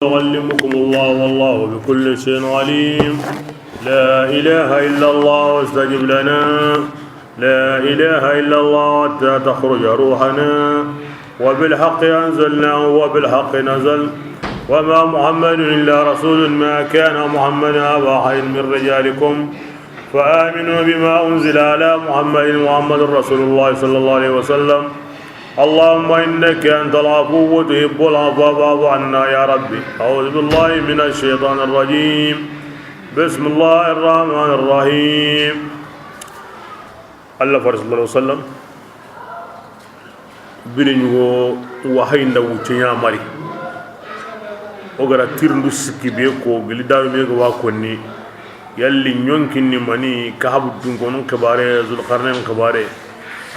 يعلمكم الله والله بكل شيء عليم. لا إله إلا الله واستجب لنا. لا إله إلا الله حتى تخرج روحنا. وبالحق أنزلناه وبالحق نزل. وما محمد إلا رسول ما كان محمد أبا أحد من رجالكم فآمنوا بما أنزل على محمد رسول الله صلى الله عليه وسلم. اللهم إنك أنت العفو تحب العفو فاعف عنا يا ربي. أعوذ بالله من الشيطان الرجيم. بسم الله الرحمن الرحيم. الله فرس الله عليه وسلم بلنجو وحين دو تيا ماري ogara tirndu sikki be ko gili dawe be ko wakonni yalli nyonkinni mani ka habu dungo non kabare zulqarnain kabare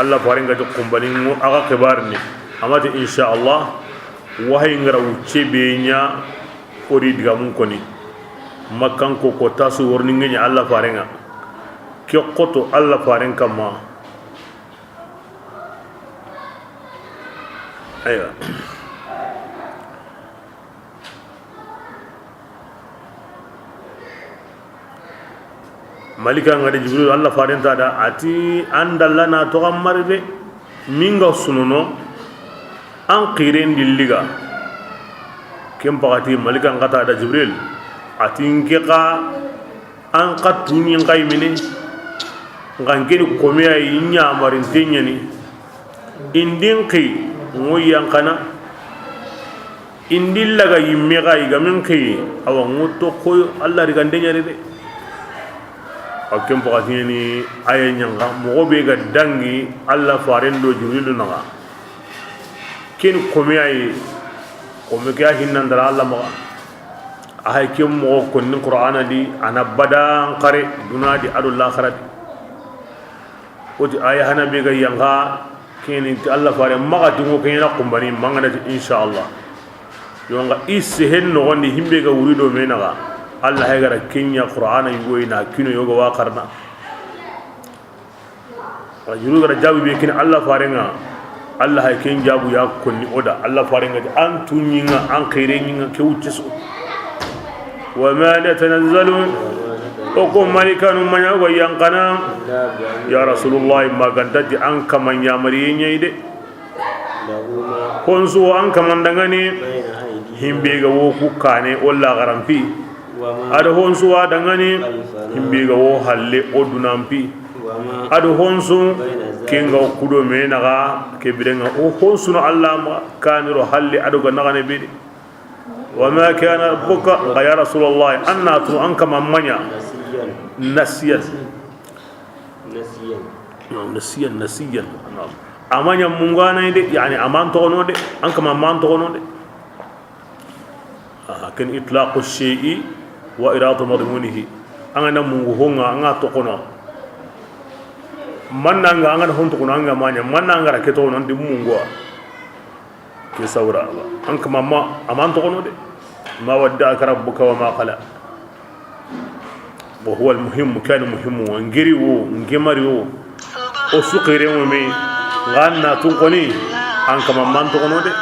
Allah faringa to kumbani mo aga kabarni amati insha Allah wahay ngara wuce be nya ori diga mun koni makkan ko ko tasu worni ngani Allah faringa ke qoto Allah farin kama aywa malika ngade jibril Allah farin tada ati andallana to amarde minga sununo an qiren dilliga kem pagati malika ngata da jibril ati ngeka an qatuni ngaymini ngangeni komiya yinya marin tenyani indin qi ngoyan kana indillaga yimme ga igamin qi awa ngoto ko Allah rigandenya de akem pakatini aye nyanga mo be ga dangi Allah farendo jibril naga ken komi ay komi ga hinnan dara Allah ma ay kem mo ko ni qur'ana di ana badan qare dunadi adul akhirat oti ay hana be ga yanga ken Allah fare maga dingo ken na kumbani mangana insha Allah yonga ishen no woni himbe ga wurido menaga Allah ya gara kenya qur'ana yugoyna kino yoga wa qarna rajulu gara jabu be kin Allah farenga Allah hay ken jabu ya konni oda Allah farenga an tunyinga an khairenyinga ke wucceso wa ma natanazzalu okum malikanu manya go yankana ya rasulullah magandati an kamanya mariyenye ide konsu an kamandangani himbe ga wo kukane walla garampi ado honsu wa dangani himbe ga wo halle odunampi ado honsu kenga kudo me naga ke birenga o honsu no Allah ma kaniro halle ado ga naga ne bidi wa ma kana rabbuka ya rasulullah anna tu anka mamanya nasiyan amanya mungana ide yani aman to no de anka mamman to no de kan itlaqu shay'i wa iratu madmunihi angana mungu honga anga tokono mananga anga honto kono anga manya mananga raketo non di mungu ke sawra anka mamma aman tokono de ma wadda rabbuka wa ma qala wa huwa almuhim kan muhim wa ngiri wo ngemari wo o suqire mo me ganna tunkoni anka mamman tokono de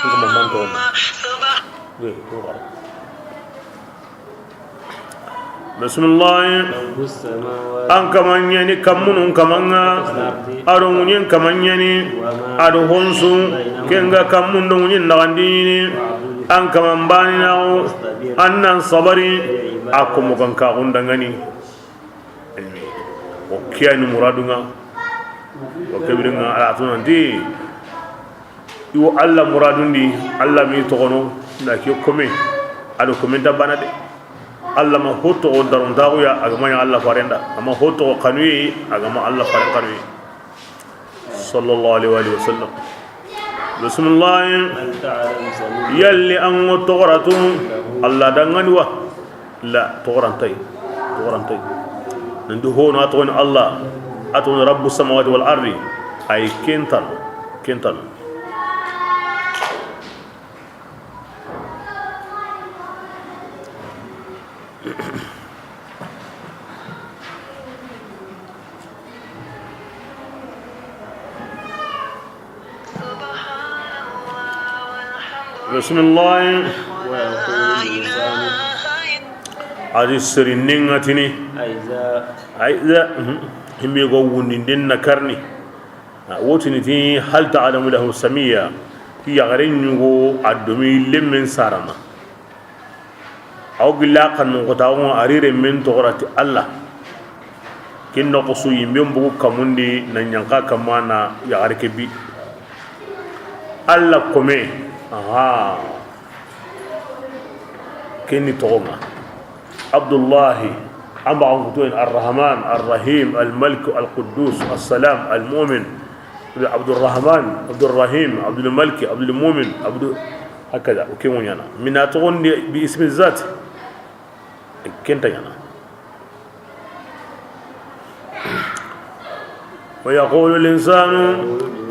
anka mamman tokono بسم الله أنك من يعني كمن كمنا أرونين كمن يعني أرهونسو كنغا كمن دونين نغنديني أنك من بانينا أن صبري أكم كنكا غندغني وكيان مرادنا وكبرنا على عطونا دي يو الله مرادون دي الله مي تغنو لكي يكمي أدو كمين دبانا دي Allah ma hoto o daron daguya agama ya Allah farenda ama hoto o kanwi agama Allah faren kanwi sallallahu alaihi wa sallam bismillah yalli an tughratu Allah dangani wa la tughrantai ndu hono atun Allah atun rabbus samawati wal ardi ay kental bismillah ويقول الإنسان adi sirinin ngatini aiza himbe go wundin na karni wotini ti hal ta'lamu lahu samia ya garin yugo adomi lemmen sarama aw gilla kan ko tawo arire men to gorati allah kinno ko su yimbe mbugo kamundi na nyanka kamana ya garke bi allah kome aha kenni togonga عبد الله أما عبدين الرحمن الرحيم الملك القدوس السلام المؤمن عبد الرحمن عبد الرحيم عبد الملك عبد المؤمن عبد هكذا وكيف يعني من أتغن باسم الذات كنت يعني ويقول الإنسان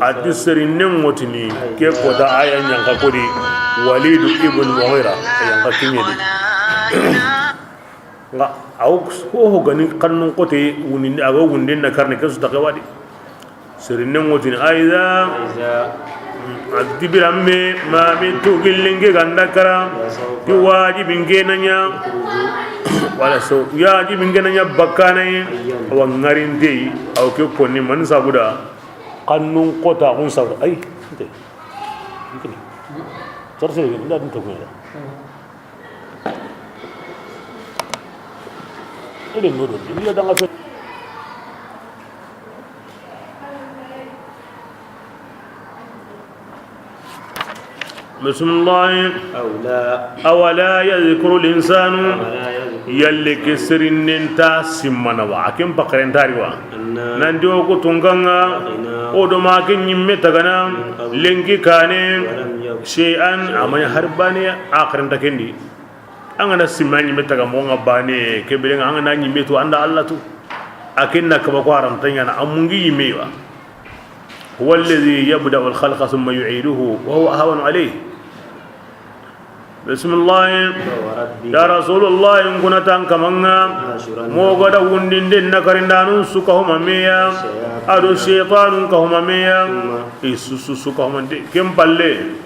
أتسر النموتني كيف ودا آية ينقضي وليد ابن مغيرة ينقضي nga aw ko gani kannun kote wunin aga wundin na karne kasu ta kawadi sirrin wotin aiza adibiramme ma min to gillinge ganda kara ti wajibin genanya wala so wajibin genanya bakane wa ngarinde aw ke konni man sabuda kannun kota kun sabu ai te ikini tarse nda dun to ko ini nurun dia dah ngapa bismillah awala yadhkuru al-insanu yalli kisrin ta simmana wa akin pakaren tariwa nan dio ko tunganga odo ma kin yimme tagana lengi kane shay'an amanya harbani akhirin takendi angana simani metaga monga bane kebele angana nyime to anda Allah tu akinna kaba ko haram tanya na amungi yimewa huwa alladhi yabda al khalqa thumma yu'iduhu wa huwa ahwanu alayhi bismillah ya rasulullah in kunatan kamanga mo goda wundin den nakarindanu suka huma meya adu shaytanun ka huma meya isusu suka huma de kempalle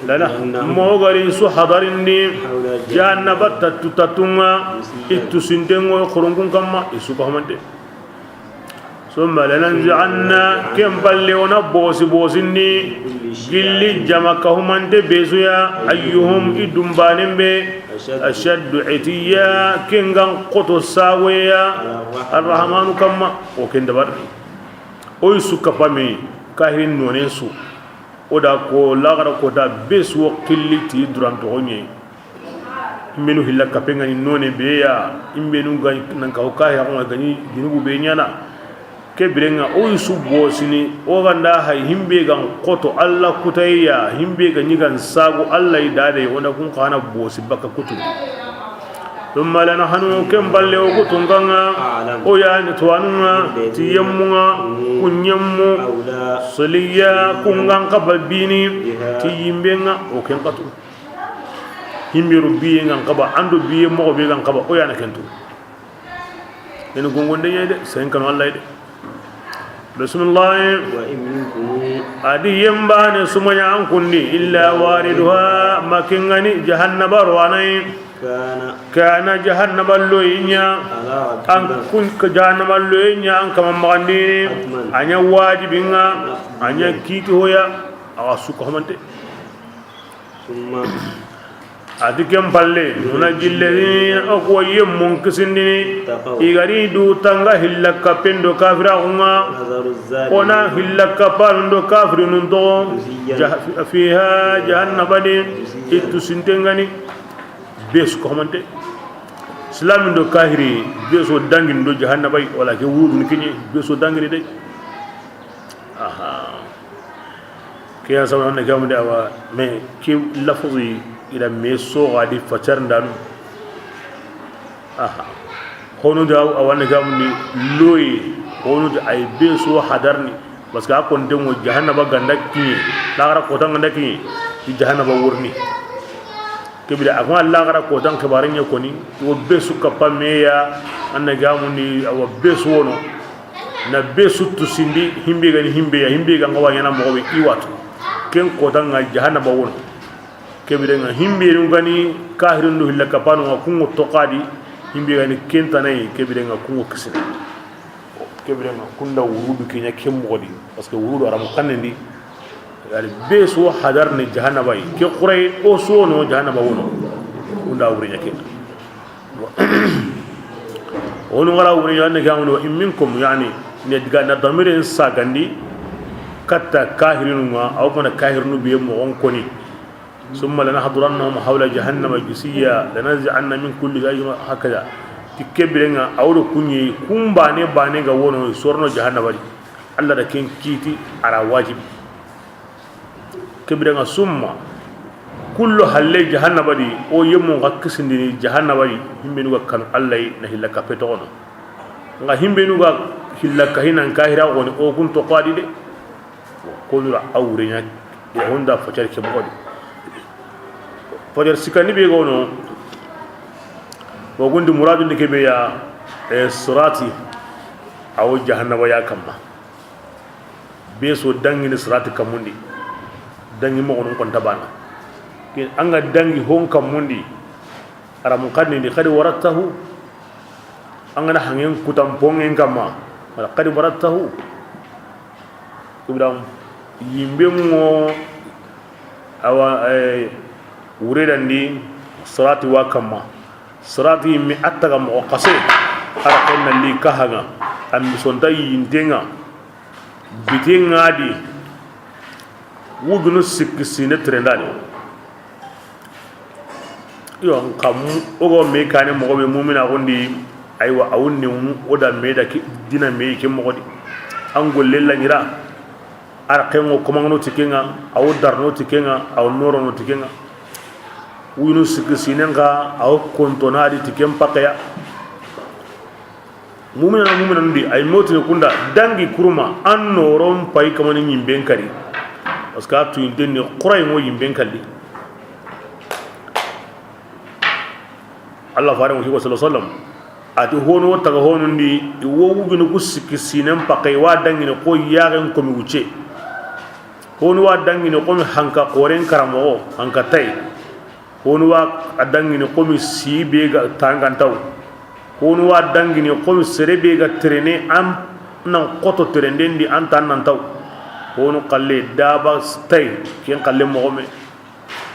lana mogari su hadarinni jannaba tatutunga itu sindengo khurungun kamma isu ko hamante summa lananzi'anna kem balle ona bosinni gilli jama ka humante bezuya ayyuhum idumbanembe ashaddu itiya kengan qoto saweya arrahmanu kamma o kendabar o isu kapami kahirin nonesu oda ko lagara ko da besu qilliti duranto onye menu hilla kapenga ni none beya imbe nu ga nan ka ka ya ko gani dinugo be nyana ke birenga o yusu bosini o ganda hay himbe gan koto alla kutayya himbe ga nyigan sago alla idade wona kun kana bosi baka kutu thumma lanahnu kam balle o kutunganga o ya ni tuanunga tiyammunga kunyammu soliya kungan kababini tiyimbenga o ken katu himbiru biye ngan kaba ando biye mo be ngan kaba o ya na kentu en gongonde yede sen kan wallahi de bismillah wa minkum adi yambane sumanya an kunni illa wariduha makingani jahannama rawanai kana jahannama loyinya an kun ka jahannama loyinya an kama magandini anya wajibinga anya kiti hoya awa suko hamante summa adikem palle nuna gilledin akwa yemmun kisindini igari du tanga hillaka pendo kafira unga ona hillaka pando kafirinun to fiha jahannama din itu sintengani besu ko xamante islam do kahiri besu dangin do jahannaba wala ke wudu ni kinyi besu dangini de aha kiya sama na gamu da wa me ki lafzi ila me so gadi facar ndan aha hono da awana gamu ni loyi hono da ay besu hadarni parce que akon demo jahannaba gandaki la gara ko tan gandaki jahannaba wurni kebida akwa Allah gara ko tan kabarin ya koni wo besu kapameya anna gamundi awa besu wono na besu tusindi himbe gani himbe ya himbe ganga wa yana mo be iwatu ken ko tan ga jahannama wono kebirenga himbenu gani kahirun do hilla kapano kungo toqadi himbe gani kenta nay kebirenga kungo kisine kebirenga kunda wurudu kenya kemmodi parce que wurudu aram kannendi yani beso hadar ni jahannaba ke quray o sono jahannaba wono kunda wuri nyake wono wala wuri yanne gamuno minkum yani ne diga na damiren sagandi katta kahirinu ma aw kana kahirinu biye mo on koni summa lanahdurannahum hawla jahannama jisiya lanaz'anna min kulli shay'in hakaza tikkebirenga awdo kunyi kumbane bane ga wono sorno jahannaba Allah da ken kiti ara wajibi kebirenga summa kullu halle jahannaba di o yemmo gakkisindi jahannaba di himbenu ga kan Allah na hilla kapetono nga himbenu ga hilla kahinan kahira woni o kun to qadi de konura awrenya e honda facar ke modi fajar sikani be gono wogundi muradu ni kebe ya sirati aw jahannaba ya kamma be so dangi ni sirati kamundi dangi mo gonon kon tabana ke anga dangi hon kamundi aram kanni ni khadi waratahu anga na hangen kutam pongen kamma wala khadi waratahu ibram yimbe mo awa wuredandi sirati wa kamma sirati mi attaga mo qase arakenna li kahaga am sonta yintenga bitenga di wugunu sikisine trendani yo kam ogo me kane mo be mu'mina gondi aywa awunni oda me da dina me ke mo godi angol lella ngira arqengo komangno tikenga aw darno tikenga aw norono tikenga winu sikisininga aw kontonadi tikem pakaya mumina ndi ay motine kunda dangi kuruma an noron pay kamani nyimben kari parce que atu indeni quray mo yimben kalli Allah faare mo sallallahu alaihi wasallam ati hono taga hono ndi wo wugino ku sikisinen pakay wa dangi ne ko yaren ko mi wuce hono wa dangi ne ko mi hanka qoren karamo hanka tay hono wa adangi ne ko mi sibe ga tangantaw hono wa dangi ne ko mi serebe ga trene am nan qoto trende ndi antan nan taw hono qalle daba tay ken qalle mo me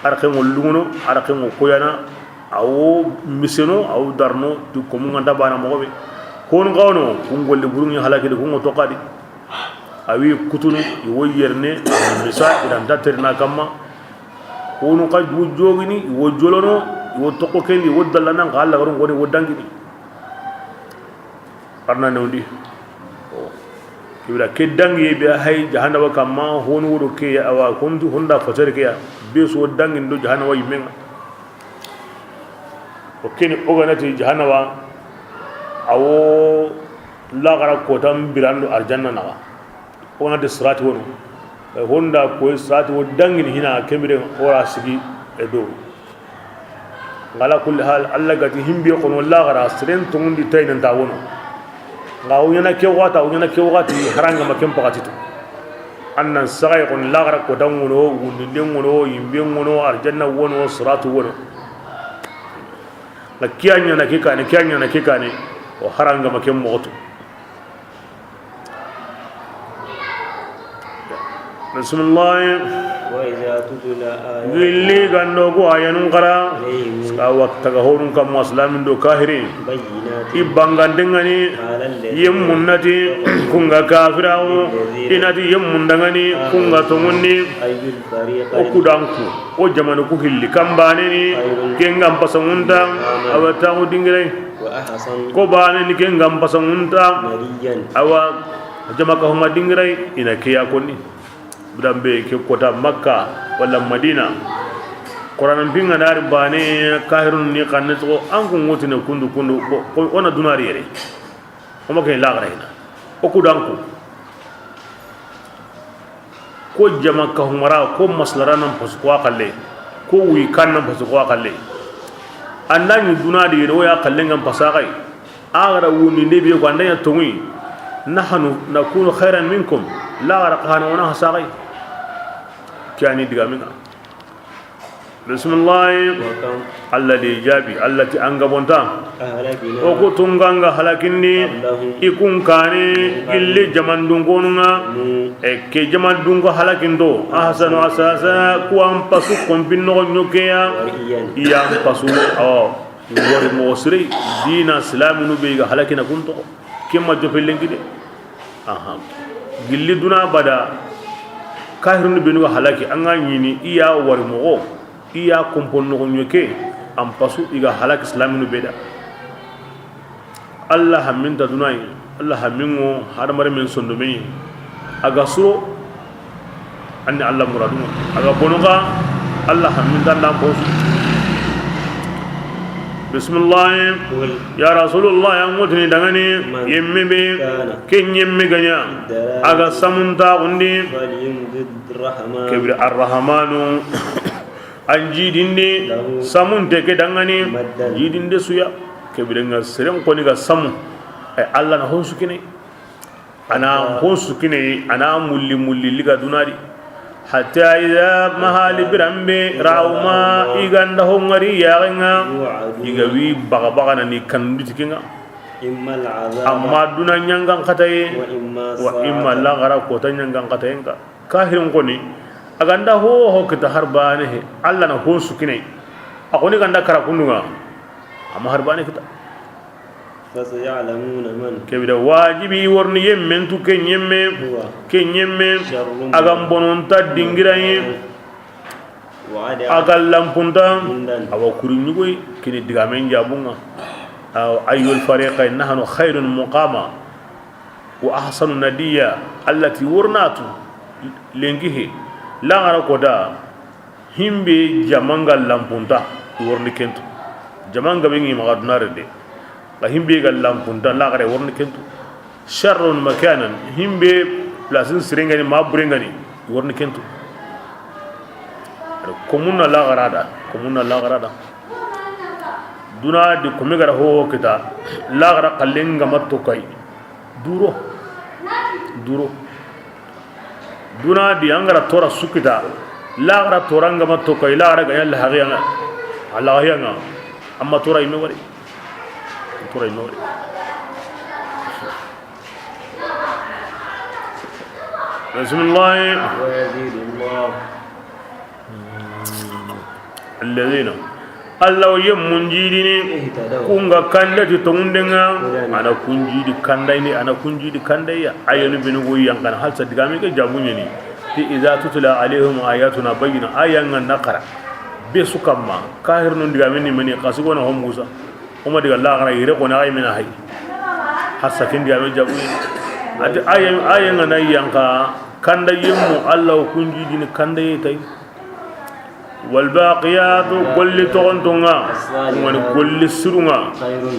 arke ngol lungo arke ngo koyana awo miseno aw darno du ko mu nganda bana mo be hono gawno kungolle burungi halake de ko tokadi awi kutunu wo yerne misa idan daterna kamma hono ka du jogini wo jolono wo tokko kendi wo dallana ngalla garu ngoni wo dangini arna newndi kibra ke dangi be hay jahannaba kamma hono wodo ke awa kondu honda fatar ke be so dangin do jahannaba yimenga o keni oganati jahannaba awo lagara kotam birando arjanna nawa ona de sirati wono honda ko sirati wo dangin hina kemire ora sigi e do ngala kulli hal alla gati himbe kono lagara siren to ngundi tayna nda wono ngaw yana ke wata haranga makem pakatitu annan sagai kon lagara ko danguno wundi denguno yimbe ngono arjanna wono siratu wono la kiyanya na kikane o haranga makem moto bismillah wa idha tudla ayatu gilli gando go ayanun qara ka waqta ga horun kam muslimin do kahirin bayyinati ibangandengani yemmunnati kunga kafirawo inati yemmundangani kunga tomunni ayyul fariqayn okudanku o jamanu ku hilli kambane ni kengam pasangunta awata udingire wa ahsan ko bane ni kengam pasangunta nariyan awa jamaka huma dingire ina kiya konni budambe ke kota makka wala madina qur'an binga nar bane kahirun ni kanne to an kun wotine kundu ko ona dunari yere o makay lagra ina o kudanku ko jama ka humara ko maslarana pasu ko akalle ko wi kanna pasu ko akalle andani dunari yere o ya kallengam pasagai agara woni nebi ko andanya tongi nahnu nakunu khairan minkum la gharqana wa nahsagai كاني دغامنا bismillah وكم alladhi jabi allati angabonta أهلكنا o ko tunganga halakindi ikun kane illi jamandun gonunga e ke jamandun ko halakindo ahsanu asasa ku am pasu kompin no nyokeya ورئيا iya pasu o wori mo sire dina islaminu be ga halakina kunto kemma jofelengi de aha gilli duna bada kahirun be no halaki anga nyini iya wori mo iya kompon no nyoke am pasu iga halak islaminu be da Allah haminta dunai Allah hamingo hadamare men sondo me aga suro anni Allah muradu aga bonuga Allah haminta ndam bosu bismillah قل ya rasulullah ya mutni dangani yemme be ken yemme ganya aga samunta gundi فليمدد الرحمن kebir arrahmanu anjidinde samunte ke dangani jidinde suya kebirenga serem koni ga samu ay Allah na honsu kine ana honsu kine ana mulli mulli liga dunari hatta idha mahali birambe rauma iganda hongari yarenga iga wi baga baga na ni kandu tikinga إما العذاب amma duna nyangan kataye wa imma la gara ko tan nyangan kataye ka kahirin koni aganda ho kita harbane he Allah na honsu kine akoni ganda kara kundunga amma harbane kita فسيعلمون من kebida wajibi warni yemmen tu ken yemme هو agam bononta dingiraye وعد agal lampunta عندنا awa kuri nyugoi kini digamen jabunga aw ayyul fariqain nahnu khairun muqama wa ahsanu nadiya allati wurnatu lengihe la ngara koda himbe jamanga lampunta warni kentu jamanga bengi magadunare de la himbe gal lampunta la gare warni kentu sharrun makanan himbe plasin sirengani ma burengani warni kentu komuna la garada duna di kumi gara ho kita la gara kallenga matto kai duro duna di angara tora sukita la gara toranga matto kai la gara ga yalla hagiya Allah yanga amma tora ime wari bismillah ويزيد الله الذين Allah ye munjidini اهتدوا kunga kanda ti tongundenga ana kunjidi kandaya ayanu binugo yankan halsa digami ke jabunyeni ti idza tutla alaihim ayatuna bayyina ayanga naqara be sukamma kahir non digami ni mani qasugona hom musa uma diga la gara yire ko na ay mina hay hasa kin digami jabunyeni ati ayanga na yanka kanda yimmu Allah kunjidini kandaye tay والباقيات كل تغنتونا وان كل سرنا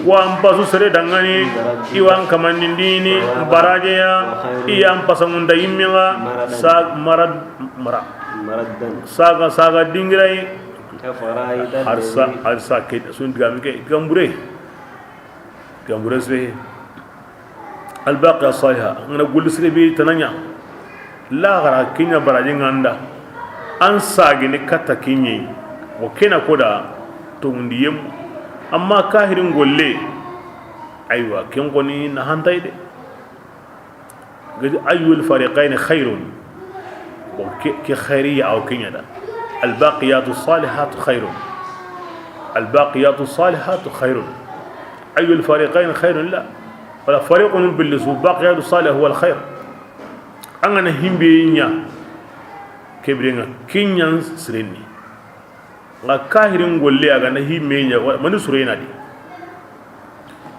وان باسو سري دغاني ايوان كمان ديني براجيا ايام باسمون دايميغا ساق مرد مردا ساغا دينغراي harsa ke sun digami ke gambure sbe الباقي الصالحة انا كل سري بي تنانيا لا غرا كينيا براجي nganda an sagini kata kinye o kena koda to ndiyem amma kahirin golle aywa ken goni na hantayde gadi ayyul fariqain khairun bo ki khairiyya aw kinyada albaqiyatu salihatu khairun ayyul fariqain khairun la wala fariqun bil baqiyatu salih huwa al khair angana himbe nya kebrenga kinyan sireni la kahirin golle aga na himenya mani surena di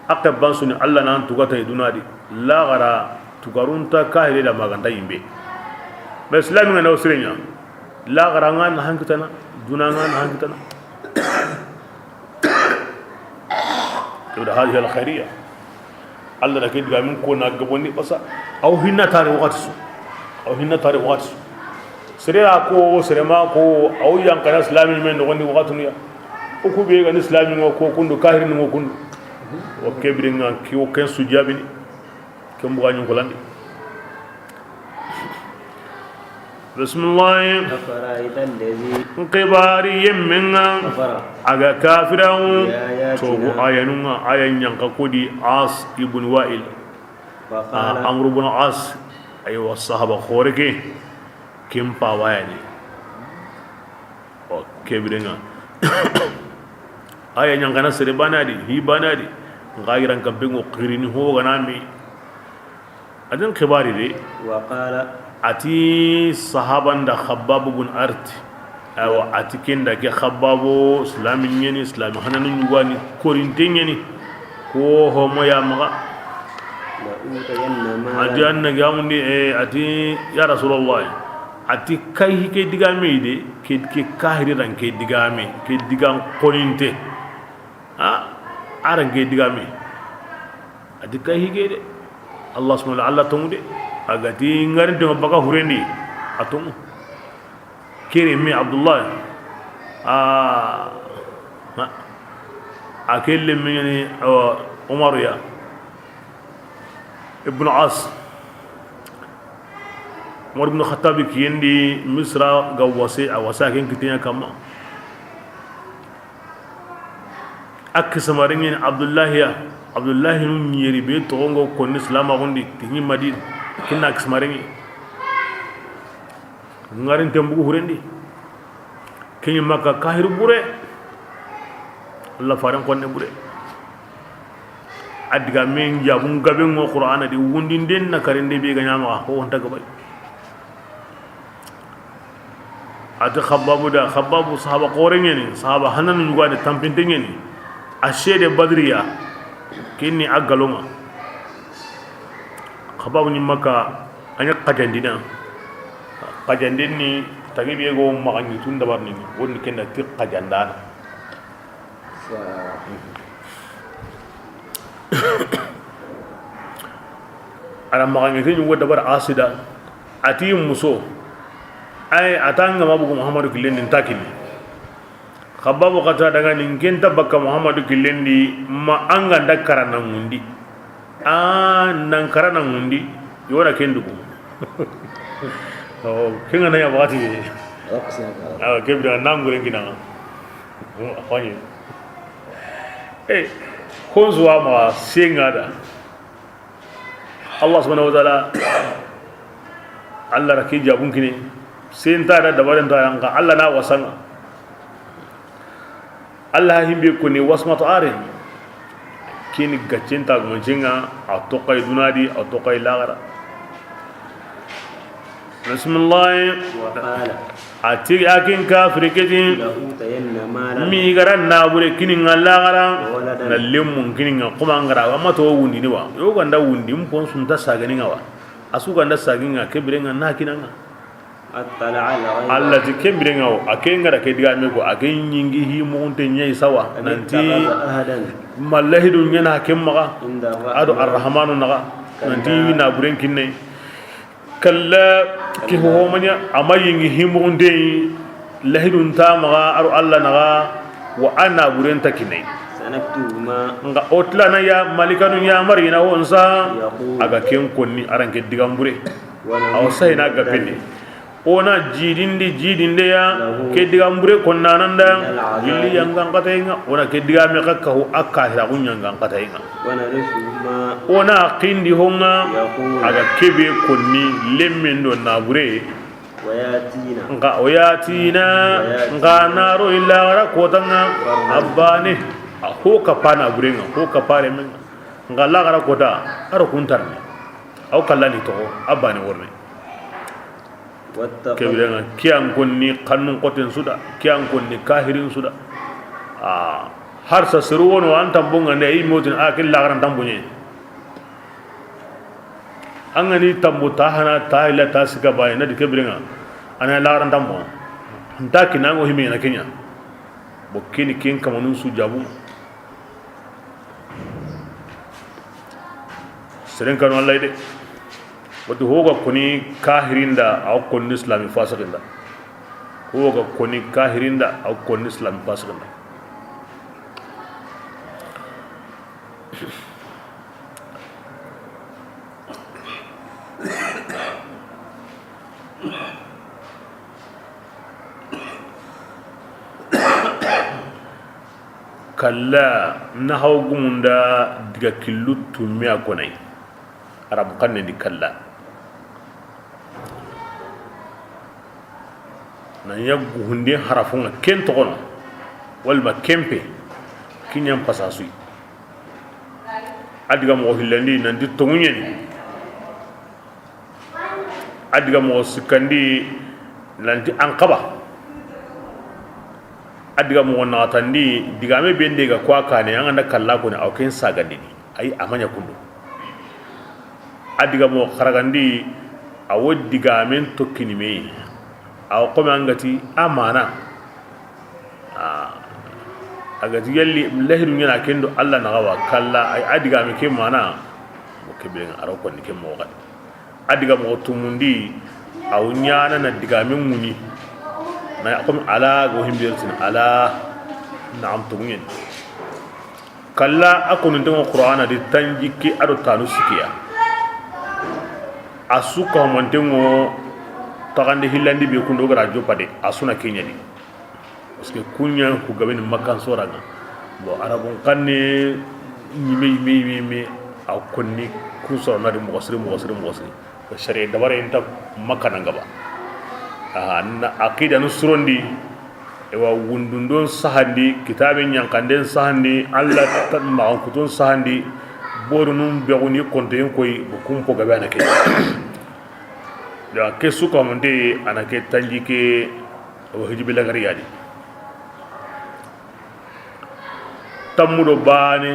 akabban suni Allah nan tugata idunadi la gara tugarunta kahire da maganda yimbe be islami ngana usrenya la gara ngan hankitana dunanga hankitana to da hadiya al khairiyya Allah da kidi gamin ko na gaboni basa au hinna tare waqti sirera ko sirema ko au yankana islami men do woni waqtu ya o ku be gan islami ko kundu kahirin ngo kundu o kebringa ki o ken sujabini kem buganyu ko landi bismillah أفرأيت الذي qibari yemmenga كفر aga kafirawu بآياتنا to ayanunga ayan yanka kodi As ibn Wa'il فقال Amr ibn As ayo sahaba khoreke kimpa wayani o kebirenga ayan yanka na sere banadi hi banadi ngairan kampengo qirini ho ganami adan qibari de وقال ati sahaban da Khabbab ibn Art awa ati kenda ke Khabbabo islamin yani islami hananun yugani korinten yani ko homo ya maga لأوتين ati مالا anna gamundi ati ya rasulullah ati kai ke digame de ke kahiri ran ke digame ke digan korinte aran ke digame ati kai ke de Allah subhanahu wa ta'ala tumude agati ngari de baka hurendi atum kiri mi Abdullah akelle mi yani Umar ya ibn As Umar ibn Khattab kiendi Misra gawase awasa ken kitinya kama akisamarin yani Abdullah nun yeri be tongo kon islam agundi tinyi Madina kinna akisamarin ngarin tembu hurendi kinyi Makka kahir bure Allah faran konne bure adiga men jabun gaben ngo Qur'ana di wundin den na karinde be ganyama ko wonta gabay ati Khabbabu sahaba qorengeni sahaba hanan nyugade tampintengeni ashede badriya kinni agaloma Khabbabu ni Makka anya qajandina qajandin ni tagibe go maganyi tun dabar ni wonni kenna ti qajandana ara maganyi tin wo dabar asida ati muso ay atanga mabugo Muhammadu kilendi takini Khababu kata daga ninkenta bakka Muhammadu kilendi ma anga dakara nangundi nankara nangundi yora kendugo oh kinga na ya wakati kebira nangure ngina afanye konzuwa ma sengada Allah subhanahu wa ta'ala Allah raki jabun kini senta da dabaran ta yanka Allah na wasanga Allah himbe ko ni wasmatu are kini gacenta gonjinga atokai dunadi atokai lagara bismillah وقال ati akin kafiri kiti لأوتين مالا mi garan na bure kini ngallagara ولدا na lemmun kini ngakuma ngara wa mato wundi ni wa yo ganda wundi mpon sun ta sagani ngawa asu ganda sagin nga kebire nga na kinanga اطلع الغيب Allah ti kebire nga o akenga da ke diga me ko aken nyingi hi mo unte nyai sawa أن nanti اتخذ أهدا mallahidu nyana kemma عند ado الرحمن arrahmanu naga nanti na buren kinne kalla ki ho manya amayingi himu unde lahidun ta maga aro Allah naga wa ana buren takinai سنكتب ما nga otla na ya malikanu ya marina wonsa يقول aga ken konni aranke digambure aw ونميت sayna ga penne ona jidinde ya ke digambure konna nanda yilli yangan katayenga ona ke digame kakka ho akka hira kunyangan katayenga ونرث ما ona qindi honga يقول aga kebe konni lemmendo nabure وياتينا nga oyatina nga naro illa wara kotanga abbane ho kapana burenga ho kapare men nga la gara kota aro kuntarne aw kallani to abbane worne واتقوا kebirenga kiyan konni kannun qoten suda kiyan konni kahirin suda har sa siru wono an tambunga ne yi motin akil la garan tambunye angani tambu tahana tahila tasika bay na de kebirenga ana la garan tambo ntaki nango himi na kenya bokini ken kamanun su jabu seren kanu Allah de wadu hoga koni kahirinda aw konni islami fasikinda hoga koni kahirinda aw konni islami fasikinda kalla na hawgumunda diga killu tumme akonai arab kanne di kalla na yagu hunde harafunga ken tokono walma kempe kinyam pasasui adiga mo hillandi nandi tongunyeni adiga mo sikandi nanti ankaba adiga mo natandi diga me bende ga kwa kane an anda kalla ko ne awken sagandi ay amanya kundu adiga mo kharagandi awodiga men tokkini me aw ko mangati amana agati yalli lahiru nyana kendo alla na gawa kalla ay adiga me ke mana mo kebe aro ko ni ke mo gadi adiga mo tumundi aw nyana na diga men muni na comme ala go himbirtin ala na'am tumun kalla akon ndo qur'ana di tanjiki ado tanu sikiya asuka montengo tagandi hillandi be kundo gara jopade asuna kenyadi parce que kunya ku gaben makan soraga bo arabun kanne mi akonni ku so na di mu'asiri ko shari'a dabare inta makana ngaba na aqida nu surondi ewa wundundon sahandi kitaben yankanden sahandi alla tan ma kutun sahandi borunum beguni konte koy bukum po gabe anake da ke suka monde anake tanjike o hijibila gariyadi tamudo bane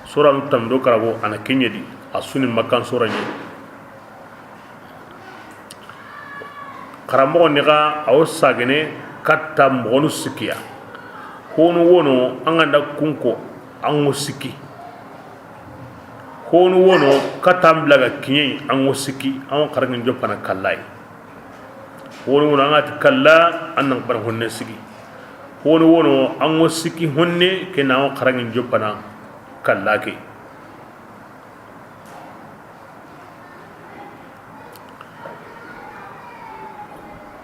sura tamdo karabo ana kenyedi asuni makan sura ni karamo ni ga aw sagene katta mbonu sikiya hono wono anganda kunko ango siki hono wono katta mblaga kinyi ango siki ango karangin jopana kallai hono wono angati kalla annan bar honne siki hono wono ango siki honne kenawo karangin jopana kallake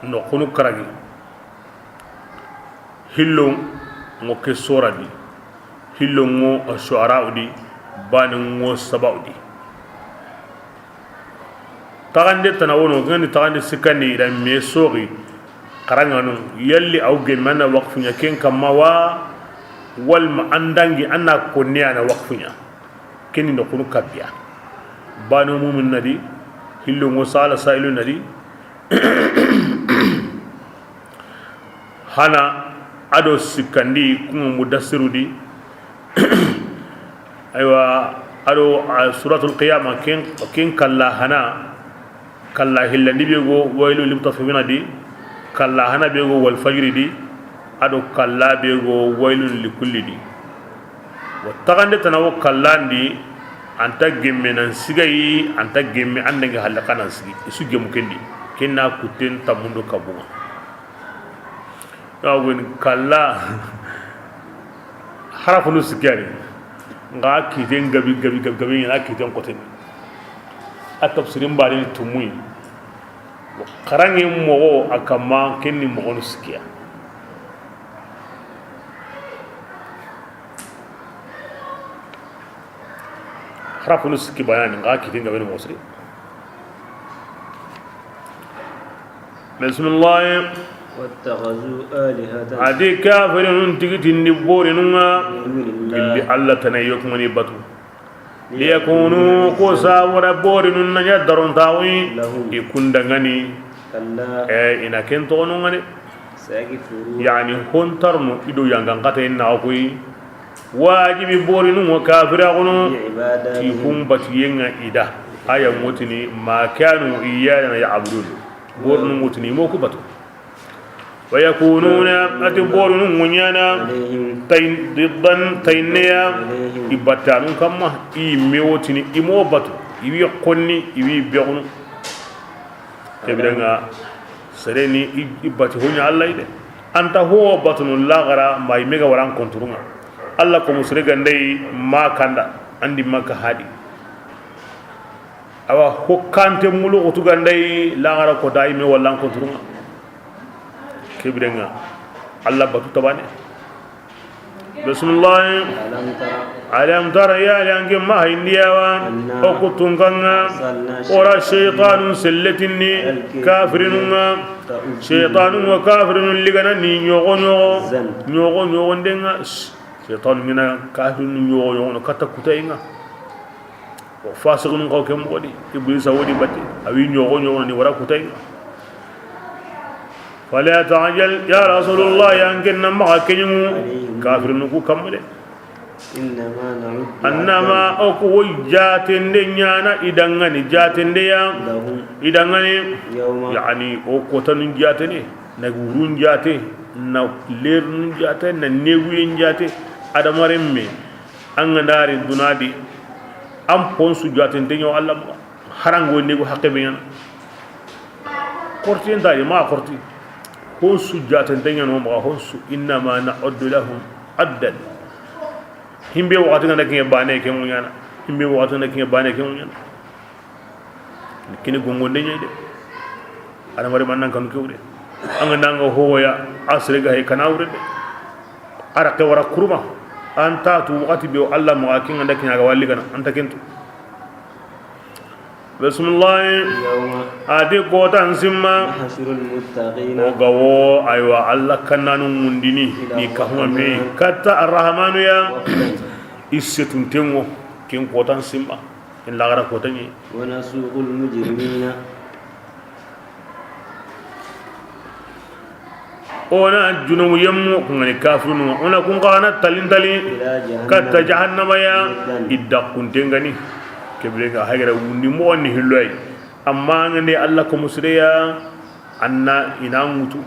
no kunu karagi hillo ngo ke soradi hillo ngo shuaraudi bani ngo sabaudi tagande tanawono ngani tagande sikani da mesori karanganu yalli awge mana waqfunya ken kamawa wal ma andangi anna konniya na waqfunya keni no kunu kabya banu mumin nadi hillo ngo sala sailu nadi hana ado sikandi kuma mudassirudi aywa ado suratul qiyamah ken kalla hana kalla hillandi be go wailu lim tafwina di kalla hana be go wal fajri di ado kalla be go wailun likulli di wa tagande tanawo kallandi anta gemme nan sigayi anta gemme andanga halaka nan sigi isu gemu kendi kenna kuten tamundo kabunga awen kalla harafu sikari nga kiten gabi na kiten koten atafsirin bari tumui karange mo akama kenni mo on sikia harafu siki bayani nga kiten gabi mo sri bismillah واتخذوا آلهة adi kafirun tigiti nibori nunga illi alla tanayok mani batu liyakunu ko sawara bori nunna ya daron tawi ikunda ngani كلا ina kento nunga ne سيكفرون yani hontarno ido yangan kata inna akui wajibi bori nunga kafira gono ti humbati yenga ida aya mutini ma kanu iyana ya'budun bornu mutini moku batu ويكونون أتبورون منيانا تين ضدن تينيا إبتانون كما إيميوتني إموبتو إبي قني إبي بيغنو كبيرنا سرني إبتي هوني الله إده أنت هو بطن الله غرا ما يميغا وران كنترونا الله كمسرقا دي ما كاندا عندي ما كهادي awa hokkante mulu ko tugandai la ngara ko dai me wallan ko turunga kibrenga Allah batu tabane bismillah alam tara ya yangi ma hindiyawa o kutunganga ora shaytanun sallatinni kafirunga shaytanun wa kafirun ligana ni nyogo ndenga shaytan mina kafirun nyogo kata kutainga o fasiqun ko kem wodi iblis wodi batti awi nyogo ni wara kutainga fala ta'jal ya rasulullah yangenna ma kenyum kafirun ku kamde annama oku jatende nyana idangani jatende ya idangani yani o ko tan jatene na gurun jate na lerun jate na neguyen jate adamaremme an ngandari dunadi am ponsu jatende nyo Allah harango negu haqqe ben korti ndari ma korti honsu jatende nyo ma honsu innama na'uddu lahum addan himbe wakati ngana kinye bane ke munyana himbe wakati ngana kinye bane ke munyana kini gongonde nyede ana mari man nan kan kewde anga nanga hoya asre ga he kanawre de ara ke wara kurma anta tu wakati be Allah ma kin nganda kinya ga walli kana anta kentu bismillah adi gotan simma hasrul muttaqin o gawo aywa Allah kananu mundini ni kahuma me kata arrahmanu ya isetun tengo ken gotan simma en lagara kotani wa nasuqul mujrimina ona junumu yemmu ngani kafirunu ona kun kana talintali kata jahannama ya idda kun tengani kebrega hagara wundi mo wonni hilloy amma ngande Allah ko musriya anna ina mutu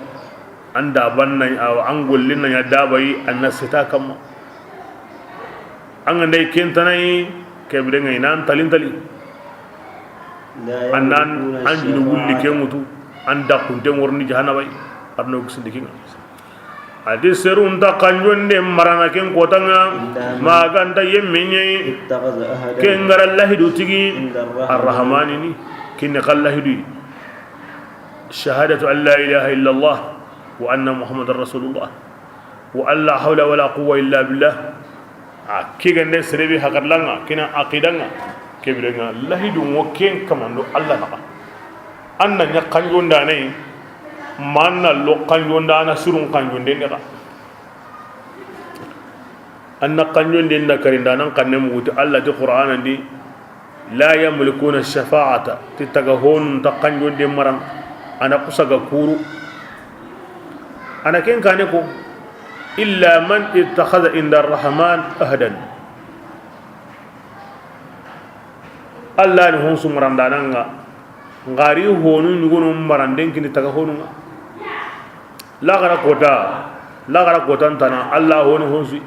anda banna aw angollin na dabai anna sita kam an ngande kentanai kebrega ina talintali annan anjulu wulli ke mutu anda kunte worni jahannaba arno gisindiki adi serun ta kanjonde marana ken kotanga maganta yemmenye ken gara lahidu tigi arrahmani ni kin qallahidu shahadatu an la ilaha illa allah wa anna muhammadar rasulullah wa alla hawla wala quwwa illa billah akigande serebe hakarlanga kina aqidanga kebirenga lahidu mo ken kamando allah naka anna nya kanjonda nay manna lo kanjonda ana surun kanjonde ndeka anna kanjonde nda karinda nan kanne muti Allah ti qur'ana ndi la yamlikuna shafa'ata titaga hon ta kanjonde maran ana kusaga kuru ana ken kane ko illa man ittakhadha inda arrahman ahdan Allah ni hon sumrandananga ngari honu nyugono maranden kini taga honunga la gara kota ntana Allah honu honsi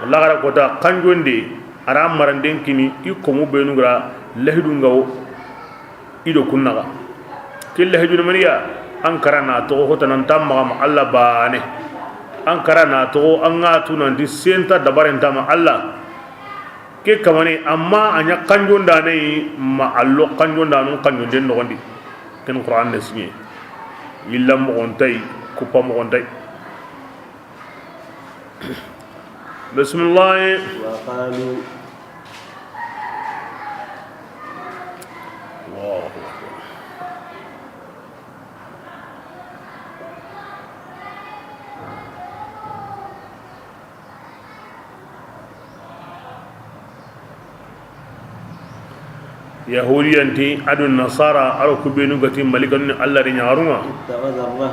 la gara kota kanjonde ara maranden kini ikomu benu gara lahidu ngawo ido kunnaga killa lahidu mariya an karana to hota nan tamma Allah bane an karana to an ngatu nan di senta dabaren tama Allah ke kamane amma anya kanjonda ne ma allo kanjonda non kanjonde no gondi ken Qur'an ne sinye illa mo ontay kupa mo ontay bismillah wa qalu yahudiyanti adu nasara aro kubenu gati malikan Allah ri nyaaruma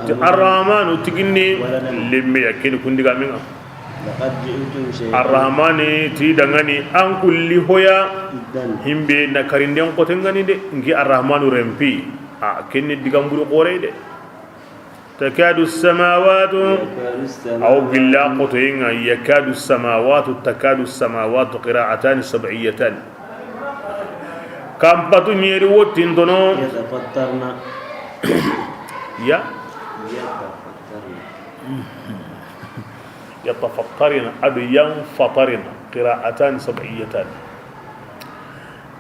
ti arrahmanu tiginni limme yakini kundiga minga laqad ji'tum shay'an arrahmani ti dangani an kulli hoya himbe na karinden ko tengani de ngi arrahmanu rempi a kenni digamburu qore de takadu samawati aw billa qotinga yakadu samawati takadu samawati qira'atan sab'iyatan kampatu nyeri wotin dono yatafattarna ya yatafattarna adu yanfatarna qira'atan sab'iyatan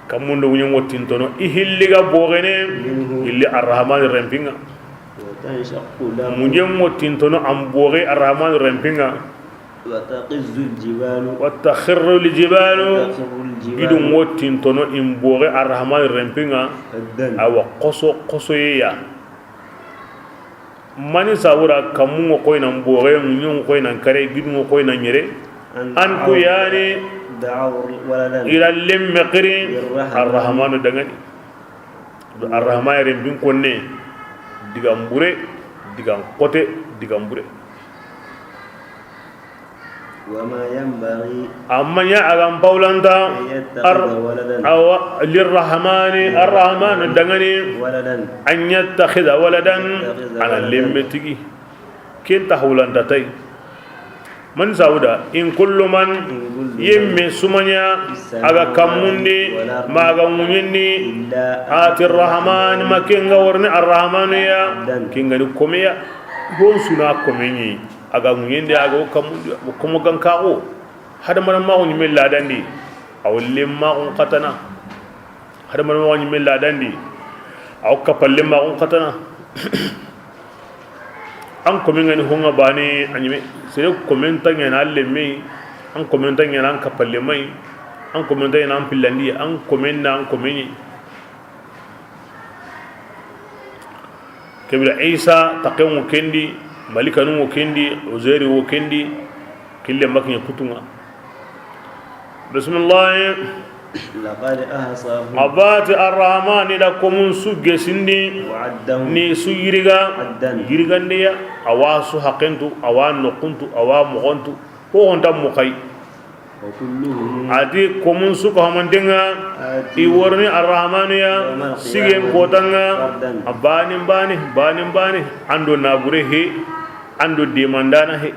kamundo nyen wotintono ihilliga bogene illi arrahman rempinga وتنشق له munyen wotintono am boge arrahman rempinga وتقز الجبال wattakhirru aljibalu وتخر idum الجبال wotintono im boge arrahman rempinga هدا awa qoso ya mani sabura kamungo koyna boge munyen koyna kare gidum koyna nyere an ku yani دعوا ولدا ila lemme qiri arrahman dangani arrahman rempin konne digambure digankote digambure وما ينبغي amma ya agam paulanta أن يتخذ ولدا aw lirrahmani arrahman dangani ولدا an yattakhidha waladan ala limmetigi kenta hawlanta tay man sauda in kullu man yimme sumanya aga kamundi maga munyindi إلا ati arrahman makenga warni arrahman ya kinga ni komeya hon suna komenyi aga munyindi aga kamundi komo gankago hada man ma woni mel ladandi aw limma on qatana hada man ma woni mel ladandi aw kapalle ma on qatana an komen ngani honga bani anyime sere komen tanya na lemme an komen tanya na an kapalle mai an komen tanya na an pillandi an komen na an komeni kebira isa taqamu kendi malikanu kendi uzairi wo kendi kille makinya kutunga bismillah لقد أحصاهم abati arrahman ila komun su gesindi وعدهم ni su yiriga عدا yirigandeya awa su haqentu awa noquntu awa mogontu ko honta mukai وكلهم adi komun su ko hamandenga i warni arrahman ya sigen kotanga bani ando nabure he ando demandana he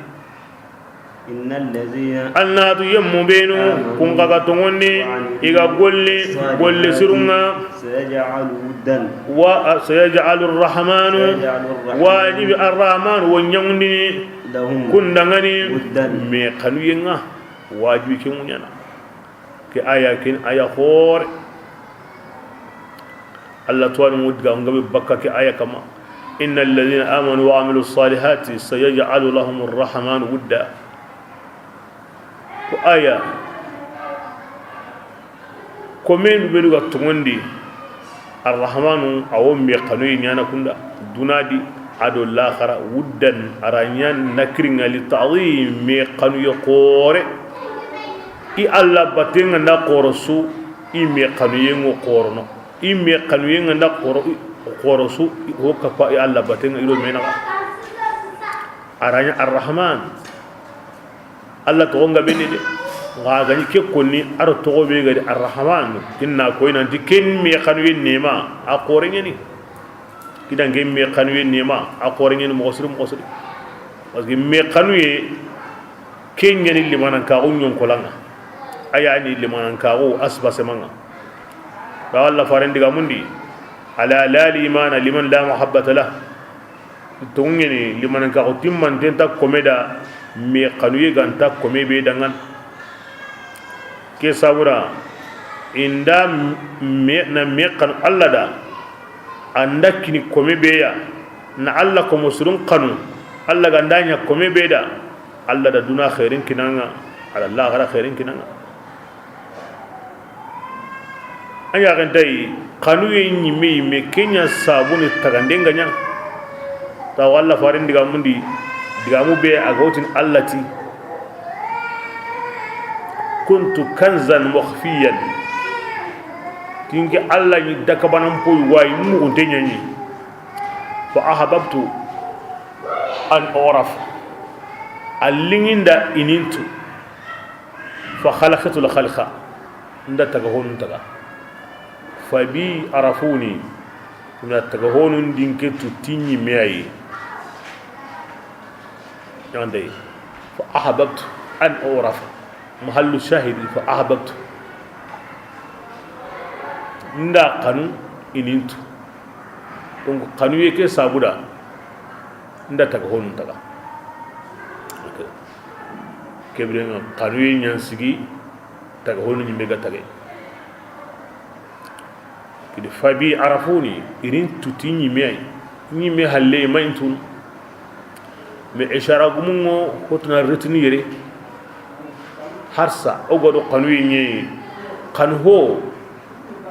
إن الذين annatu yemmu benu kun kaga tongondi iga golli sirunga سيجعل ودا wa sayaj'alu arrahmanu wajib arrahman wonyangundini لهم kundangani ودا me kanuyenga wajibi ke munyana ke aya hore Allah tuwani mudga ngabe bakka ke aya kama innal ladhina amanu wa amilus salihati sayaj'alu lahum arrahmanu wudda ko aya komen be ga tongondi arrahmanu awon me kanuyi nyana kunda dunadi ado lakhara wuddan aranyan nakringa li ta'zim me kanuyi qore i alla batenga na qorosu i me kanuyi ngo qorno i me kanuyi nga qorosu ho kapa i alla batenga ilo mena aranya arrahman Allah to nga benide nga gani ke konni ar to go be gadi arrahman kinna ko ina dikin me xanwe nema a qorenye ni kidan ge me xanwe nema a qorenye ni mo sir parce que me xanwe kenya ni limanan ka unyon kolanga aya ni limanan ka o asba semanga da Allah faran diga mundi ala la iman liman la muhabbata lah to ngene limanan ka o timman tenta komeda me kanuye ganta kome be dangan ke sabura inda me kan Allah da anda kini kome be ya na Allah ko musulun kanu Allah gandanya kome be da Allah da duna khairin kinanga ala Allah gara khairin kinanga aya gantai kanuye nyime me kenya sabuni tagandenga nya ta walla farin diga mundi digamu be a gautin allati kuntu kanzan mukhfiyan kinge Allah ni daka banan poy way mu untenya ni fa ahabbtu an uraf allinginda inintu fa khalaqatu al khalqa nda taga honun taga fa bi arafuni nda taga honun dinketu tinyi meyi عندي فأحببت أن أعرف محل الشاهد فأحببت ندا قانون إنينتو donc قانون يكي سابودا ندا تكهون تكا كبرين قانون ينسيجي تكهون يميغا تكي idi fabi arafuni irin tuti ñime halle mayntun me ishara gumungo hotna retini yere harsa ogodo qanuyi ñe qan ho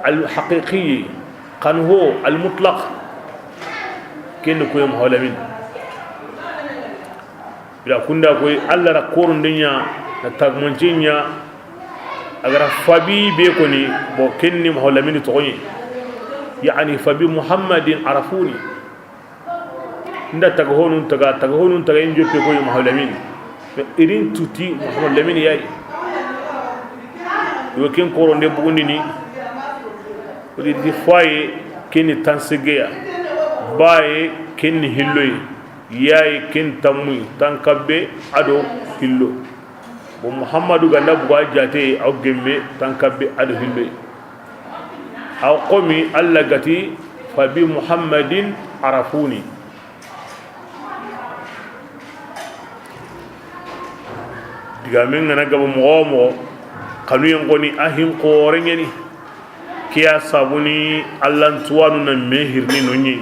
al haqiqi qan ho al mutlaq ken ko yam holamin bila kunda ko alla ra korundinya na tagmontinya agara fabi be ko ni bo kenni holamin to goyi yani fabi muhammadin arafuni nda tagahonun taga injo pe ko yam holamin irin tuti muhammad lamin yayi yo ken koronde bugundi ni di foye kenni tansigeya baye kenni hilloy yayi ken tammuy tankabbe ado hillo bo muhammadu ganda buga jate aw gemme tankabbe ado hilloy aw qomi alla gati fa bi muhammadin arafuni diga men ngana gabo mo kanu yengoni ahin qorengeni kiya sabuni allan tuwanu na mehirni nonyi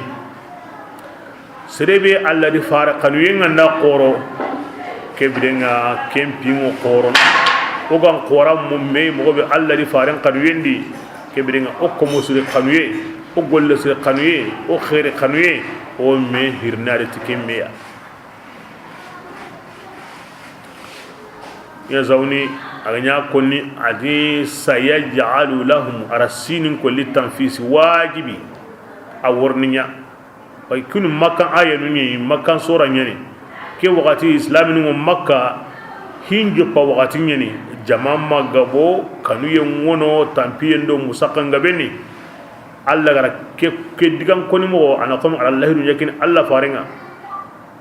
serebe alla di fara kanu yenganda qoro kebidenga kempingo qoro ogan qora mumme mo be alla di fara kanu yendi kebidenga okko musure kanu ye o golle sure kanu ye o khaire kanu ye o mehirnare tikemmeya ya zawni aganya konni adi sayaj'alu lahum arasinin kulli tanfis wajibi aworninya bay kun makka ayanu ni makka sura nyani ke wakati islamin mo makka hinjo pa wakati nyani jamama gabo kanu yengono tampiyendo musakan gabeni alla gara ke digan koni mo ana kom allah du yakin alla faringa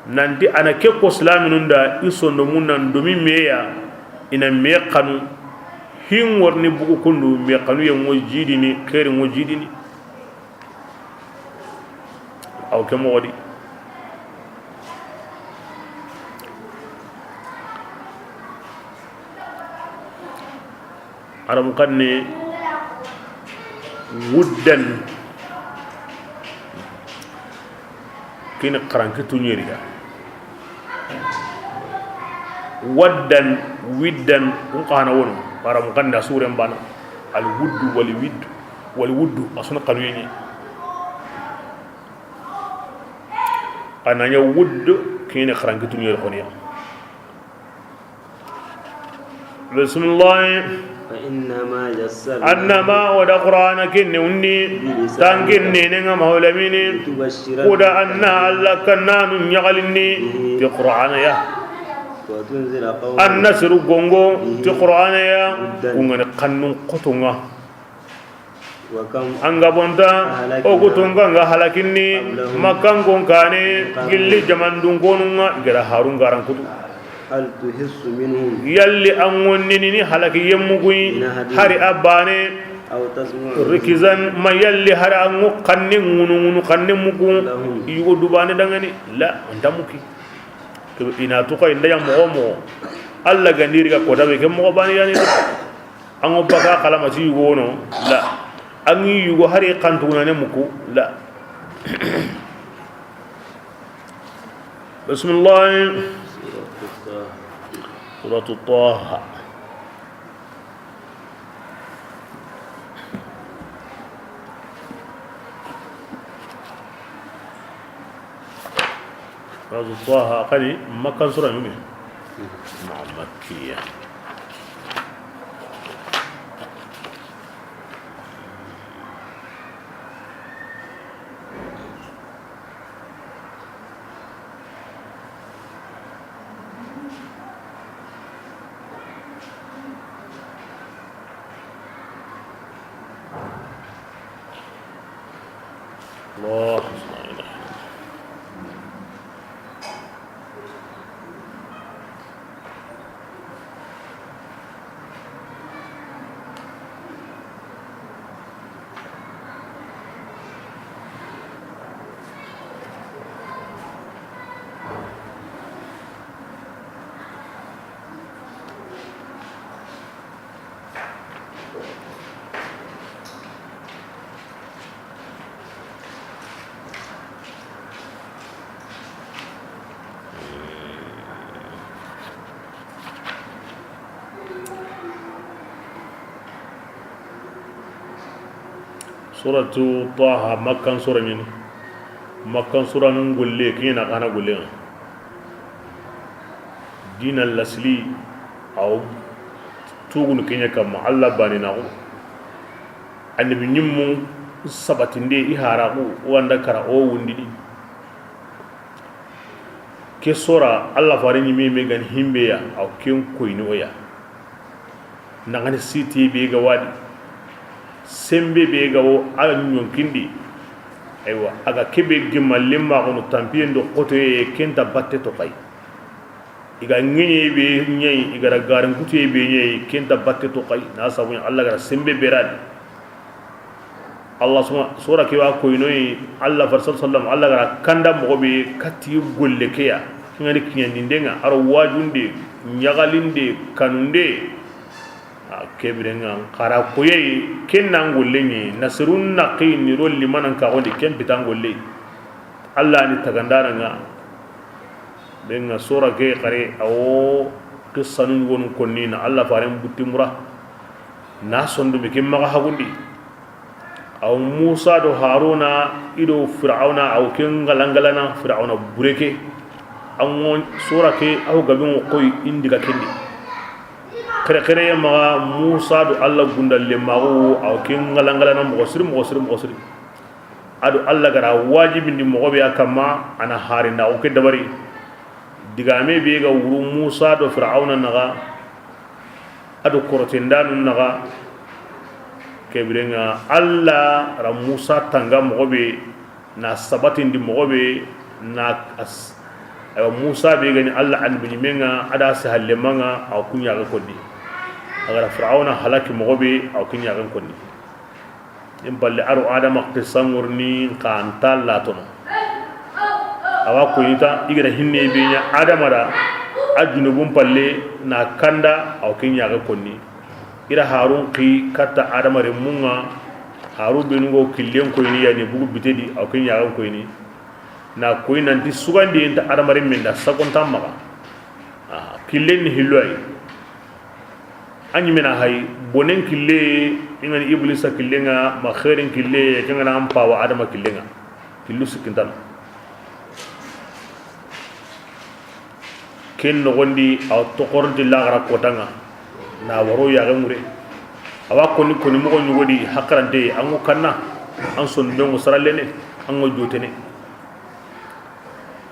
nanti ana ke ko islamin da isondo munan domi meya ina me kanu hin warni bugu kundu me kanu yen wajidini khair wajidini aw kemo wadi aram kanne wuddan kina qarankitu nyeriga waddan widdan kun qana won para mu ganda suren bana al wuddu wal wuddu asuna kanu yini ananya wuddu kine kharangi tunyo khoniya bismillah fa innama yassarna annama wa qur'ana kinni unni tanginni ne ngam hawlamini kuda anna allakanna nun yagalini bi qur'ana ya النسر غونغو في قرآن يا كونغن قانون قطونغا anga bonta o gutunga nga halakini makan gonkane gilli jamandun gonunga gara harun garan kutu hal tuhissu minhum yalli angonni ni halaki yemmugui hari abane aw tasmu rikizan ma yalli hari angu kanni ngunu kanni mugu yugo dubane dangani la ndamuki ina tuka inda yang mo alla gandiri ka kota be ke mo bani yani ango baka kala ma ci yugo no la angi yugo hari kantuna ne muku la bismillah suratul taha suratul taha kali makan surah ini makkiyah Allah suratu taha makkan sura ni makkan sura ngulle kina kana gulle dina lasli aw tugun kenya kam Allah bani na annabi nyimmu sabatinde ihara wanda kara o wundidi ke sura Allah fare nyimi me gan himbe ya aw ken koyno ya nangani siti be ga wadi sembe be ga wo ala nyonkindi aywa aga kebe gimalle ma kono tampiyendo koto e kenta batte to kay iga ngenye be nyai iga garan kutu be nyai kenta batte to kay na sabu Allah gara sembe berad Allah sura ke wa ko inoy Allah sallallahu Allah gara kanda mo be katti golle ke ya ngani kinyandi ndenga aro wajunde nyagalinde kanunde kebirenga kara koye kenna golle ni nasrun naqi ni rol liman ka woni ken bitan golle Allah ni tagandara nga benga sura ke kare awo qissanun won konnina Allah faram butimura na sondu be kem maga hagundi aw Musa do Haruna ido Fir'auna aw ken galangalana Fir'auna bureke an sura ke aw gabin koy indiga kendi kare kare ma Musa do Allah gundalle mago aw ken galangalana mo sir adu Allah gara wajibi ndi mo be akama ana harina o ke dabari digame be ga wuru Musa do Fir'auna naga adu korotendanu naga kebirenga Allah ra Musa tanga mogobe na sabatin di mogobe na ayo Musa be gani Allah an binyimenga ada sahalle manga aw kunya ga kodi agara Fir'auna halaki mogobe aw kunya ga kodi im balle aru adama qisangurni kan talatono awa koyita igara hinne be nya adama da ajunubum palle na kanda aw kunya ga konni ira Harun ki kata adama re munga haru be ngo killen koyni yani bugu bitedi aw kunya ga koyni na koy nanti sugandi enta adama re menda sakon tamma killen ni hilway anyi mena hay bonen kille ingani iblisa killenga ma khairin kille kengana ampa wa adama killenga killu sikintan ken no gondi aw tokordi lagara kotanga na waro ya gamure awa koni mo goni wodi hakrante ango kanna an son bengo saralene ango jotene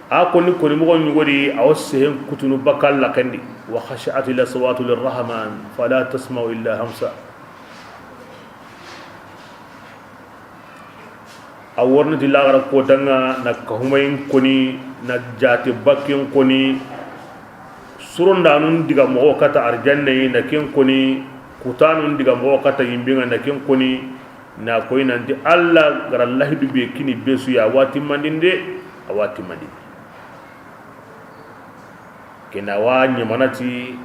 a koni mo goni wodi aw sehen kutunu bakal la kandi wa khashat ila sawatu lirrahman fala tasma'u illa hamsa aworna di lagara kotanga na kahumayin koni na jati bakin koni suronda nun diga mo kata arjanna na ken koni kutanun diga mo kata yimbinga na ken koni na koy nanti Allah gara Allah du be kini besu ya wati mandinde awati mandi kena wanya manati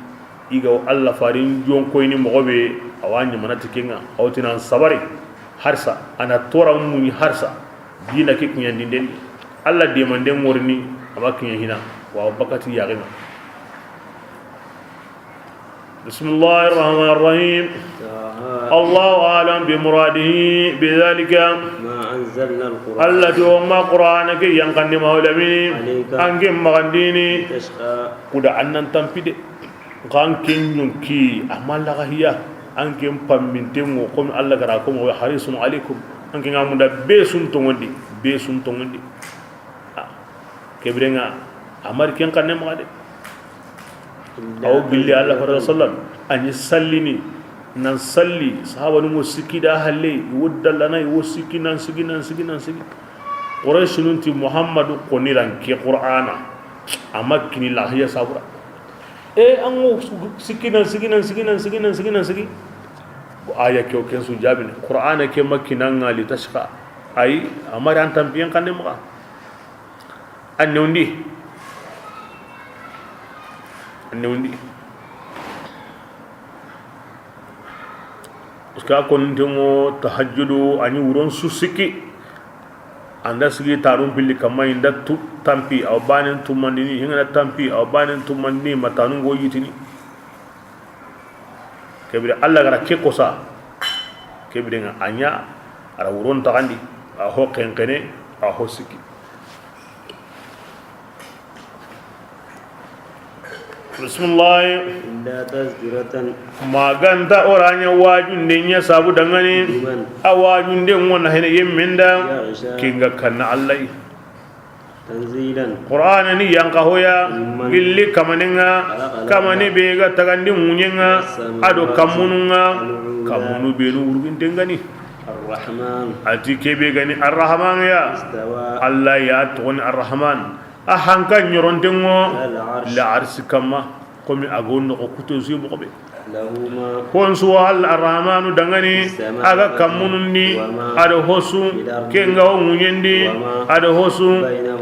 iga Allah farin jon koy ni mo be awanya manati kenga awtinan sabari harsa ana tora mun harsa dina ke kunyandinde Allah de mande morni abakin hina wa bakati ya gina بسم الله الرحمن الرحيم الله أعلم بمراده بذلك ما أنزلنا القرآن التي وما قرآنك ينقن مولمين أنكم مغنديني قد أنن تنفيد قانكين ينكي أعمال لغهية أنكم پمنتم وقوم الله قراكم وحريص عليكم أنكم عمدا بيسون تونغندي كبرنا أمريكين قنن مغندي aw billi Allah sallallahu anyi sallini nan salli sahaba nu musiki da halle wuddallana wusiki nan sigi quraish nunti muhammadu qoniran ki qur'ana amakini lahiya sabura ango sigi aya ke o ken su jabine qur'ana ke makinan ali tashqa ay amari an tambiyan kanne ma annundi uska kon temo tahajjudu ani wuron susiki anda sigi tarum billi kamay nda tu tampi aw banen tumandini hinga tampi aw banen tumandini matanu go yitini kebire Allah gara ke kosa kebire nga anya ara wuron taxandi a ho xenxene a ho sikki bismillah إلا تذكرة maganta oranya wajunde nya sabu dangane لمن a wajunde wona hene yemmenda يغشى kinga kanna allah تنزيلا qur'ana ni yanka hoya gilli kamanenga kamane bega tagandi munyenga ado kamununga kamunu benu urgintengani الرحمن ati kebe gani arrahman ya استوى allah ya toni arrahman ahanka nyorontengo العرش la arsi kama komi agonno ko kuto zumo kobe له ما kon suwal arrahmanu dangani aga kamunundi ado hosu kenga o munyendi ado hosu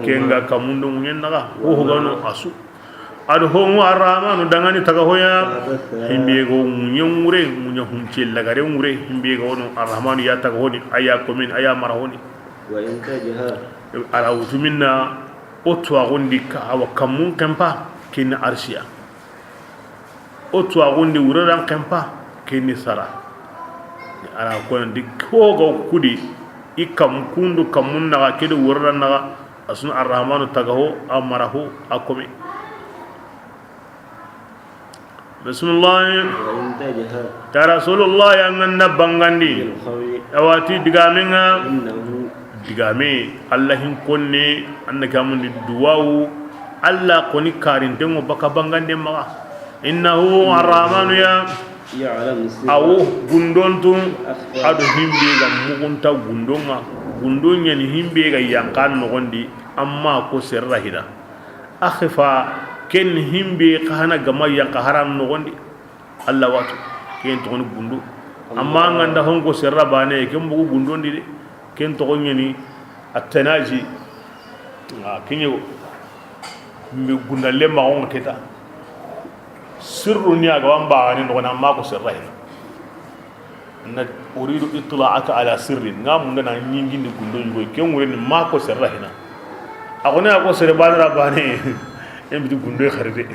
kenga kamundu munyendaga ho hogano asu ado ho arrahmanu dangani taga hoya himbe go munyure munya humcel lagare ngure himbe go no arrahmanu ya taga honi aya komin aya marahoni وإن تجهر ara utuminna otu agundi ka awa kamun kempa kin arshiya otu agundi wuraran kempa kin sara ara ko ndi kogo kudi ikam kundu kamun naga kedo wuraran naga asun arrahmanu tagaho amarahu akome bismillah وإن تجهر ya rasulullah yang nganna bangandi بالقول awati digamenga إنه digame allah hin konne annaka mun duwawu allah koni karintengo baka bangande maga innahu arrahmanu ya يعلم السر awo gundontu ado himbe ga mugunta gundonga gundonya ni himbe ga yankan no gondi amma ko serra hida akhfa ken himbe kahana gama yanka haram no gondi allah watu ken to gundu amma nganda hongo serra bane ken bugu gundondi de ken to nyani atanaji kinyo mi gundalle ma on keta sirru ni aga wamba ni no na ma ko sirra na uridu itla'aka ala sirri ngam ngana nyingi ni gundo yugo ken wure ni ma ko sirra hina agona ko sirra badara bane en bi gundo kharide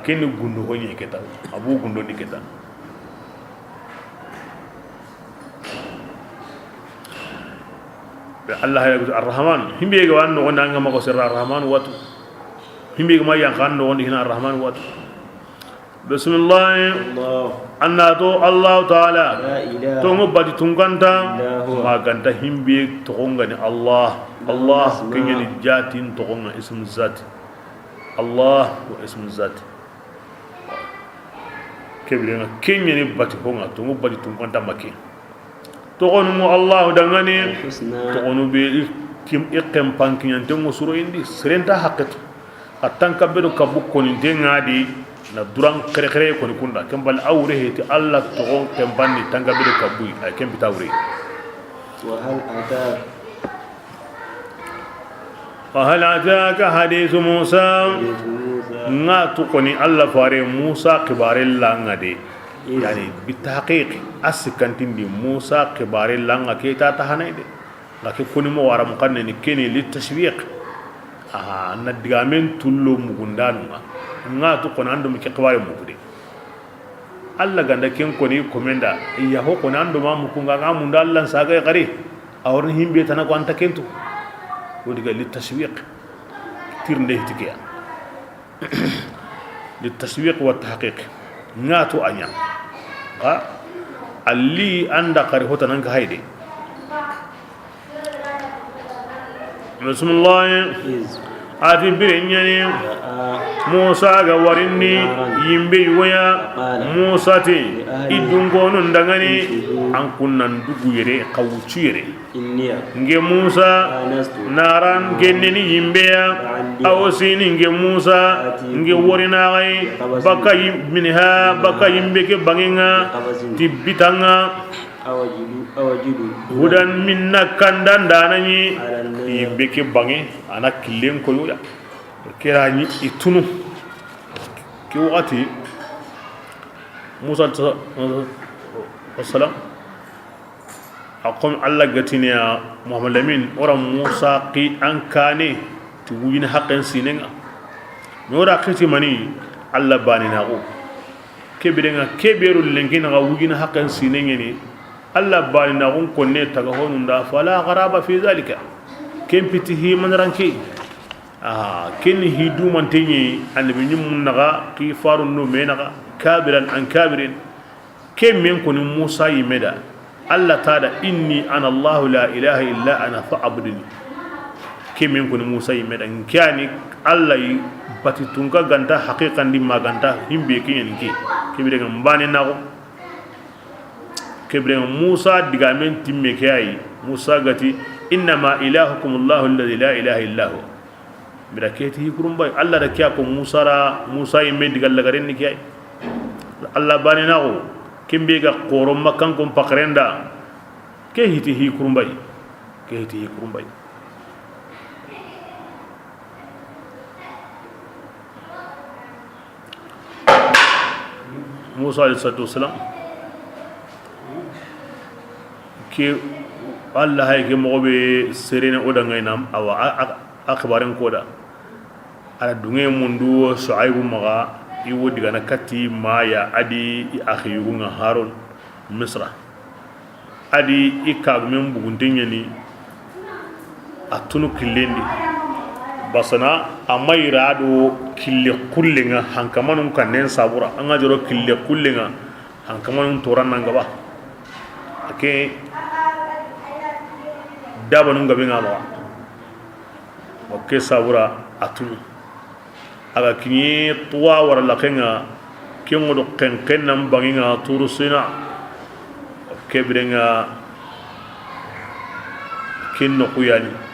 ken gundo ko ni keta abu gundo ni keta Allah ya arrahman himbe ga wanno wonda ngam ko sirra arrahman watu himbe ga ma yankan no wondi hina arrahman watu bismillah الله anna to allah taala لا إله to ngobati tunganta إلا هو maganta himbe to ngani allah allah kengeni jatin to ngonga ismu zat allah wa ismu zat kebrenga kenyeni bati honga to ngobati tunganta make to gonu allah dangani الحسنى to gonu be kim ikem pankinyan to ngosuro indi serenta haqqatu atan kabbedo kabukko ni dengadi na durang kere kere ko ni kunda kembal awre heti allah to gon kembani tanga be kabui ay kembi tawre وهل أتاك fa hal ataka hadithu musa حديث موسى nga to koni allah fare musa kibare langade yani bitahqiq asikantindi musa kibare langa ke ta tahanayde laki koni mo wara mukanne ni keni litashwiq na digamen tullo mugundanu nga to kono ando mi kibare mukude Allah ganda ken koni komenda iya ho kono ando ma mukunga ga mun Allah saga gari awrni himbe tan ko anta kento wodi ga litashwiq tirnde hitikiya litashwiq wa tahqiq nga to anya alli anda kari hota nan ka haide bismillah إذ ati birenyani رأى musa ga warinni yimbe waya musa te idungono ndangani an kunnan dugu yere kawuci yere إني nge musa آنست naran genneni yimbe ya awsini nge musa nge warina gai baka minha baka yimbe ke bangenga tibitanga أوجد hudan minna kandan danani على النار yimbe ke bange ana killen ko yoya kirani itunu ki wakati musa sallam akom allah gatini ya muhammad lamin ora musa qi an kane to wuyina haqqan sinenga mi ora khiti mani allah bani na ko kebirenga keberu lengina ga wuyina haqqan sinenga ni alla balina gon konne taga honunda fala gharaba fi zalika kem pitihi man ranki ken hidu man tenyi annabi nyum naga ki farun no menaga kabiran an kabirin kem men kun musa yimeda alla tada inni ana allah la ilaha illa ana fa'budni kem men kun musa yimeda nkani alla yi batitunga ganta haqiqan di maganta himbe kinyen ki kibire ngam bane nago kibire musa digamen timme kay musa gati innama ilahukum allah alladhi la ilaha illa hu biraketi kurumbay alla da kiya ko musa yimme digal lagaren ni kay alla bane nago kimbe ga qorom makan ko pakrenda ke hiti hi kurumbay Musa alayhi salatu wasalam ke Allah hay ke mo be serene oda ngaynam awa akhbaran koda ala dunge mundu Shuaibu maga iwo diga na kati maya adi akhiyunga Harun Misra adi ikab men buguntenye ni atunu killendi basana amayra do kille kullenga hankamanun kanen sabura anga joro kille kullenga hankamanun toran nangaba ake dabanun gabe ngaba oke sabura atunu aga kinyi tuwa wara lakenga kengo do kenken nam banginga turusina oke birenga kinno kuyani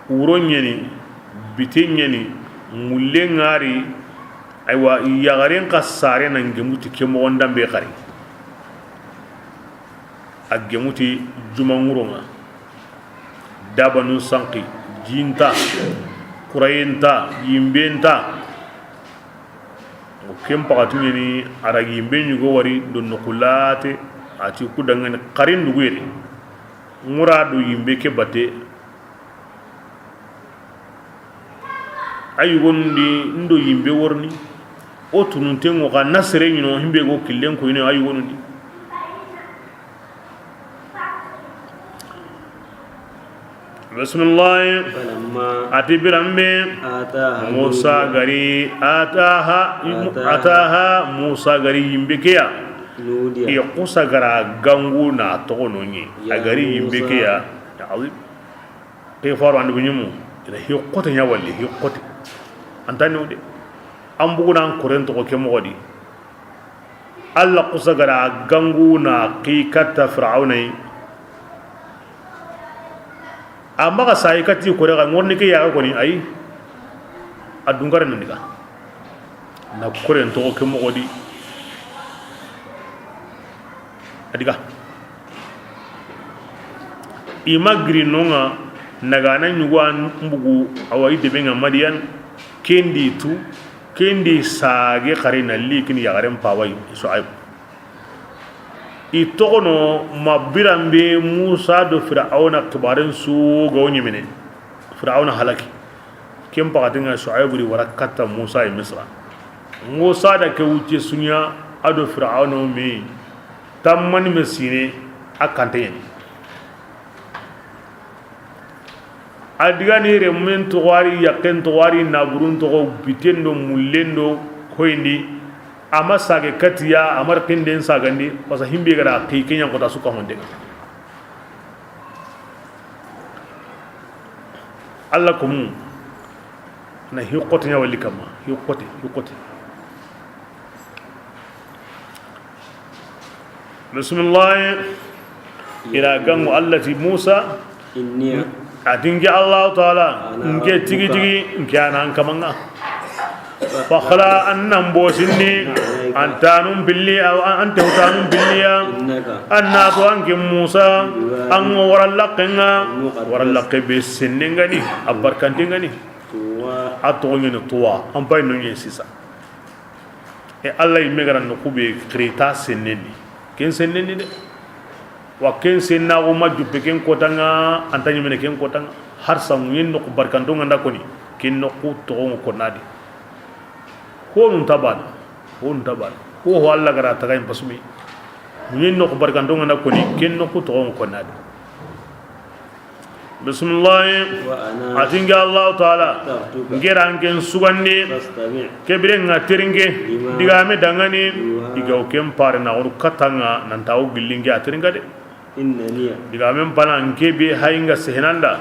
uronyeni bitenyeni mulle ngari aywa yagaren kasare nan gemuti kemo wanda be khari agemuti jumanguronga dabanu sanki jinta kurayenta yimbenta o kem pakatunyeni ara yimbe nyugo wari don nokulate ati kudangani qarin dugwere nguradu yimbe ke bate ayugondi ndo yimbe worni o tunun tengo ka nasre nyino himbe go killen ko ine ayugondi bismillah ati birambe musa gari ataha musa gari yimbe keya e kusa gara gangu na to nonye agari yimbe keya ta'awib ke faru andu nyumu ila hiqote nya walli hiqote antani de ambuguna korento ko kemodi alla qusagara ganguna qikata fir'aunai amma ga sai kati ko daga ngorni ke ya ko ni ai adungare nandiga na korento ko kemodi adiga imagri nonga nagana nyugwan mbugu awai de benga madian kendi sage qarina likin ya garen pawai Shuaib itono mabirambe Musa do Fir'auna kibarin su ga woni mene Fir'auna halaki kem pagatinga Shuaib ri warakata Musa e Misra Musa da ke wuce sunya ado Fir'auna me tamman mesine akante adiga ni remen to wari yaken to wari naburun to bitendo mullendo koyndi ama sage katiya amar kinden sagandi pasa himbe gara kenya ko ta suka honde alla kum na hiqoti nya walli kama hiqoti bismillah ila gangu allati Musa inni atingi Allah Ta'ala nke tigi nkiana kamanga fakhla annam bosinni antanum billi aw anta hutanum billiya anna to anki Musa an warallaqe be sinningani abarkantingani atongeni tuwa ampay no nyen sisa e Allah yimegara no kube krita sinneni ken sinneni de wa ken senna o majju peken kotanga antani mene ken kotanga har sam yen no barkanto nganda koni ken no ko to ko nadi ko nun tabana on tabar ko Allah gara tagay pasumi min no ko barkanto ngana ko ni ken no ko to ko nade bismillah وأنا atinga Allah taala ngeran ken sugandi فاستمع kebire nga teringe digame dangani digaw kem pare na or katanga nan taw gillinge ateringa de إنني digame bana ngebe hayinga sehenanda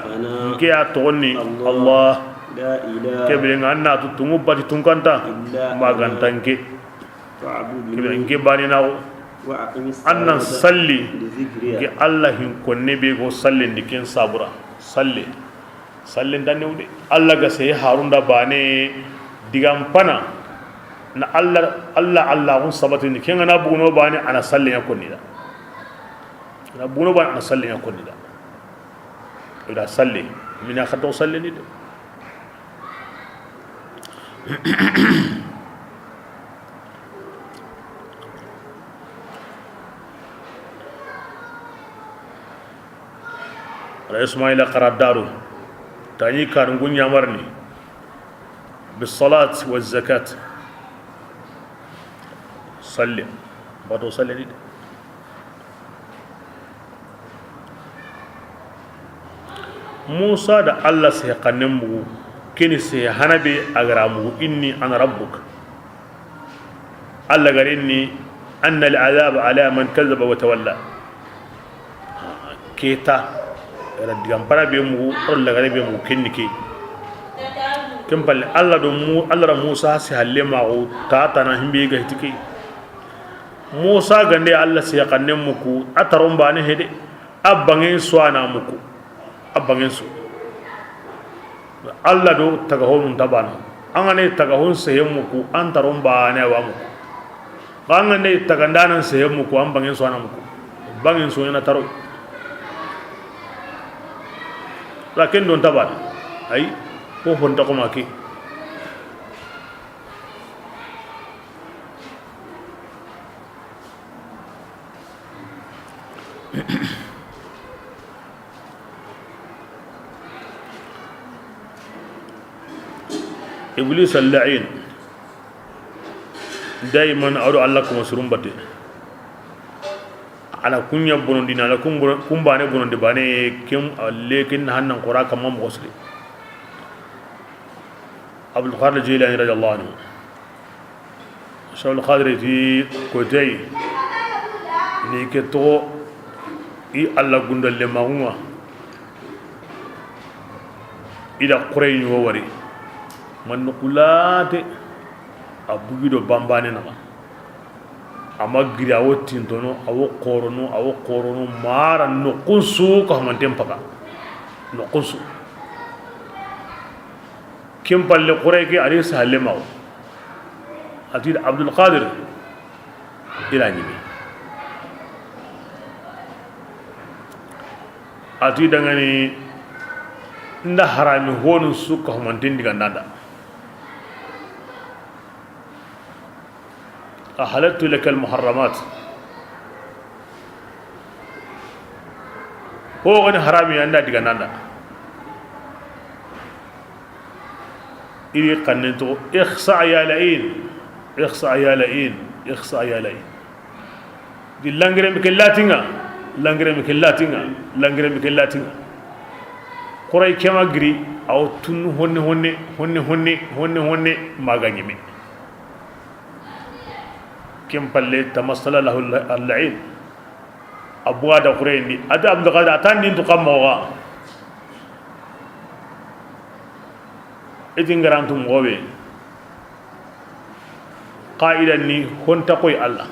nge atoni Allah لا إله kebire nga na tutungu bati tunkanta magantanke فاعبدني kebire nge bani na وأقم annan الصلاة salli لذكري nge Allah hin konne be go salli ndiken sabura salli dan newde Allah ga sey harunda bane digam pana na Allah hun sabatu ni kenga na buno bane ana salli ya konni da na buno bane ana salli ya konni da ida salli mina khato salli ni de ala ismaila qaradaru tani kan gunya marni bis salat waz zakat salli bado salli ni Musa da Allah sai kanin mu kini sai hanabe agaramu inni ana rabbuk Allah garinni anna al'azab ala man kazzaba wa tawalla keta era digampara be mu Allah gare be mu kinnike kembal Allah do mu Allah Musa si halle ma o tata na himbe ga hitike Musa gande Allah si kanin mu ku ataron bane hede abbangen suana muku abbangen su Allah do tagahon tabana angane tagahon sehen muku antaron bane wa muku bangane tagandanan sehen muku ambangen suana muku bangin so yana taro lakin don tabana ai ko honta ko maki iblis al-la'in daiman adu allakum surumbati ala kunya bonon dina la kumbane bonon de bane kim lekin hannan qura kam mo gosli abdul qadir jilani radiyallahu anhu shaul qadir fi kotay ni ke to i alla gundal le maunga ida qurey ni wari man nukulate abugido bambane na ama gira wotin tono awo korono mara no kunsu ko mantem paka no kunsu kim palle qure ke ari salle maw atid abdul qadir ilani atid ngani nda harami honu su ko mantin diga nanda أحللت لك المحرمات هو غني حرامي عندها ديغنانا إلي قننتو إخصع يا لئين إخصع يا لئين إخصع يا لئين دي لانغري مكلاتينغا لانغري مكلاتينغا قرأي كما غري أو تن هوني ما غنيمي كم بالله تمثل له اللعين أبواد قريني أدا عبد القادر أتاني تقام موغا إذن غرانتم غوبي قائلا ني هون تقوي الله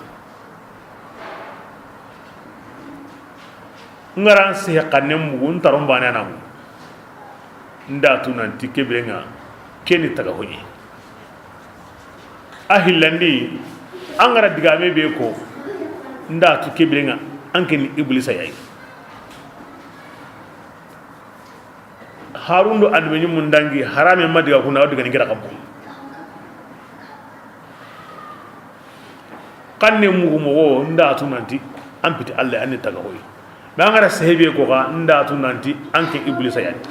ngaran se kanem mun tarom bana nam ndatu nan tikebrenga keni taga hoyi ahillandi angara digame be ko ndatu kebrenga ankeni iblisa yayi harundo adbe nyum ndangi harame madiga kuna wadiga ni gira kampo kanne mugumo wo ndatu nanti ampiti Allah anni taga hoyi ngara sahebe ko ga ndatu nanti anke iblisa yayi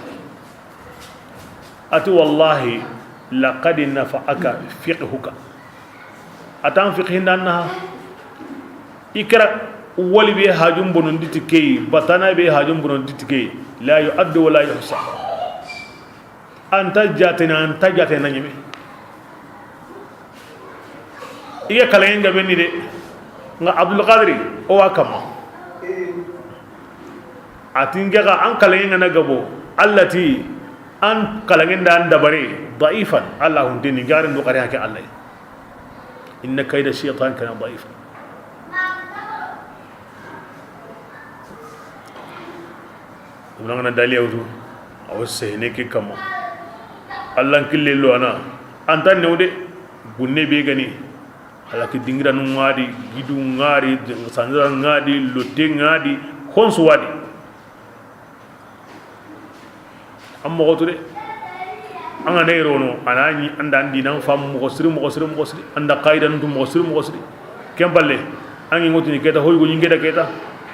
ati wallahi laqad nafa'aka fiqhuka atan fiqhindanna ikra wali be hajum bonon ditike batana be hajum bonon ditike la yu'addu wa la yuhsa anta jatena nyime iya kalayen gabe ni de nga Abdul Qadir o wakama atinga ga an kalayen na gabo allati an kalayen da an dabare da'ifan Allah hundini garin do kare hake Allah inna kayda shaytan kana da'ifan unanga daliya wudu awse ne ke kama Allah kille lo ana antan ne wude gunne be gani ala ki dingira nu ngadi gidu ngari sanjara ngadi lotte ngadi konsu wadi amma goto de anga ne rono anani anda andi nan fam mo siri anda qaidan dum mo siri kemballe angi ngoti ni keta hoygo nyingeda keta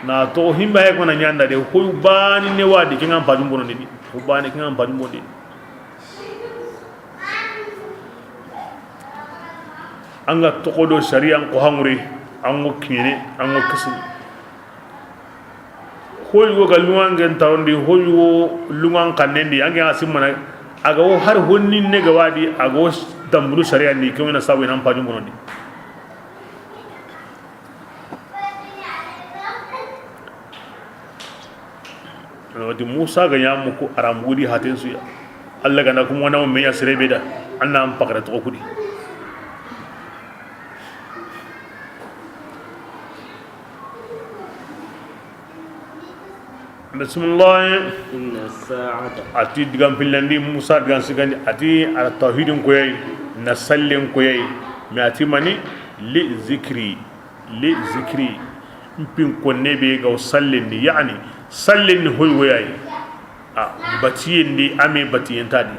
na to himba he ko na nyanda de hoy bani ne wadi ki ngam pajum bono ni ho bani ki ngam pajum bono anga tokodo sharia ko hamuri ango kine ango kasi hoygo galuwangen tawndi hoygo lungan kanendi ange asimana aga wo har honni ne gawadi aga wo damburu sharia ni ko na sabu nan pajum bonondi wadi Musa ga yamu ko aramudi hatin suya Allah ga na kuma wannan me ya sirebe da anna am pakara to kudi bismillah inna sa'ata ati digam pilandi Musa digam sigandi ati ala tauhidin ko yai na sallin ko yai mi ati mani li zikri mpin ko nebe ga sallin ni yani sallin ni hoy wayai a batiyen di ame batiyen tadi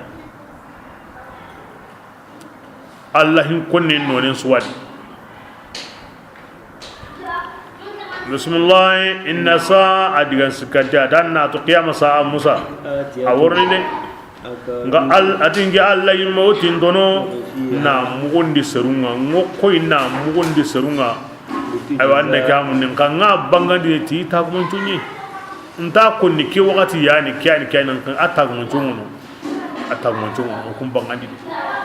Allah hin konne nonen suwadi bismillah inna sa'a digan sikanta danna to qiyam sa'a Musa aworni de nga atingi Allah yimautin dono na mugondi serunga ngoko ina mugondi serunga ay wanda kamun nin kan nga bangandi ti ta kuma tunyi nta ko ni ke wakati yani kyani nan kan atagun tunno kun bangandi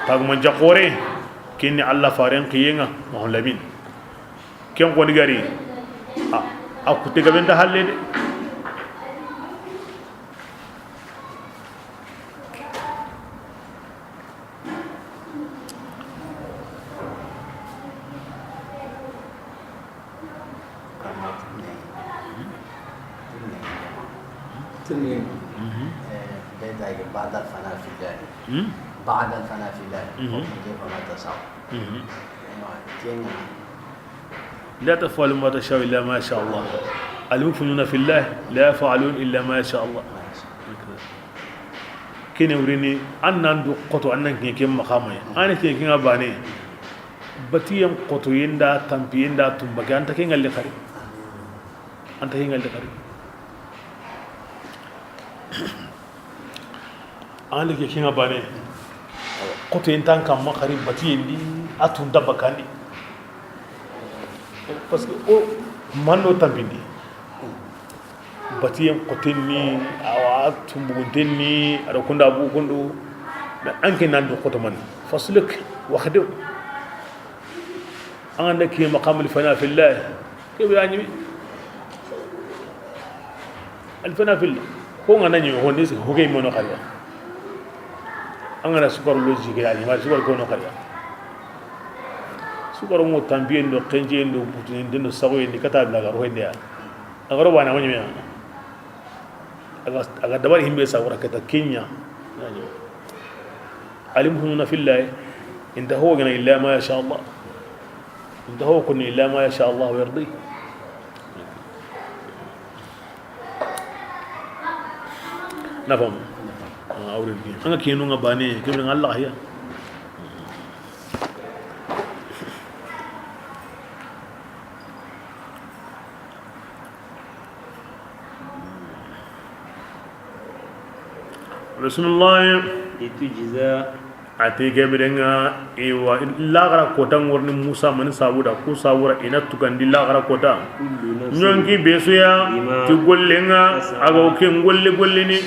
ta kuma jakore kinni Allah faren kiyenga mahlamin ken ko digari aku tega benda halle de بعد الفناء في الله كيف ما تشاء لا تفعلوا ما تشاء إلا ما شاء الله المؤمنون في الله لا يفعلون إلا ما شاء الله كين يوريني أن ندو قطو أن كين مقامي أنا كين أباني بتيم قطو يندا تنبي يندا تنبكي أنت كين اللي قريب أنا كين أباني قطو ينتان كم قريب بتيم دي أتون دبكاني parce que o mando tambindi batiyam qotenni awa tumbuguntenni ada kunda bu kundu da anke nan do qoto man fasluk wakhdu anga ki maqam al fana fillah kebe yani al fana fillah ko ngana nyi honde se hogay mono khariya anga na super logique yani ma super ko no khariya sukaro mo tambien do kenjen do butun den sago ni kata blaga ro hende agaro bana woni me aga dabar himbe sawra kata kenya yani alimhuna fillah inda huwa gana illa ma yasha Allah inda huwa kun illa ma yasha Allah wa yardi nafam awrin anga kenu ngabane kibrin Allah ya بسم الله litujza ate keberenga ewa lagara kota ngorni Musa man sabuda ku sabura ina tukandi lagara kota nyongi besuya ti gollenga aga ke golle ni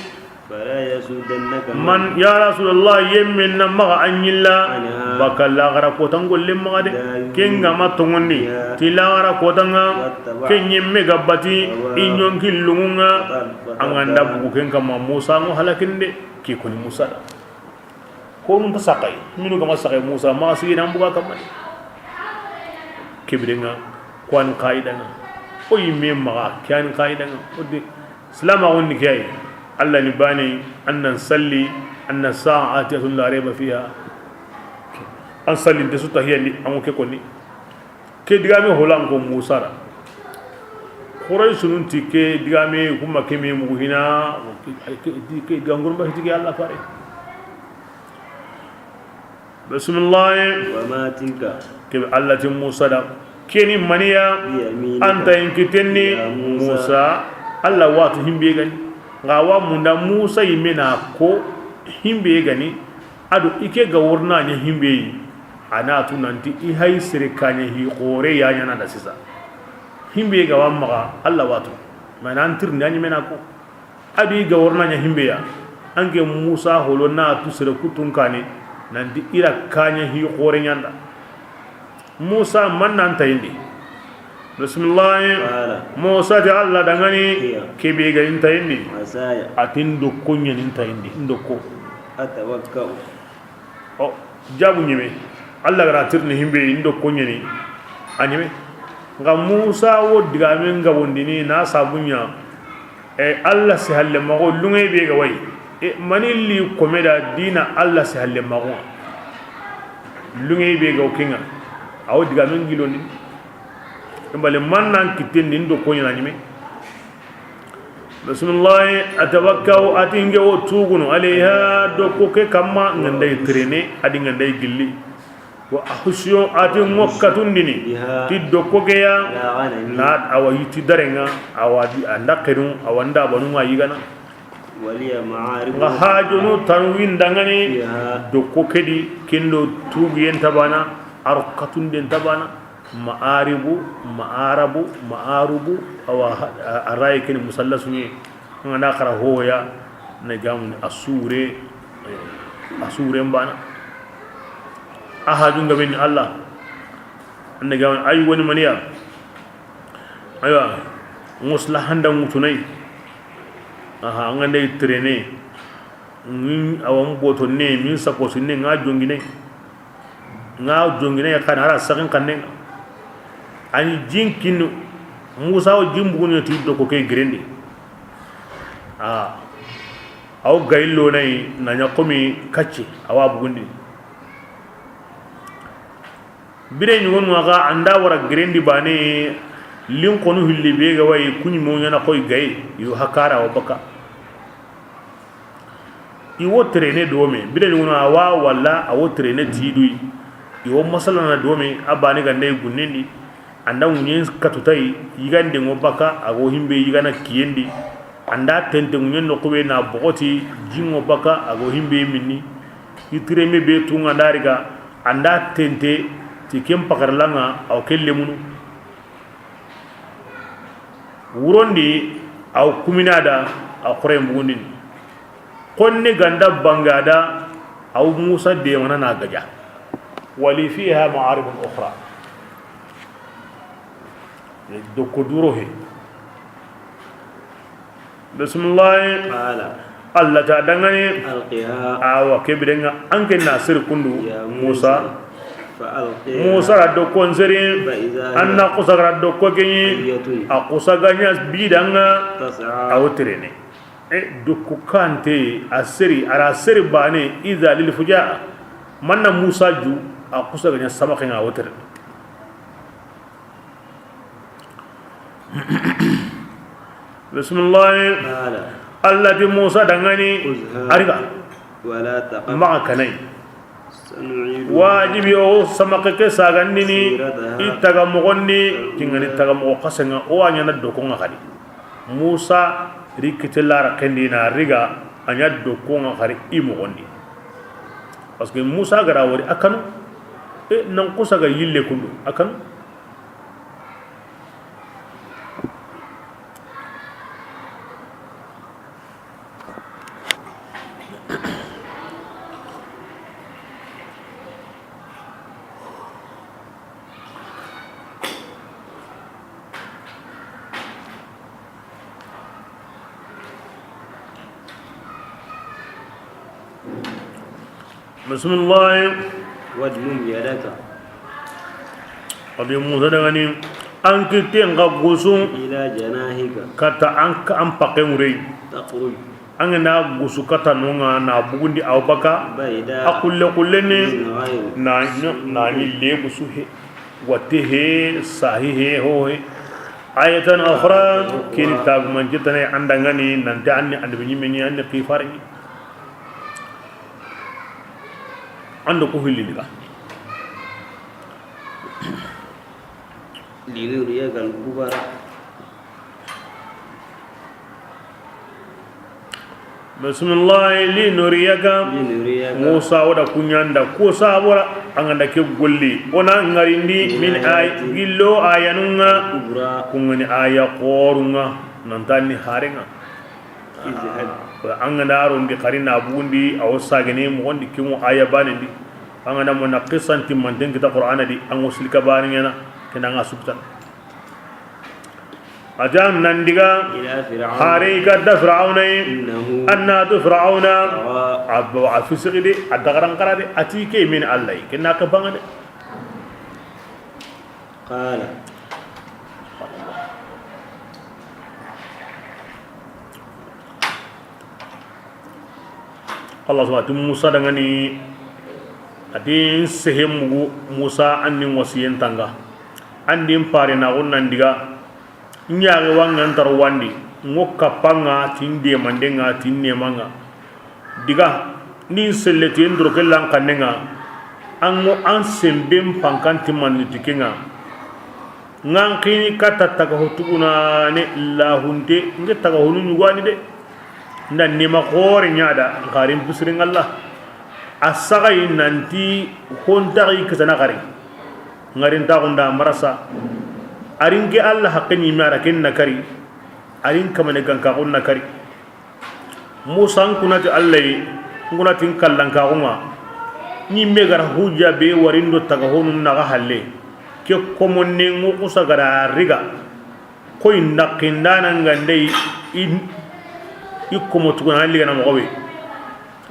فلا يسودنك man ya rasulullah yemmen na maga anyilla baka lagara kota golle maga de kenga matongoni ti lagara kota nga kenyemme gabbati inyongi lungunga anganda bugu kenga ma Musa ngo halakinde ki koni Musa da ko nun ta sakai minu ga masakai Musa ma sigi nan buga kamai kibrenga kwan qaidanga o yimme ma kyan qaidanga odi salama wonni kay Allah ni bani annan salli anna sa'ati la rayba fiha an salli de suta hiya ni amuke konni ke digame holan ko Musa ra khoray sunun tike digame kuma keme mu hina ke gangur ba tike Allah fare bismillah وما تلك ke Allah tin Musa da keni maniya anta inkitenni Musa Allah watu himbe gani ngawa munda Musa yimena ko himbe gani adu ike ga wurna nya himbe yi ana tunanti i hay sirkanya hi qore ya nya da sisa himbe ga wamma Allah watu manan tirni anya mena ko adu ga wurna nya himbe ya ange Musa holo na tu sire kutun kane nanti ira kanya hi qore nyanda Musa man nan tayindi bismillah Musa ja Allah dangani kebe ga inta indi عسايا atin do kunya inta indi ndoko أتوكل o jabu nyime Allah gara tirni himbe indo kunya ni anyime nga Musa wo diga men ga wondini na sabunya Allah si halle mago lungai be ga wai manilli komeda dina Allah si halle mago lungai be ga kinga awo diga men giloni mbale mannan kitten ndo konya nyime bismillah atawakkau atinge o tugunu alaiha do ko ke kamma ngandai trene adi ngandai gilli wa ahusyo ati mokkatun dini ti do ko ke ya na awayiti darenga awadi andakenu awanda banu ayigana ولي معارف ngahajunu tanwin dangani do ko kedi kendo tugi en tabana arkatun den tabana ma'aribu awa arai kin musallasu ne ngana kara hoya na gamun asure mbana ahajun gaben Allah anna gamun ay woni maniya aywa muslahan da mutunai aha ngande trene min awam boto ne min sakosu ne nga jongine ya kana ara sakin kanne ani jinkin Musa o jimbu ne ti do ko kay grende aw gaillo nay na nyakomi kacce awa bugundi bire ni won waga anda wara grende bane lin konu hilli be ga way kunyi mo nyana koy gay yu hakara wa baka i wo trene do me bire ni won awa walla awo trene tidui i wo masala na do me abani gande gunnendi anda munyen katutai yigande ngobaka ago himbe yigana kiyendi anda tente munyen no kobe na bogoti jingo baka ago himbe minni itreme be tunga dariga anda tente tikem pakarlanga aw kelle munu wurondi aw kuminada aw khore mbundi konne ganda bangada aw Musa de wana na gaja wali fiha ma'arib ukhra do ko duro he bismillah Allah ta dangane alqiha awa kebirenga anke nasir kundu Musa فألقيها do konzeri anna kusagra do ko genyi akusaganya bidanga تسعى awtrene do ko kante asiri ara siri bane idha lil fujaa manna Musa ju akusaganya samakanga awtrene bismillah allati Musa dangani ariga ولا تقف ma kanai سنعيد wajibi o samakake sagandini itaga mogonni kingani taga mo kasenga o anyana doko ngakari Musa rikitelara kendina riga anya doko ngakari imogonni parce que Musa gara wori akanu nan kusa ga yille kundu akanu بسم الله wadmum yadaka abi Musa dangani an kitten ga gusun ila janahika kata an pake murei taqruj an na gusu kata nunga na bugundi awbaka bayda akulle ni na ni le gusu he wate he sahi he ho he ayatan ukhra kini tab man jitane andangani nante anni annabi nyimeni anni qifari ando ko hilliga linuriyagal kubara bismillah linuriyaka Musa wada kunyanda ko sabora anganda ke golli ona ngarindi min ay gillo ayanunga kungani aya qorunga nantani harenga anganda rondi qarina bundi aw sagene mo gondi kimu aya banindi anganda mo naqisan timmanten kita qur'ana di an waslika banina kenanga subtan ajam nandiga hari gadda fir'auna anna tu fir'auna abu afisidi adagaran karade atike min allah kenna ka bangade qala Allah subhanahu Musa dangani adin sehemu Musa annin wasiyen tanga andin pare na onnan diga nyaage wangan tar wandi ngokka panga tinde mandenga tinne manga diga ni selleti ndro kelan kanenga ango an sembem pankanti maniti kenga ngankini kata taga hotuguna ne lahunde nge taga honu nyugani de ndan ni ma khore nyaada ngarim bisring Allah asagay nanti hontari kesana gari ngarin ta gonda marasa aringe Allah hakani mara ken nakari arin kamane ganka gon nakari Musa kunati Allah kunati kallan ka gonga ni megar hujja be warindo taga honun naga halle ke komonne ngo usagara riga koy nakindana ngandei ikomo tukuna liga na mogobe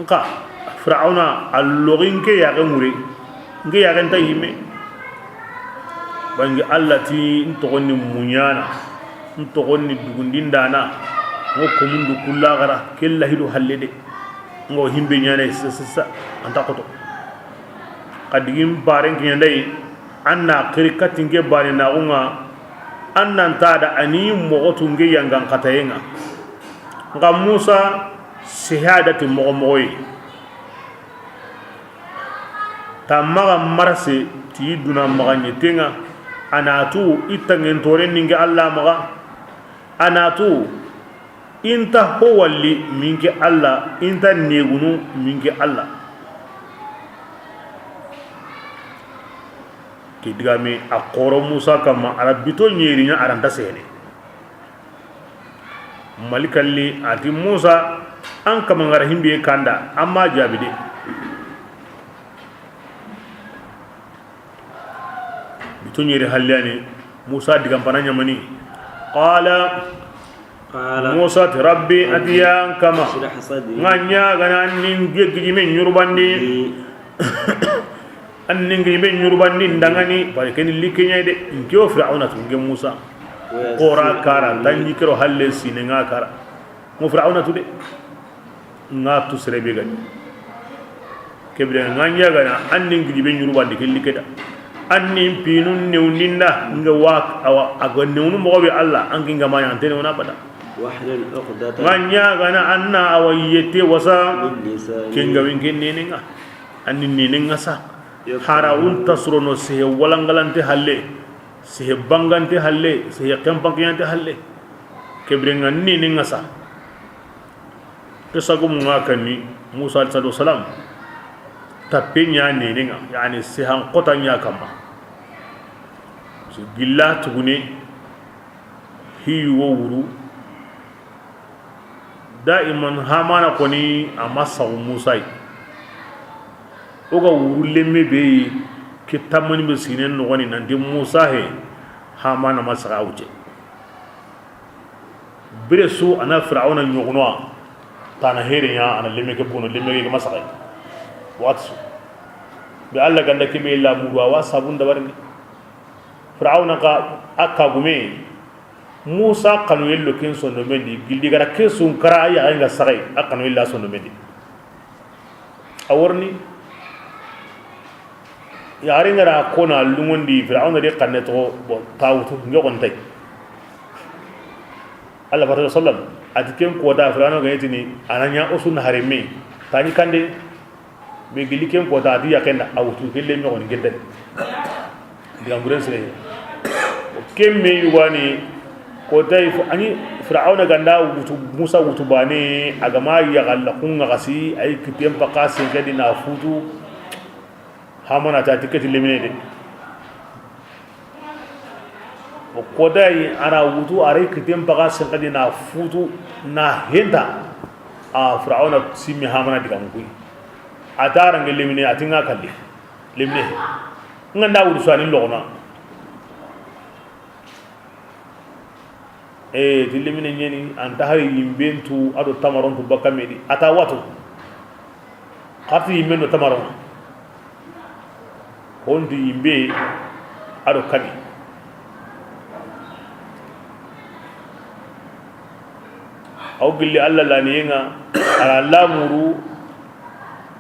nka fir'auna allogin ke ya ga muri nge ya ga ntayime bangi allati ntogonni munyana ntogonni dugundindana ngo komundu kullagara kella hidu hallede ngo himbe nyane sasa anta koto kadigim baren kinyandai anna kirikatin ge bari na unga annan tada ani mogotu nge yangan katayenga nga Musa shahadatu mogomoy tamaga marse ti duna maganye tenga anatu itangen tore ninge Allah maga anatu inta howalli minge Allah inta negunu minge Allah ke digame akoro Musa kama arabito nyeri nya aranta sene malikalli ati Musa an kama ngara himbe kanda amma jabide bitonyere hallani Musa digam pananya mani qala Musa rabbi atiya kama nganya gana nin geggi men nyurbandi annin gi men nyurbandi ndangani pare ken likenya de ngio fir'auna tunge Musa ora kara tanji kero halle sine nga kara mo fir'auna tude nga tu serebe gani kebre nganya gana annin gi be nyuru bandi kelli keda annin pinun newninda nga wak awa agonnewnu mo be Allah anki nga ma yantene wona bada wahlul uqdatan nganya gana anna awayete wasa kenga wingenne nga annin nenga sa hara unta surono se walangalante halle sehe bangante halle sehe kempankiyante halle kebrenga ni ngasa kesago ngakani Musa alayhi salam tapenya neninga yani sihan qotanya kama so gilla tugune hiwo wuru daiman hamana koni amasa musai oga wuru lemme be kitamani be sinen no woni nan de musa he hamana masara uje bire su ana fir'auna nyugno tana herinya ana lemme ke bono lemme ke masara watsu be alla ganda ke be la muwa wa sabun da barni fir'auna ka akka gume musa kanu yello ken sono mendi gildi gara kesun kara ya nga sagai akanu illa sono mendi aworni yaari ngara kona lungondi fir'auna de kanne to bo tawtu nyogon tay Allah baraka sallam atiken ko da fir'auna ga yitini ananya usun hareme tani kande be gili ken ko da diya kenda awtu gelle nyogon gedden diam buren sere kemme yuwani ko tay ani fir'auna ganda wutu musa wutu bane agama ya galla kunga gasi ay kitem pakase gadi na futu hamana ta tikati lemine de ko day ara wutu are kitem pakase gadi na futu na henda a fir'auna simi hamana diga ngui atara ngel lemine atinga kalli lemine nganda wutu sani logona dilimine nyeni anta hay yimbentu ado tamaron to bakamedi ata watu khati yimendo tamaron hondi yimbe ado kadi aw gilli alla la niyenga ala lamuru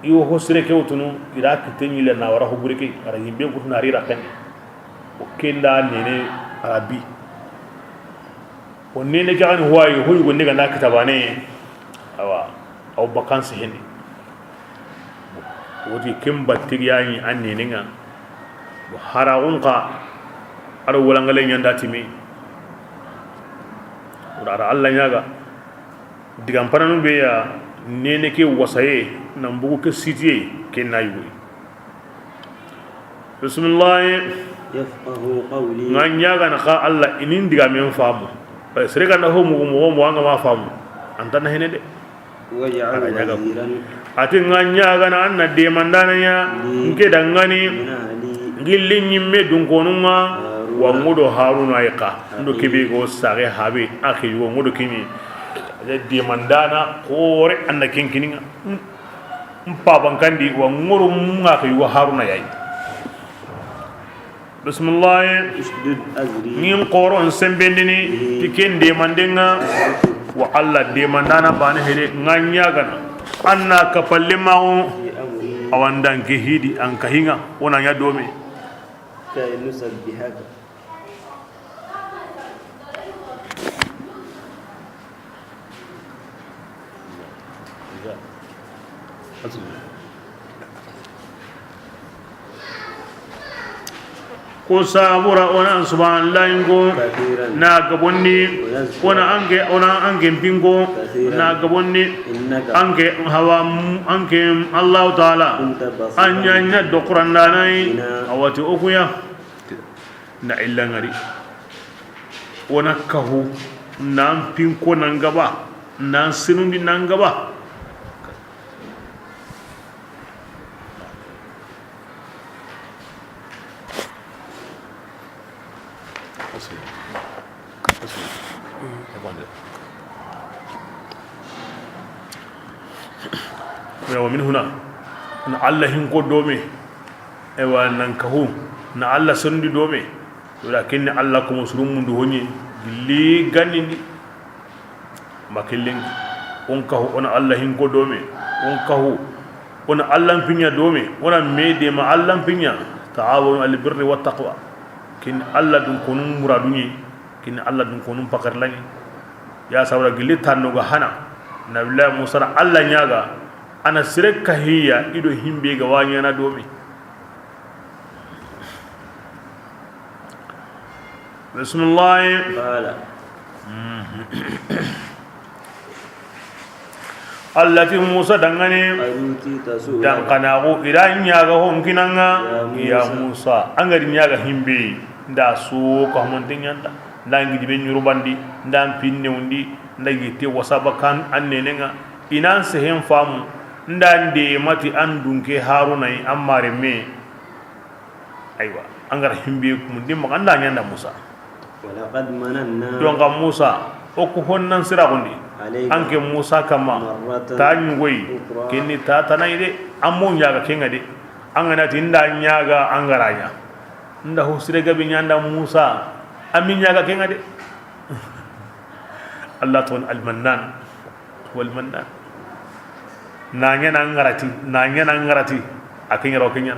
yo hosre ke wutunu ira kitenyi le na wara hubureke ara yimbe kutuna rira kan o kenda nene arabi wonne ne jani huwaye hoy gonne ga nakita bane awa aw bakansi hindi wodi kim battiyani anne ninga haraun ka aro walangale nyanda timi ura Allah nyaga digam pananu be ya nene ke wasaye nan bugu ke sitiye ke nayu bismillah yafqahu qawli nganyaga na ka Allah inin digamen famu sereka na ho mo anga ma famu antana hene de waja'al waziran ati nganya gana anna de mandana ya nke dangani gillin yimme dun konuma wa mudo haruna ayqa ndo kebe go sare habe akhi wo mudo kini de mandana kore anna kinkininga mpa bankandi wa ngoro nga akhi wo haruna yayi bismillah isdud azri ngin qoron sembendini tiken de mandenga wa alla de mandana bana hede nganya gana anna ka pallemawo awandan ke hidi an kahinga wona nya dome kay nusabbihaka ko sabura ona subhanallahi ngo na gabonni ona ange pingo na gabonni ange hawa ange Allah taala anya do qur'an nanai awati okuya na illa ngari ona kahu nan pinko nan gaba nan sinundi nan gaba ومن هنا ان الله هنكو دومي ايوا نانكهو نا الله سندي دومي ولكن الله كم سرم من هوني لي غاني ماكلين اونكهو ان الله هنكو دومي اونكهو ان الله بينيا دومي ولا ميدي ما الله بينيا تعاون على البر والتقوى كن الله دون كونم مرادوني كن الله دون كونم بكر لاني يا سورا غلي تانو غانا نبي موسى الله نياغا ana sire kahiya ido himbe ga wanya na domi bismillah qala allati musa dangane أروتي تسؤل dan kanago idan nyaga honkinanga ya musa angari nyaga himbe nda su ko montin yanda ndangi dibe nyurubandi ndam pinne undi ndagi te wasaba kan annenenga inan se hen famu ndande mati andunke haruna amare me aywa angara himbe kum dimma anda nyanda musa ولقد مننا don ga musa o ko honnan sira gondi anke musa kama tan goyi kinni ta tanayde ammo nyaga kenga de angana tinda nyaga angaranya nda hosire gabe nyanda musa amin nyaga kenga de allah ton almannan wal mannan nanya nangarati akin ro kenya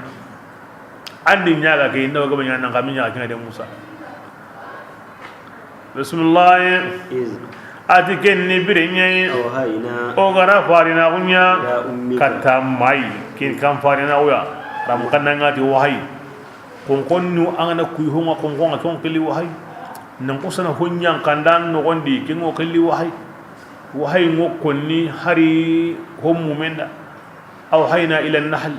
andi nyaga ke ndo gabe nyanda ngamin nyaga kenga de musa bismillah ati kenni birenye أوهينا o gara farina kunya يا أمي katamai kin kan farina oya ram kananga di wahai konkonu angana kuyhunga konkonga ton kili wahai nan kusana hunyan kandan no gondi kin o kili wahai ngokonni hari hommu menda aw hayna ila an-nahl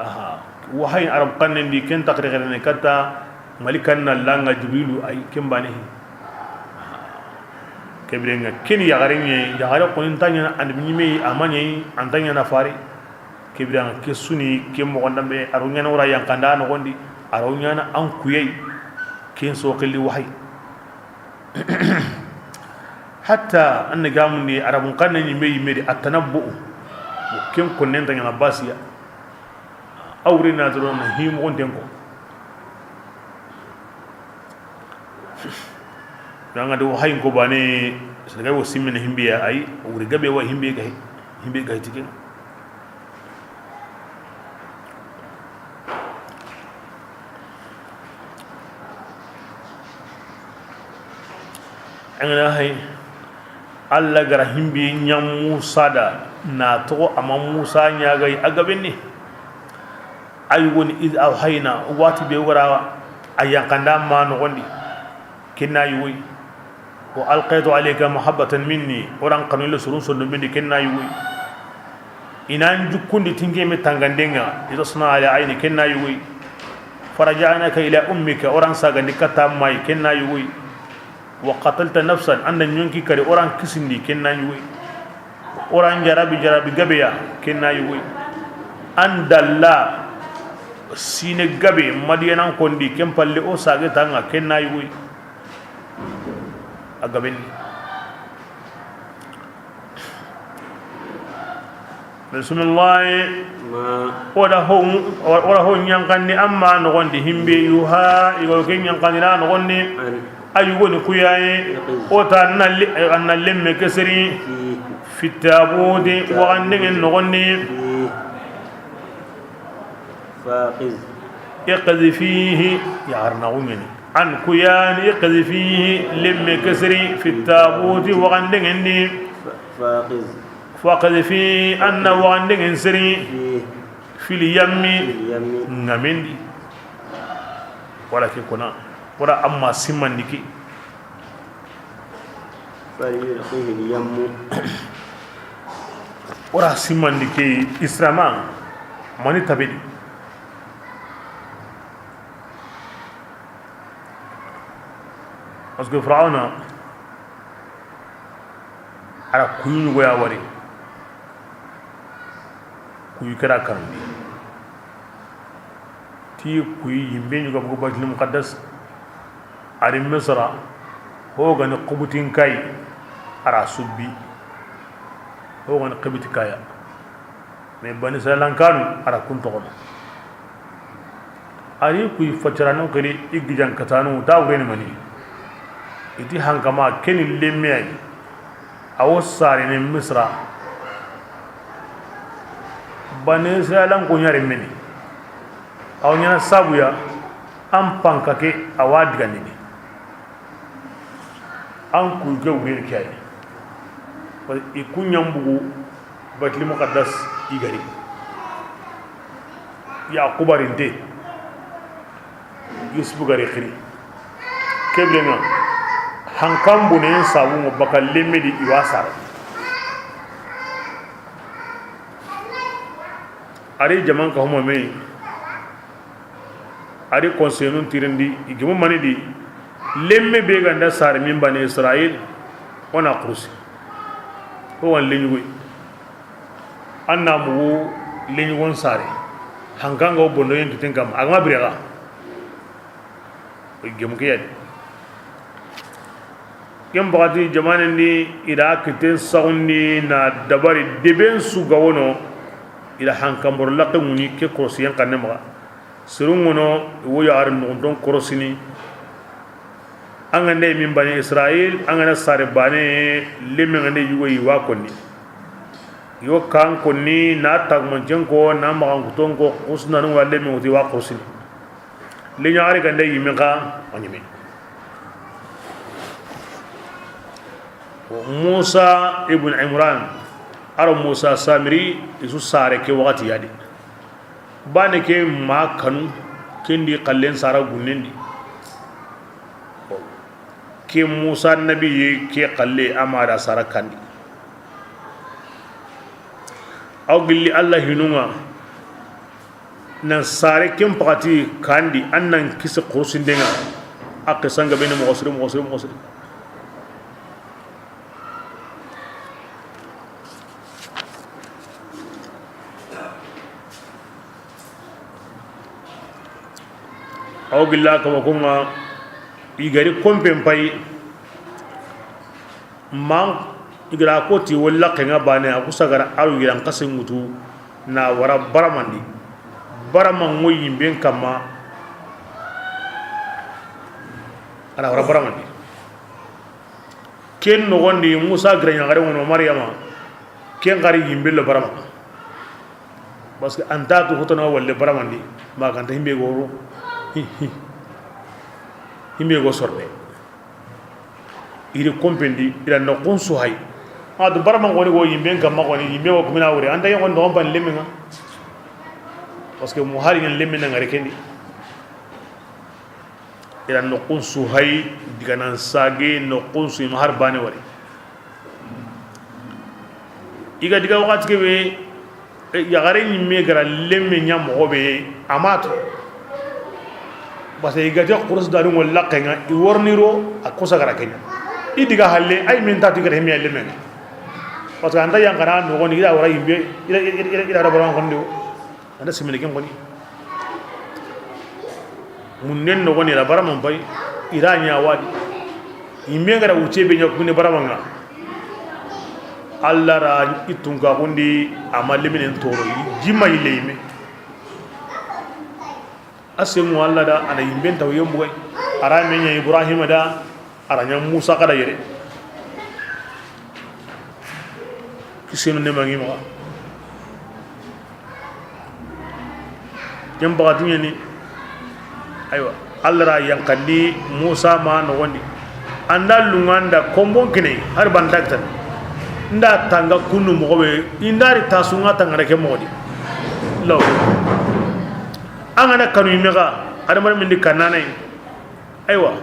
aha wahai arab kanen di ken takrirene kata malikan langa jibrilu ay kembane kebrenga ken yagarenye yagare ko intanya and binyime amanye antanya na fari kebrenga kesuni kemmo gondambe arunya na ura yankanda no gondi arunya na an kuyai ken so kelli wahay hatta an gamni arabun kanni me atanabbu ken ko nentanya na basiya awrina dron him gonden ko danga do hay ko bane sadaga wo simina himbiya ay wuri gabe wa himbe ga tiken angana hay alla gara himbe nyam musa da na to amma musa nya ga agabe ni ay woni id aw hayna wati be wara ayakanda ma no gondi kinna yuwi wa alqaitu alayka mahabbatan minni oran kanu le surun son bindi kinna yuwi inan jukundi tinge me tangandenga idasna ala ayni kinna yuwi faraja'naka ila ummika oran saga nikata mai kinna yuwi wa qatalta nafsan andan yonki kare oran kisindi kinna yuwi oran jarabi gabeya kinna yuwi andalla sine gabe madiyanan kondi kempalle o saga tanga kinna yuwi agaben bismillah wala hon yankandi amma no gondi himbe yuha igo ken yankandi na no gondi ayugo ni kuyaye o ta anna lemme kesri fi tabudi wa andin no gondi فاقز يقذ فيه يعرنا غني عن كيان يقذ فيه لم كسري في التابوت وغندن عندي فاقذ فيه أن وغندن سري في اليم نمندي ولكن كنا ولا أما سمن ديكي فليلقيه اليم ولا سمن ديكي إسراما ماني تبدي parce que Firauna ara kuyu goya wari kuyu kara karandi ti kuyu yimbe ñu ko Baitul Muqaddas ari Misra ho gani qubutin kai ara subbi ho gani qibiti kaya me bani salankanu ara kunto ko ari kuyu facarano kali igjan katanu tawreni mani iti hankama keni lemme awo sare ne Misra bani salan ko nyare meni aw nyana sabuya am pankake awadiga ni an ku ge wuri kay wal ikunyam bugu Baitul Muqaddas igari ya kubarinte yusuf gari khiri keblena hankam bunen sabu mo bakal lemme di iwasar ari jaman ka homo me ari conseillers tirindi igimo mani di lemme be ganda sar min bani Israël ona kursi ko wan leñugo anna mu leñugon sare hankanga o bondo yen kitin kam agama birega igimo ke yadi kem bagati jamane ni ida kitin saundi na dabari deben su gawono ila hankambor laqe muni ke kursi yan kanne ma serungono wo yar no don kurosini angande min bani Israël angana sare bane lemme ngande yugo yiwa konni yo kan konni na tagman jenko na magan kutonko usna no wale mi uti wa kurosini le nyaare gande yimika onimi Musa ibn Imran aro Musa Samiri isu sare ke wakati yadi bane ke ma kanu kendi kallen sara gunnendi ke Musa nabi ye ke kalle amara sara kandi aw gilli Allah hinunga nan sare kem pakati kandi annan kisi kursindenga akisanga bene mo osri aw gilla ka wakunga igari kompen pai man igra ko ti walla kenga bane akusa gara aru giran kasen mutu na wara baramandi baraman ngoyi ben kama ana wara baramandi ken no gondi Musa grenya gare wono Maryama ken gari yimbe lo barama parce que anta to hotono walle baramandi ma kan himbe goro himbe go sorbe iri kompendi ira no konsu hay adu barama ngoni go yimbe kam ma goni yimbe ko mina wure anda yon do ban leminga parce que mu hari ngel lemina ngare kendi ira no konsu hay diganan sage no konsu ma har bane wari iga diga wakati ke be ya gare nyimme gara lemme nyam hobe amato parce que gaja kurus daru wala kenga i worniro akosa gara kenya idiga halle ay min tatu gara hemi alle men parce que anda yang kana no goni ida wara yimbe ida rabaran kondo anda simile kem goni munnen no goni rabara man bay ida nya wadi yimbe gara uche be nyak ne baramanga alla ra itunga gondi amalle minen toro jima yileyme asemu alla da ana yimben taw yombu ara menya Ibrahim da ara nya Musa kada yere kisenu ne mangi ma jam bagatinya ni aywa alla ra yang kandi Musa ma no wondi anda lunganda kombon kine har bandakta nda tanga kunu mo be indari tasunga tanga ke modi law angana kanu yimega adamar min di kanana aywa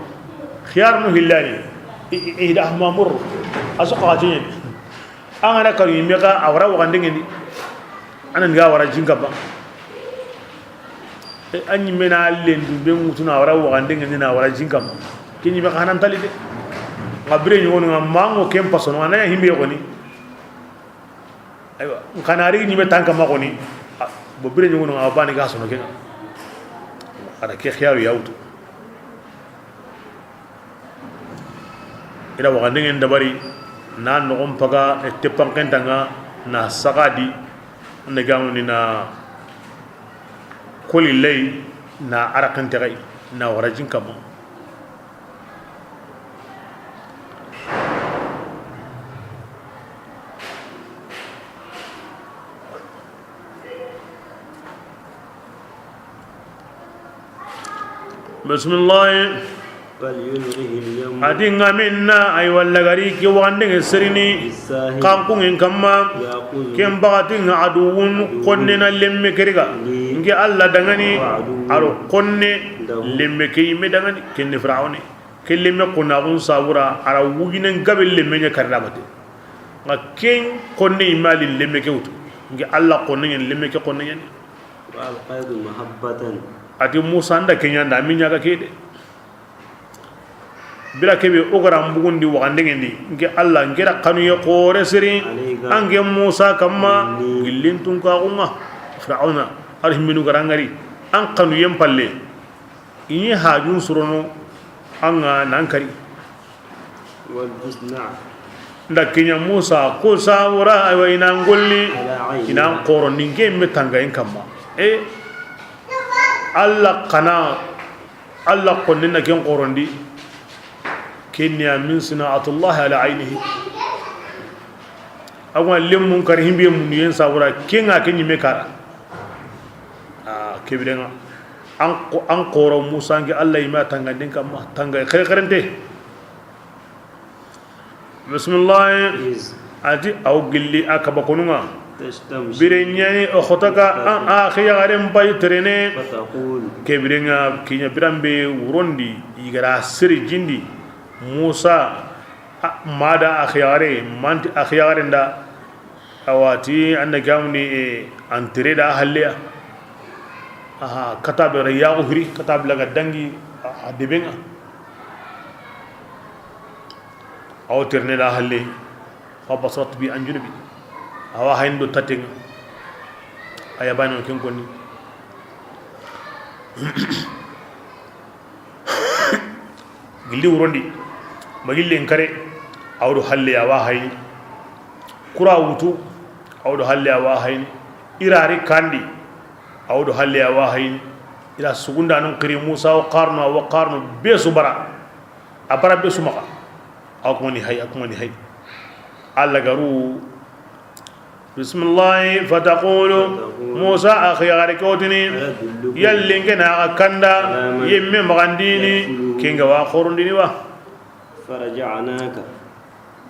khiyar no hillani ida mamur asuqa ajin angana kanu yimega awra wagande ngi anan ga wara jinga ba anyi mena lendu be mutuna awra wagande ngi na wara jinga ba kinyi be hanan talide ngabre nyonu ngamango kem pasono anaya himbe yoni aywa kanari ni be tanka makoni bo bire nyonu ngabani ga sono kenga ada ke khiyaru yautu ila wagande ngen dabari na no paga tepan kentanga na sagadi negamu ni na koli lay na arakan tagay na warajin kama بسم الله أدينا منا أي ولا غريك وعندنا سرني كم إن كما كم بعدين عدوون كننا لم كريغا إنك الله دعني أرو كن لم كي مدعني كن فرعوني كلم كنا عون ساورا أرو وجنا قبل لم يكرمته لكن كن إمال لم كيوت إنك الله كننا لم كي كننا وألقيت محبة ati musa anda kenya nda min nyaga kede bila kebe ogara mbugundi wagandengendi nge allah ngera kanu ye qore siri ange musa kamma gillintun ka unga fir'auna arhiminu garangari an kanu yem palle ini hajun surono anga nankari والحسنى nda kenya musa ko sawra wa ina ngolli ina qoro ninge metanga en kamma allah kana allah qonnina ken qorondi kenya min sinatullah ala aynihi awa lemmun kar himbe mun yen sawra kenga kenyi mekara kebirenga an qoro musa ngi allah ima tanga den kamma tanga kharente bismillah ati aw gilli akaba konunga birenyani o khotaka akhiya garen bay trene kebirenga kinya birambe wurondi igara siri jindi musa mada akhyare manti akhyare nda awati anna gamni antre da halle katab riya uhri katab laga dangi debenga aw terne da halle fa basat bi anjubi awa hayndo tatenga aya bano ken konni gilli wurondi magille en awdo halle awa hayni kura wutu awdo halle awa hayni irari kandi awdo halle awa hayni ila sugunda non qiri musa wa qarnu besu bara abara besu maka akumani hay alla garu bismillah fataqulu musa akhi garikotini yallingena kanda yemme magandini kinga wa khorundini wa فرجعناك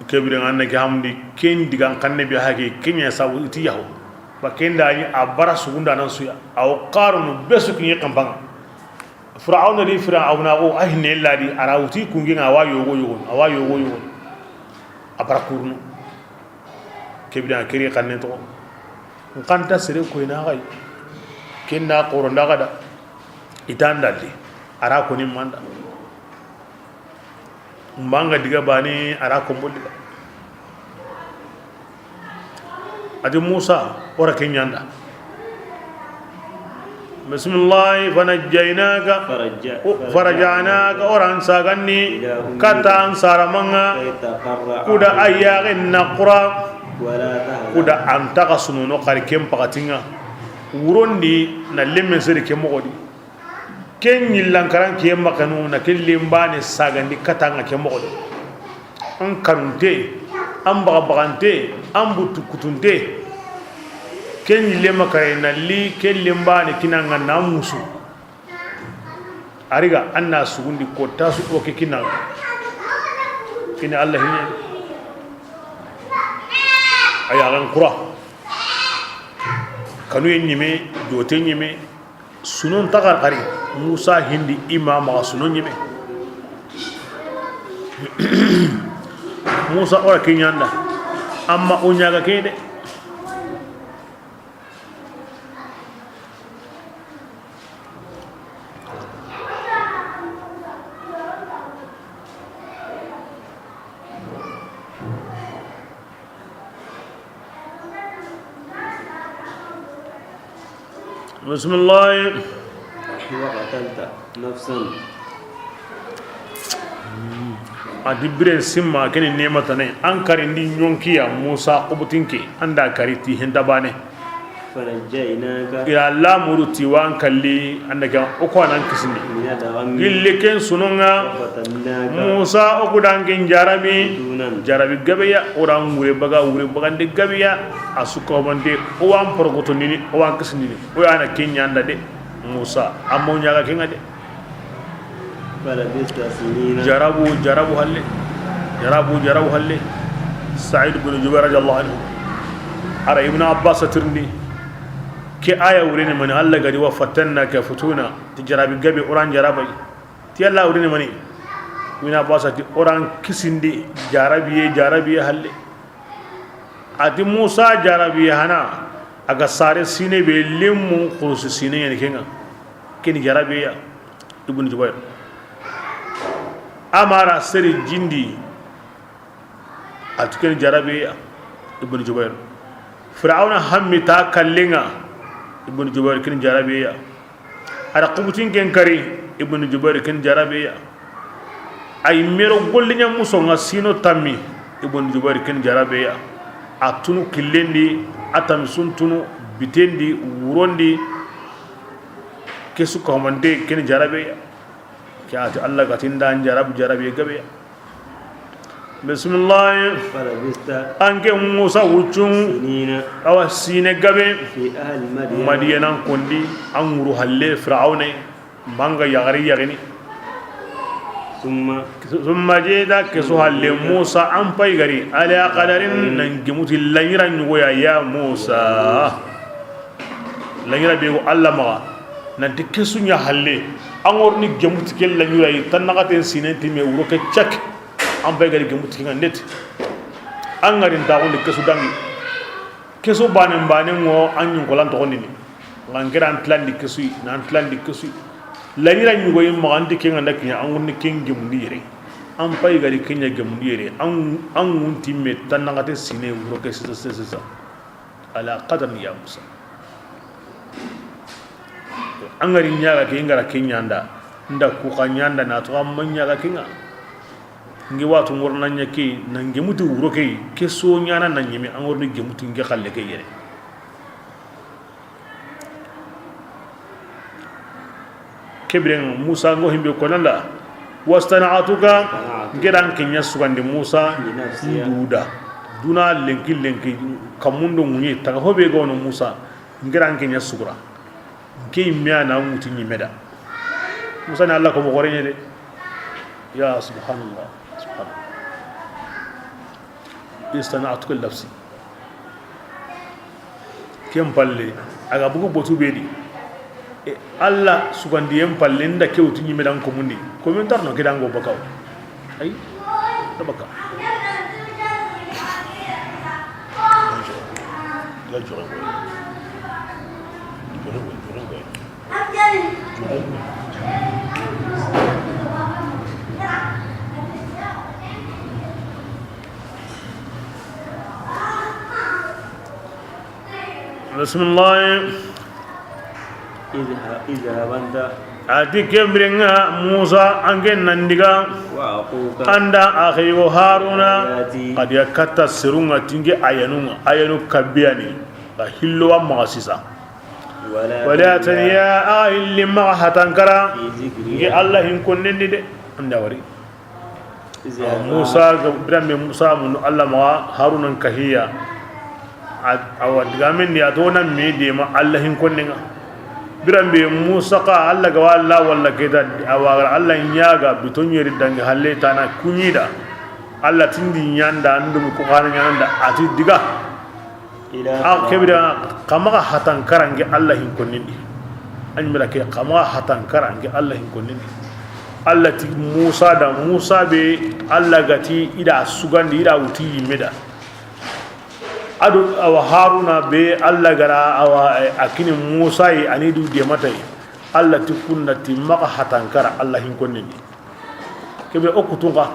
kebire anna ki hamdi ken digan kanne bi hagi kenya sawu ti yahu ba kenda ni abara sugunda nan suya aw qarnu besu kinye kampanga fir'auna di fir'auna go ahne ladi arawti kungi ngawa yogo abara kurnu kebira kiri kanne to kanta sire ko ina gai kenda qoronda gada itandalli ara ko ni manda mbanga diga bani ara ko mbulli adi musa ora kenyanda bismillah fanajjaynaka farajanaka oran sagani kata ansaramanga kuda ayyarin naqra kuda antaka sununo karikem pakatinga urondi na lemme seri kemogodi ken yillankaran ke makanu na killimbane sagandi katanga kemogodi an kanunte an bagabagante an butukutunte ken yillema kare na li kellimbane kinanga na musu ariga anna sugundi ko tasu o ke kinanga ina allah hine ayaran kura kanu yenyime dote nyime sunon tagar kari musa hindi imam sunon nyime musa ora kinyanda amma unyaga kede بسم الله وقتلت نفسا adibre simma kene nemata ne an kari ndi nyonkiya musa qubutinke anda kariti hendabane فرجيناك ya la muruti wan kalli andaka o ko nan kisindi من الغم gille ken sununga وفتناك musa o kudangen jarabi دونا jarabi gabeya oran wure baga de gabeya asuko bande o wan porgoto nini o wan kisindi o yana kenya anda de musa ammo nyaga kenga de فلبثت سنين jarabu halle sa'id ibn jubair radiyallahu anhu ara ibn abbas tirni ke aya wurini mani alla gadi wa fatanna ka futuna ti jarabi gabe oran jarabai ti alla wurini mani ibn abbas ti oran kisindi jarabi halle ati musa jarabi hana aga sare sine be lemmu khurus sine yani kenga ken jarabe ya ibn jubair amara seri jindi atuken jarabe ya ibn jubair fir'auna hammi ta kallinga ibn jubair ken jarabe ya ada qubutin ken kari ibn jubair ken jarabe ya ay mero gollinya muso nga sino tammi ibn jubair ken jarabe ya atunu killendi atam suntunu bitendi wurondi kesu ko mande ken jarabe ya kyaati allah gatinda jarabe gabe ya bismillah falabista anke musa wucun sinina awa sine gabe fi ahli madiyanan kondi an wuru halle fir'auna manga yagani summa jeda kesu halle musa an pay gari ala qadarin nan gimuti lanyira nyugoya ya musa lanyira be Allah ma nan de kesu nya halle an worni gimuti kel lanyira tan nagaten sinenti me wuro ke chak an pay gari gimuti nganet an ngarin ta woni kesu dangi kesu banen ngo an nyungolan to ni ngangira antlandi kesu na antlandi kesu lanyira nyugo yim magandi ke nganda kinya an wonni ken gemundi yere an pay gari kenya gemundi yere an wunti me tan nagaten sine wuro ke sisa ala qadar ya musa an gari nyaga ke ngara kenya nda ku kanyanda na to amma nyaga kinga ngi watu ngorna nyake nange mutu wuro ke so nyana nan yimi an worni gemutu nge khalle ke yere kebren musa ngo himbe ko nanda wastana'atuka gedan kenya sugande musa duda duna lenki kamundo munyi taga hobe gono musa gedan kenya sugura ke miya na mutu ni meda musa na allah ko mo gorenye de ya subhanallah istana'atuka nafsi kem palle aga bugo botu bedi Allah sugandi yem palle nda kewtu nyime dan ko mundi ko men tarno ke dango bakaw ay tabaka la jore bismillah idha banta ati kembrenga musa angen nandiga wa aquka anda akhiyo haruna qad yakatta sirunga tinge ayanu kabiyani hillo wa magasisa wala taniya ahil limma hatankara nge allah hin konnendi de anda wari musa gabramme musa mun allah ma haruna kahiya awad gamen ya dona me de ma allah hin konnenga birambe musa ka allah ga walla walla keda awagar allah nyaga bitonyeri dangi halle tana kunyida allah tindi nyanda ndum ko kana nyanda ati diga ila kebira kama hatan karange allah hin konnindi anmira ke kama hatan karange allah hin konnindi allah ti musa be allah gati ida sugandi ida uti meda adu awa haruna be allah gara awa akini musa yi anidu de matai allah tikunna timaka hatankara allah hin konnindi kebe okutunga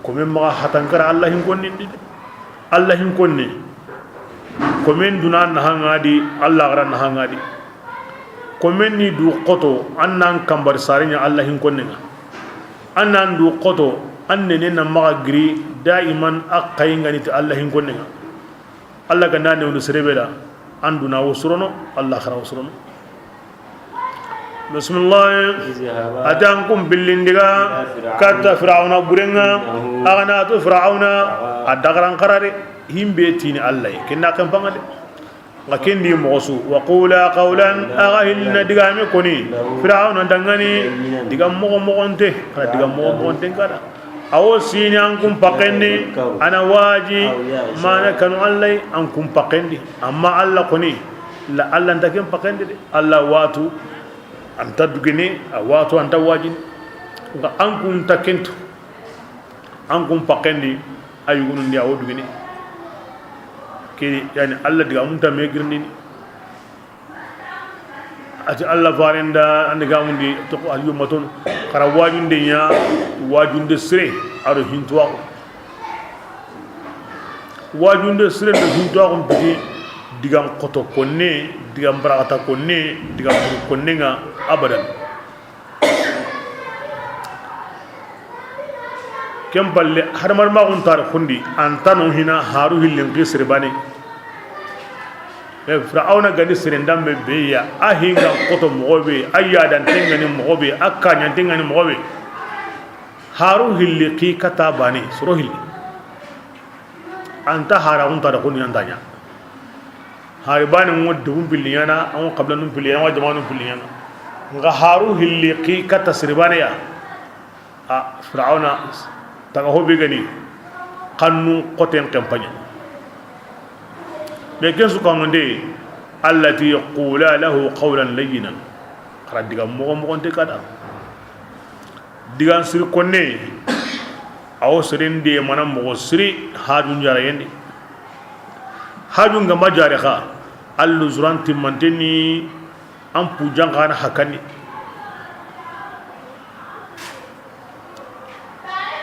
komen maka hatankara allah hin konnindi allah hin konni komen dunan nahangadi allah gara nahangadi komen ni du qoto annan kambar sarinya allah hin konninga annan du qoto annene na maka gri daiman aqayin ganiti allah hin konnega allah ga nane wono serebeda anduna wosrono allah khara wosrono bismillah atankum billindiga katta fir'auna burenga agana to fir'auna adagaran qarare himbe tini allah kenna kan pangale ngakendi mosu wa qula qawlan aghilna digame koni fir'auna dangani digam mo onte kada awo sini ankum pakendi ana waji mana kanu allai ankum pakendi amma alla koni la alla ndakem pakendi de alla watu anta dugene watu anta waji ga ankum takentu ankum pakendi ayugunu ndi awo dugene ke yani Allah diga munta me girndini ati Allah farenda ande gamundi to ko alyuma ton kara wajunde nya wajunde sire aro hintuwa wajunde sire do hintuwa ko bidi digam koto konne digam barakata konne digam konne nga abadan kem balle harmar ma on tar khundi antano hina haru hilin qisri bani e fir'auna gadi sirendam be beya ahinga koto mogobe ayadan tengani mogobe akanya tengani mogobe haru hilli qi kata bani suro hilli anta haraun tar khuni antanya hari bani ngod biliyana an qabla num biliyana wa jama'un biliyana nga haru hilli qi kata sirbani ya a fir'auna taga hobe gani kannu qoten campagne لكن سكان دي التي يقول له قولا لينا خرج ديغا مو انت كدا ديغان سري كوني او سرين دي مانا مو سري هاجون جارا يندي هاجون غما جاري خا الله زران تمانتني ام بوجان خانا حكاني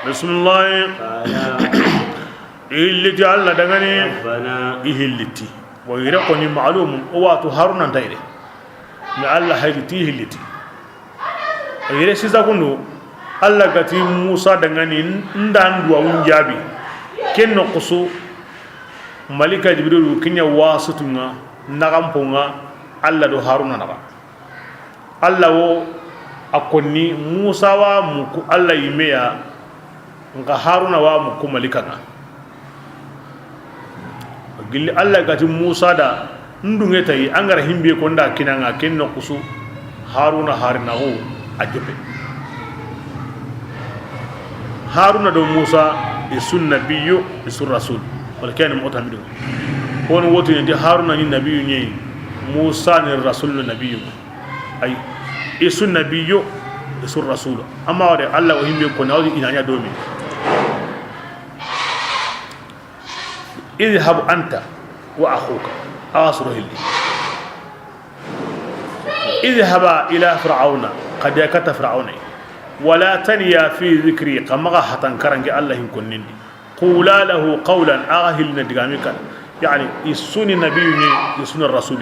بسم الله اللي جعلنا دغني يهلتي ويرقني معلوم اواتو هارون انتايري ما الله هيلتي يهلتي غير سيزا كنو الله غتي موسى دغني ندان دوا ونجابي كن نقصو ملك جبريل كنيا واسطنا نغام بونغا الله دو هارون نغا الله و akonni موسى wa muku الله يميا nga haruna wa muku malikanga gilli Allah gati Musa da ndunge tayi angara himbe ko nda kinanga kenno kusu haruna harina ho ajobe haruna do Musa isun nabiyyu isun rasul wal kana mu'tamidu kono woto ndi haruna ni nabiyyu ni Musa ni rasul nabiyyu ay isun nabiyyu isun rasul amma wade Allah o himbe ko nawdi inanya domi اذهب أنت وأخوك أصره لي اذهبا إلى فرعون قد يكت فرعون ولا تنيا في ذكري قمغا حتى كرنج الله يكونني قولا له قولا أغهل ندغامك يعني يسون النبي يسون الرسول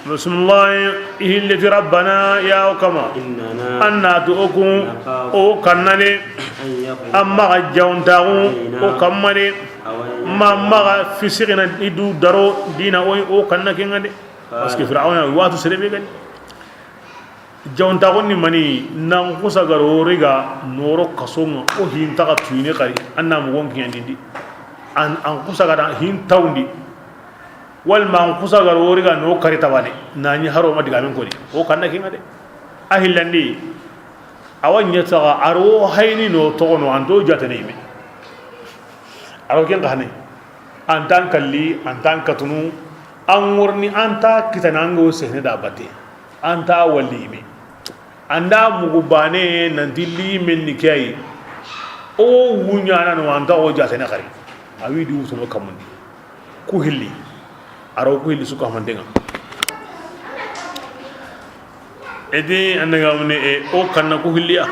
بسم الله إهل في ربنا يا وكما أنا دعوكم أو كنني أما جاون تاعو أو كمني ما في سيرنا يدو درو دينا أو كنا كينغدي بس كفرعون واتو سلبي كن جاون تاعو ني ماني نانكوسا غروريغا نورو كاسوم أو هين تاعا تويني كاري أنا مغون كياندي أن أنكوسا غدا هين تاوندي wal ma kusa gar woriga no karita bane nani haro ma diga men ko ni o kanna kinga de ahillandi awanya taga aro hayni no to no ando jatane me aro ken gane antan kalli antan katunu an wurni anta kitanango sehne da bate anta wali me anda mugubane nan dilli men ni kai o wunyana no anta o jatane kare awi di wuto no kamundi ku hilli aro ko hilli suka mandenga edi andaga mune e o kanna ko hilliya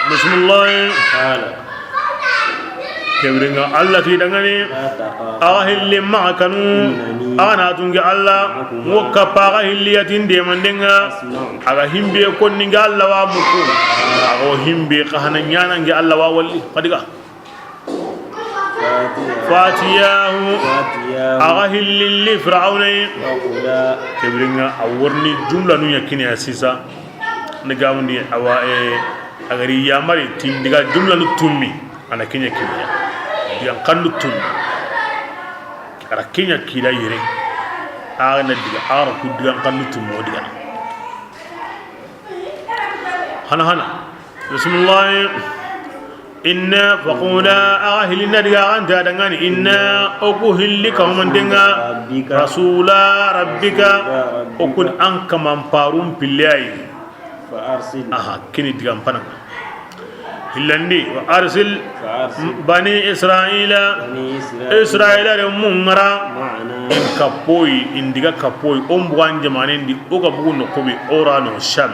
bismillah ala kebringa allah ti dangani ahilli ma'akanu ana tunga Allah wokka paga hilliyatin de mandenga aga himbe konninga Allah wa muku ago himbe kahana nyana ngi Allah wa walli fadiga fatiyahu aga hilli fir'auna kebringa awurni jumla nu yakini asisa nigamundi awa agari yamari tindiga jumla nu tummi ana kinya kinya yang kandu tummi ara kenya kila yire ana diga ara ku diga kandu tummi diga hana bismillah inna faqula ahilina diga anta dangani inna oku hilli kamandenga rasula rabbika okun anka mamparum pillai فأرسل kini diga mpana hillandi wa arsil bani israila بني إسرائيل israila de mungara معنا in kapoi indiga kapoi ombuan jamanendi oga bugu no kobi orano sham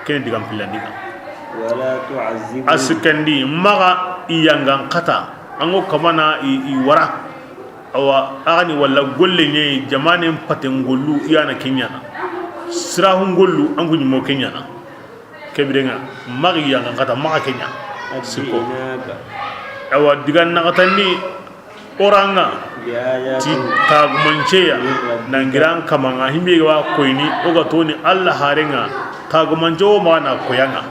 kini diga pillandi ولا تعذبوا asikandi maga iyangan kata ango kamana i wara awa agani wala golle ne jamane paten gollu iyana kenya sirahun gollu angu nyimo kenya kebirenga magi iyangan kata maga kenya siko أجئناك awa digan nakatani oranga بآيات ti tagumanceya nangiran kamanga himbe wa koini oga toni alla harenga tagumancewo ma na koyanga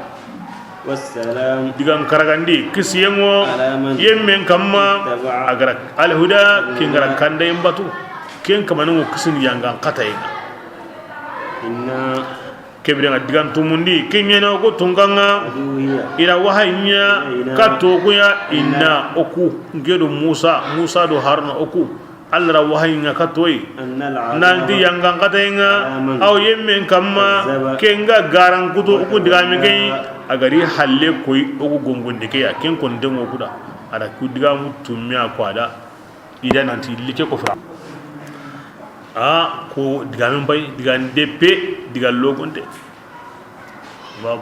والسلام digan karagandi kisiyengo Alaman. yemmen kamma Ittaba. agara alhuda kingara kanda yembatu ken kamanu kisin yanga katayenga إنا kebrenga digan tumundi kenyena ko tunganga أدوية ila wahanya kato kuya inna oku ngedo Musa do Haruna oku Allah wahanya katoi أن nanti العذاب yanga katayenga Alaman. aw yemmen kamma Zaba. kenga garan kuto oku digame kay agari halle koy oku gongonde kay ken kon dengo kuda ada ku digamu tumya kwada ida nanti like ko fra ko digame bay digan deppe digal logonde ba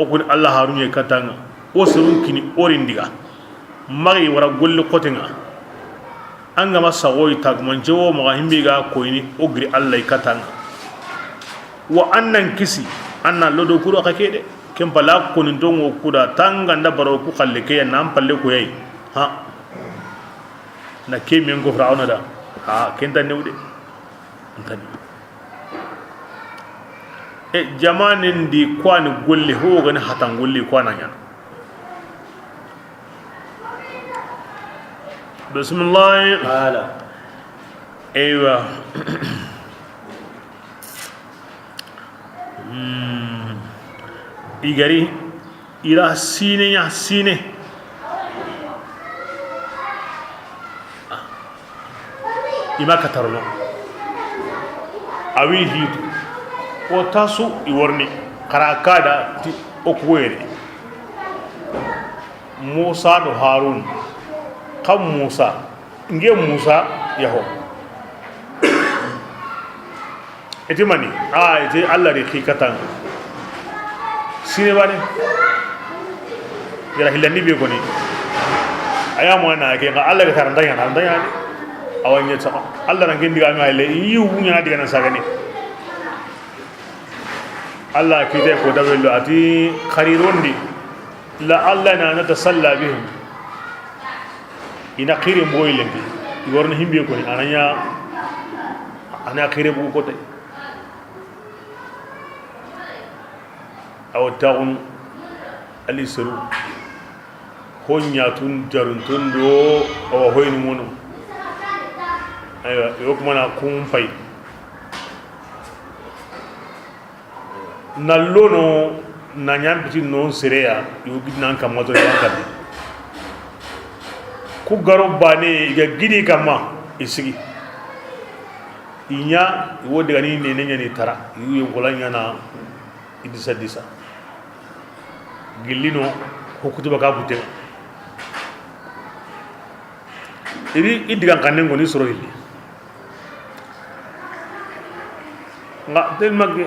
oku Allah harunye katanga o serun kini orin diga mari wara golle kotenga anga masagoy tagmanjewo maga himbiga koyni ogri Allah katanga wa annan kisi anna lodo kuro kakede kem bala konin dongo kuda tanga nda baro ku khalle ke nam palle ko yai ha na kemi ngo frauna da kenta newde antani jamanin di kwani golle ho gani hatan golle kwana nya bismillah قال ايوه igari ira sine nya sine ima katarno awi hitu o tasu iworni karakada ti okwere Musa do Harun kam Musa nge Musa yaho eti mani eti Allah de kikatan sine bane yara hilani be goni aya mo na ke ga Allah ga tarandanya ni awanya ta Allah ran gendi ga ngale yiwu nya diga na sagani Allah kite ko dawelo ati kharirondi la Allah na natasalla bihim ina khire mboylendi yorna himbe ko ni ananya ana khire bu ko tay aw taun ali suru honya tun jaruntun do aw hoyni mono aywa yok mana kum fay nallono na nyambiti non sereya yogi nan kam moto yankati ku garo bane ga gidi kama isigi inya wodi gani ne ne ni tara yu golanya na idisa disa gillino hukutu baka bute iri idigan kanen goni soro hilli nga tel magge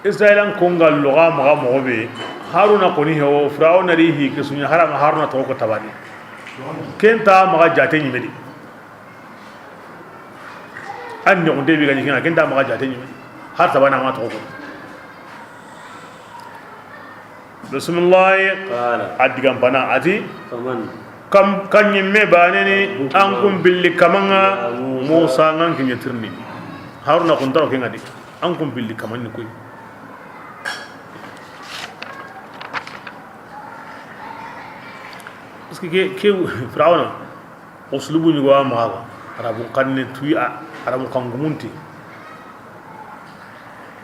israelan kongal loga maga mobe haruna koni hewo firauna ri hi kisunya harama haruna to ko tabani kenta maga jate nyimedi an ne onde bi gani kenta maga jate nyimedi har tabana ma to ko bismillah قال adigam bana ati فمن kam kanyimme baneni an kum billi kamanga musa ngan kinyetirni haruna kun taro kengadi an kum billi kamanni koy parce que firawna uslubu ni wa maga arabu kanne tuyi arabu kangumunti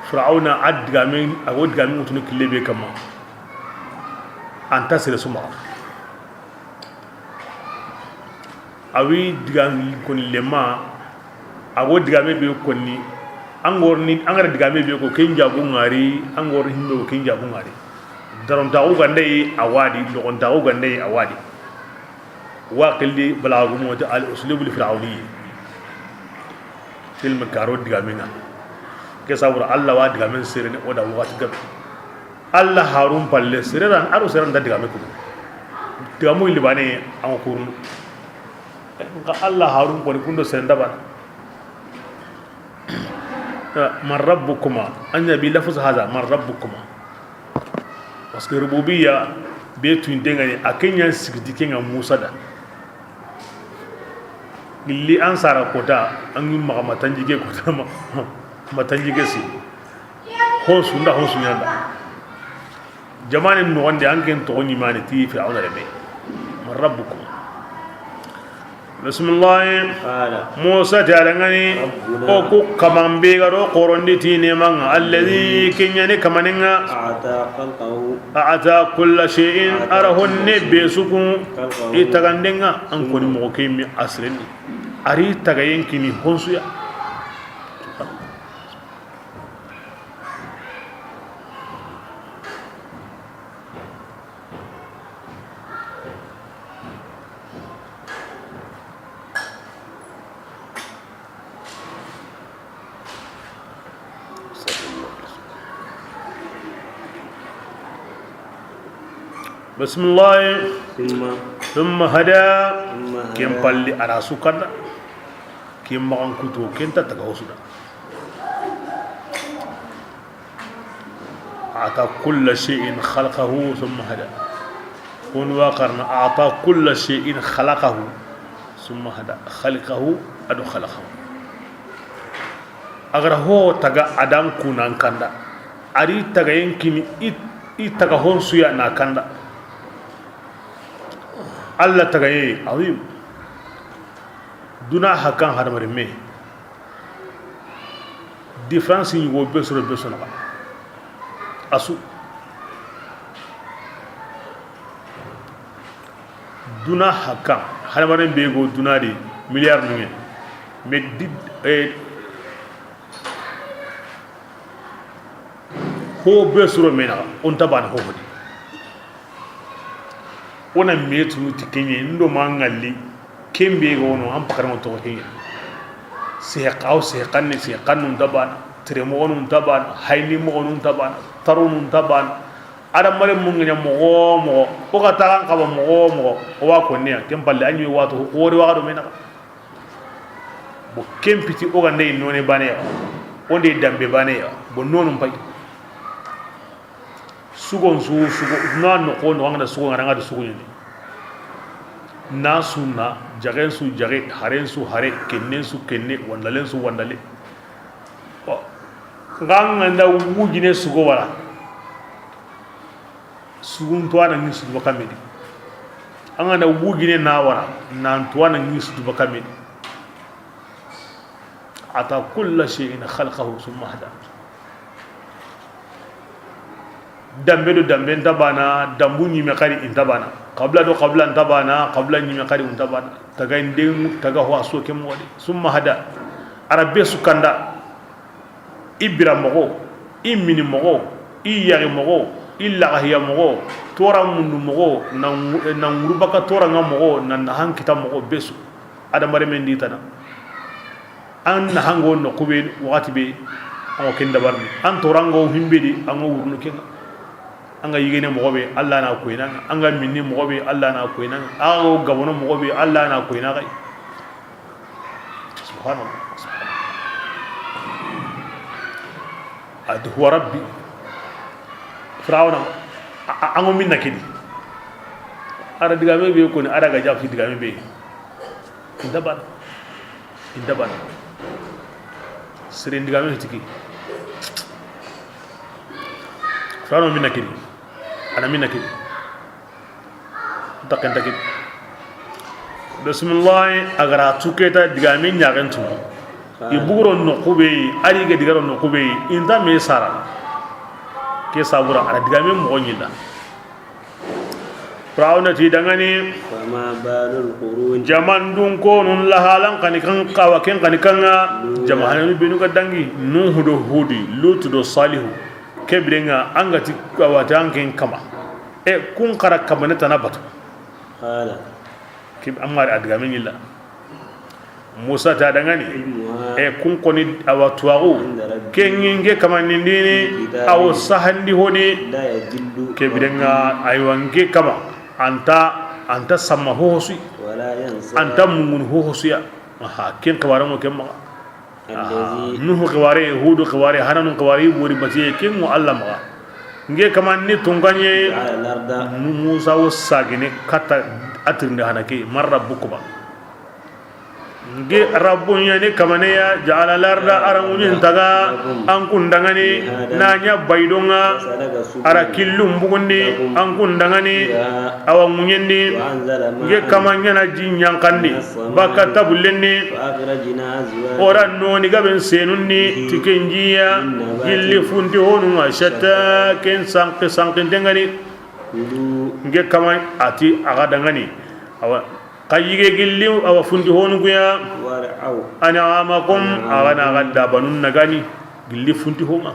firawna adgamin agod gamin mutune kilebe kama anta sere suma awi digam kon lema ago digame be konni angorni angara digame be ko kenja bu ngari angor himbe ko kenja bu ngari daron taw gande awadi dogon taw gande awadi waqildi balagu mo al uslub al fir'auni film karo digame nga ke sabura Allah wa digame sere ne oda wati gab Allah harun palle sere ran aro sere nda digame ko digamu libane an kurun ka Allah harun ko kundo sere ndaba man rabbukuma anya bi lafz hada man rabbukuma parce que rububiyya be tun dengani akenya sigidi kenga Musa da illi ansara kota an yi matanjige kota matanjige si honsu nda honsu nyanda jamani no wande an ken to nyimani ti fi awna rebe man rabbukum bismillah Musa jarangani o ku kamambe garo qorondi ti ne man alladhi kenyane kamaninga a'ata kull shay'in arahun nabi suku itagandenga an koni mo kemi asreni ari tagayen kini honsu ya بسم الله ثم هدى كم بالي على سكرنا كم مغان كتو كنت تتغوصنا أعطى كل شيء خلقه ثم هدى كن واقرنا أعطى كل شيء خلقه ثم هدى خلقه أدو خلقه أغر هو تغا أدام كونان كندا أري تغا ينكني تغا هون سويا نا كندا Allah tagaye azim duna hakan harmare me difference ni go besoro besona asu duna hakan harmare be go duna di milliard ni me di ho besoro mena on taban ho hodi ona metu tikenye ndo mangali kembe gono am pakar to kenya se qaw se qanni se qannun taban tremo onun taban hayni mo onun taban tarunun taban ada mare munga mo o ka tagan ka mo wa ko ne kem balle anyi wato hore wa do mena bo kempiti o ga ndey none bane onde dambe bane bo nonum pay sugon sugo non ko no ngada sugo ngada sugo ni nasuna jaren su jare haren su hare kenne su kenne wandalen su wandale nganda wujine sugo wala sugun to ana ni su bakamedi angana wujine na wala nan to ana ni su bakamedi ata kullu shay'in khalaqahu thumma hada dambe do dambe ntabana dambu nyime kari intabana qabla ntabana qabla nyime kari intabana taga ndem taga ho aso kem wadi summa hada arabe sukanda ibra mogo imini mogo iyari mogo illa hiya mogo tora mundu mogo na ngurubaka tora ngamogo na hankita mogo besu ada mare mendi tana an hango no kube wakati be o kenda barni an torango himbedi an wurnu kenga anga yigene mogobe Allah na ko ina anga minni mogobe Allah na ko ina anga gabono mogobe Allah na ko ina kai subhanallah ad huwa rabbi firawna ango minna kidi ara digame be ko ni ara ga jafi digame be indaban sere digame tiki firawna minna kidi ana minna kidi takkan takid bismillah agara tuketa digame nyagantu iburo no kube ari ga digaro no kube inda me sara ke sabura ara digame mo nyinda Fir'auna ti dangani فما بال القرون jaman dun ko nun lahalan kani kan kawaken kani kan jama'an binu ka dangi nuhu do hudi lutu do salihu kebrenga angati kawatan ken kama kun kara kama ne tanabatu قال kib amar adgamin illa musa ta dangani kun koni awatuagu kenginge kama nindini aw sahandi hodi لا يجل kebrenga aywange kama anta samma hohosi ولا ينسى anta mungun hohosuya aha ken kawaramo ken maga الذي nuhu kaware hudu kaware hananu kaware buri batiye ken mu Allah maga nge kaman ni tunganye على الأرض musa wasagine kata atirnde hanake mar rabbukuba nge rabbun yani kamane ya ja'ala larda arangunyin taga an kundangani nanya baidonga صدق ara killum bugundi an kundangani awangunyendi وأنزل nge معه kamanya na jinyankandi baka tabullendi فأخرجنا أزواجا ora noni gaben senunni tikenjiya gilli funti honu ashata ken sanqi tengani كلوا nge kama ati aga dangani awa kayige gilli awa funti honu guya وارعوا anamakum aga na gadda banun nagani gilli funti homa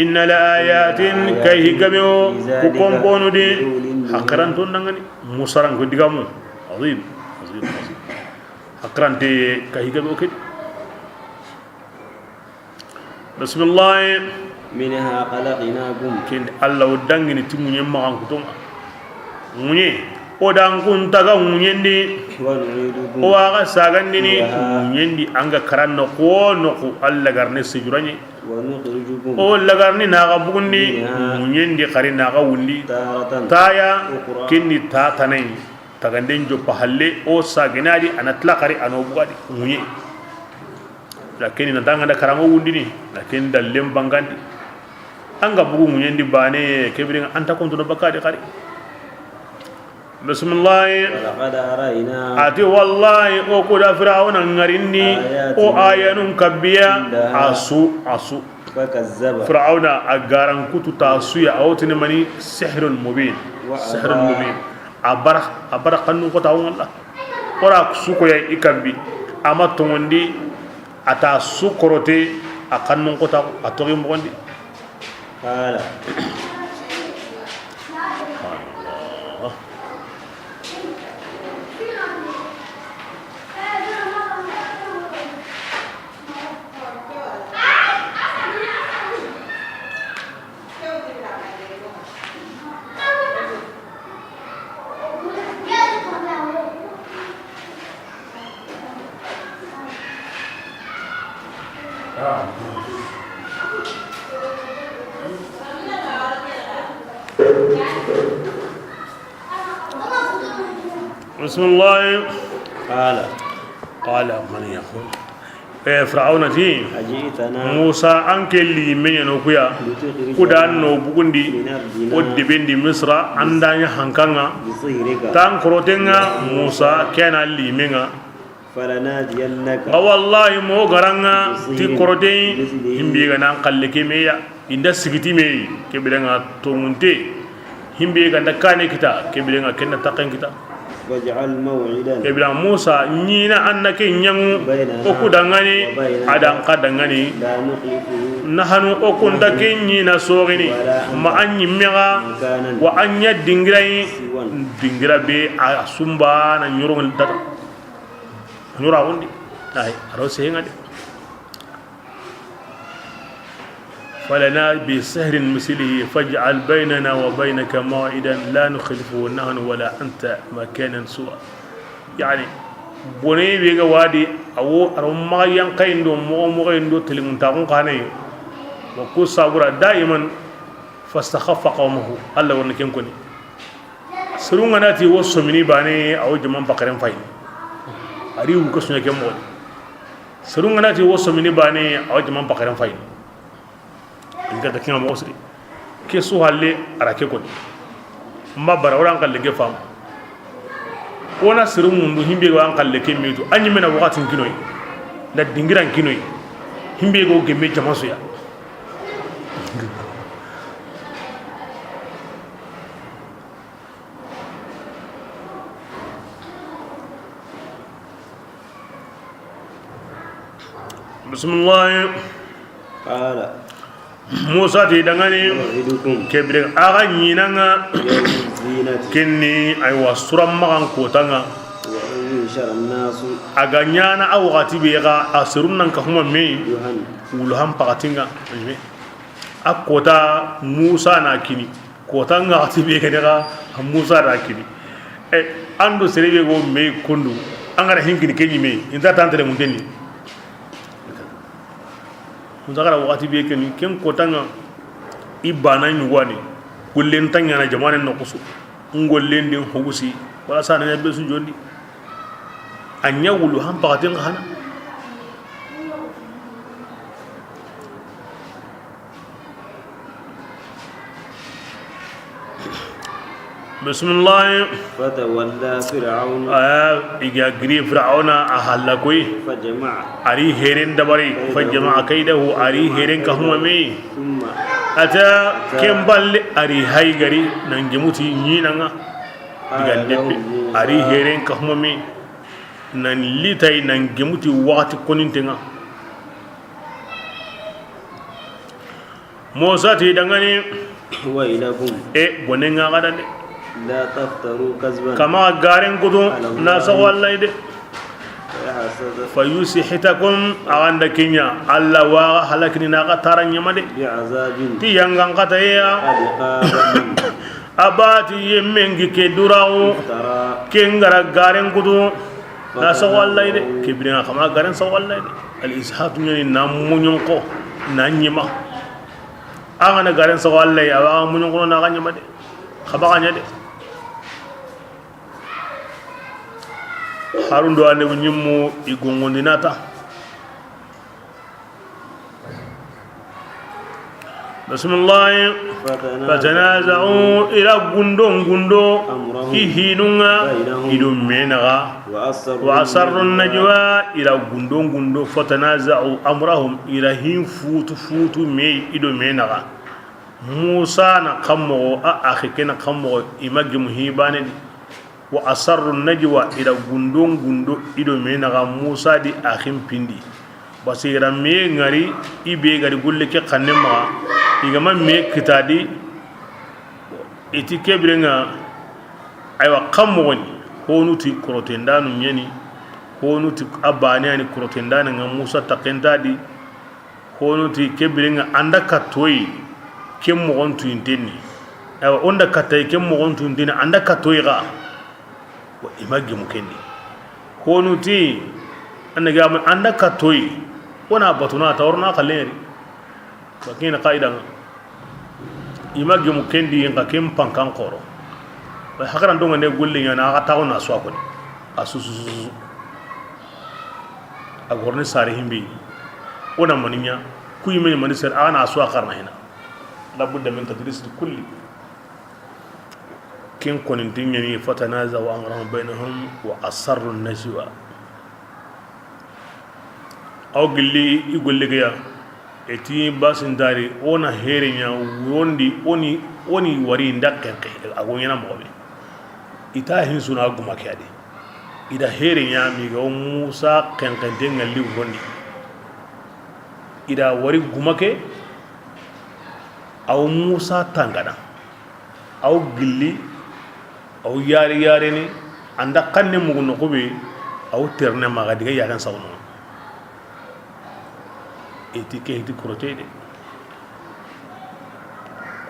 inna la ayatin kayhi gameo ku komponu di hakaran ton dangani musaran ko digamu azim hakaran te kayhi gameo kid bismillah منها خلقناكم kin Allah udangini timunye makan kutonga munye odan kun taga munyendi ونعيدكم o aga sagandini munyendi anga karanno ko no ko Allah garne sejuranye ونخرجكم o lagarni naga bugundi munyendi kari naga wundi تارة taya kinni ta tanai taganden jo pahalle o saginadi anatla kari ano bugadi munye lakini nadanga da karango wundi ni lakini dallem bangandi anga bugu munyendi bane kebirin anta kontu no bakadi kari bismillah ولقد أرينا ati wallahi o kuda fir'auna ngarinni o ayanun kabbiya asu فكذب fir'auna agaran kutu tasuya awtini mani sihrun mubin abara kannu ko tawon Allah ora suko ya ikambi ama tongondi ata sukorote akannu ko taw atogi mogondi قال bismillah قال qala man yaqul fir'auna ti أجئتنا musa anke li menyano kuya لتخرج kudan no bugundi من أرضنا odde bendi misra andanya hankanga بصهرك tan korotenga musa kena li menga فلنادينك wallahi mo garanga ti korote himbi ga nan kalle ke meya inda sigiti me ke bilenga to munte himbi ga ndakane kita ke bilenga kenna takan kita واجعل موعدا ke bilang musa nyina annake nyangu oku dangani adan kadangani لا نخلفه nahanu okun dake nyina sogini ma anyi mega مكانا wa anya dingirai dingira be asumba na nyurong data nyura wondi ay aro sehenga de فلنا بسهر مثله فاجعل بيننا وبينك موعدا لا نخلفه نحن ولا أنت مكانا سوى يعني بني بيغا وادي أو ما ينقين دو مغين دو تلمون تاقون قاني وكو صابرا دائما فاستخف قومه الله ونكين كوني سرون ناتي وصو مني باني أو جمان بقرين فاين أريو كسونا كمول سرون ناتي وصو مني باني أو جمان بقرين فاين inga da kinga mo osri ke su halle arake ko mba bara oran kalle ge fam ona siru mundu himbe go an kalle ke metu anyi mena wakatin kinoy da dingiran kinoy himbe go ge me jama so ya bismillah قال musa ti dangani موعدكم kebre aga nyinanga يوم الزينة kenni ay wasuram magan kotanga وأن ينشر الناس aga nyana aw gati be ga asrun nan ka huma me يهن wuluham pakatinga me akota musa na kini kota nga gati be ga musa na kini ando serebe go me kundu angara hinkini kenyi me inta tantere muntenni muzakara wakati be ken kota nga ibana nyugwani kullen tanya na jama'an na kusu ngollen din hugusi wala sana ne besu jondi anya wulu han pakatin hana bismillah فتولى فرعون iga gri fir'auna ahallakoi فجمع ari heren dabari fajjama kaidahu ari heren ka huma me ثم ata kemballe ari haygari nan gemuti nyinanga diga debbe ari heren ka huma me nan litay nan gemuti wakati konintenga Musa ti dangane ويلكم bonenga gadande لا تفتروا كذبا kama garen kudu na sawallai de فيحسد fayusihitakum aganda kinya alla wa halakni na qataran yamade بعذاب ti yangan kata ya قد قابل abati yemengi ke durawo ترى kengara garen kudu na sawallai de kibrina kama garen sawallai de al ishatu ni namunyon ko nanyima agana garen sawallai awa munyon ko na ganyima de khabaganya de harun do ande nyimmu igongondinata bismillah fatanaza'u ila gundo hihinunga idum menaga wa asarru najwa ila gundo fatanaza'u amrahum ila hin futu me idum menaga musa na kammo akhikena kammo imagi muhibane wa asarru najwa ila gundo ido menaga musa di akhim pindi basira me ngari ibe gari gulle ke kanema igama me kitadi iti kebrenga aywa kammo woni honuti krotendanu nyeni honuti abani ani krotendanu nga musa takentadi honuti kebrenga anda katoyi kemmo gontu intenni aywa onda katay kemmo gontu intenni anda katoyi ga wa imagi mukendi honuti anaga man anda katoyi wana batuna tawrna khaleri bakina qaida imagi mukendi nga kem pankan qoro ba hakaran donga ne golle yana ga tawna so ko asusu agorni sare himbi ona maninya kuyime mani ser ana so akarna hina labudda min tadris kulli kin konin dinyani fatanaza wa amrahum bainahum wa asarru najwa aw gilli igolle ga eti basin dari ona herenya wondi oni wari ndakke agonyana mobe ita hin suna guma kyade ida herenya mi ga musa kankante ngalli wondi ida wari guma ke aw musa tangada aw gilli aw yari ni anda kanne mugu no kobe aw terne maga diga yaran sawno etike hiti kurotede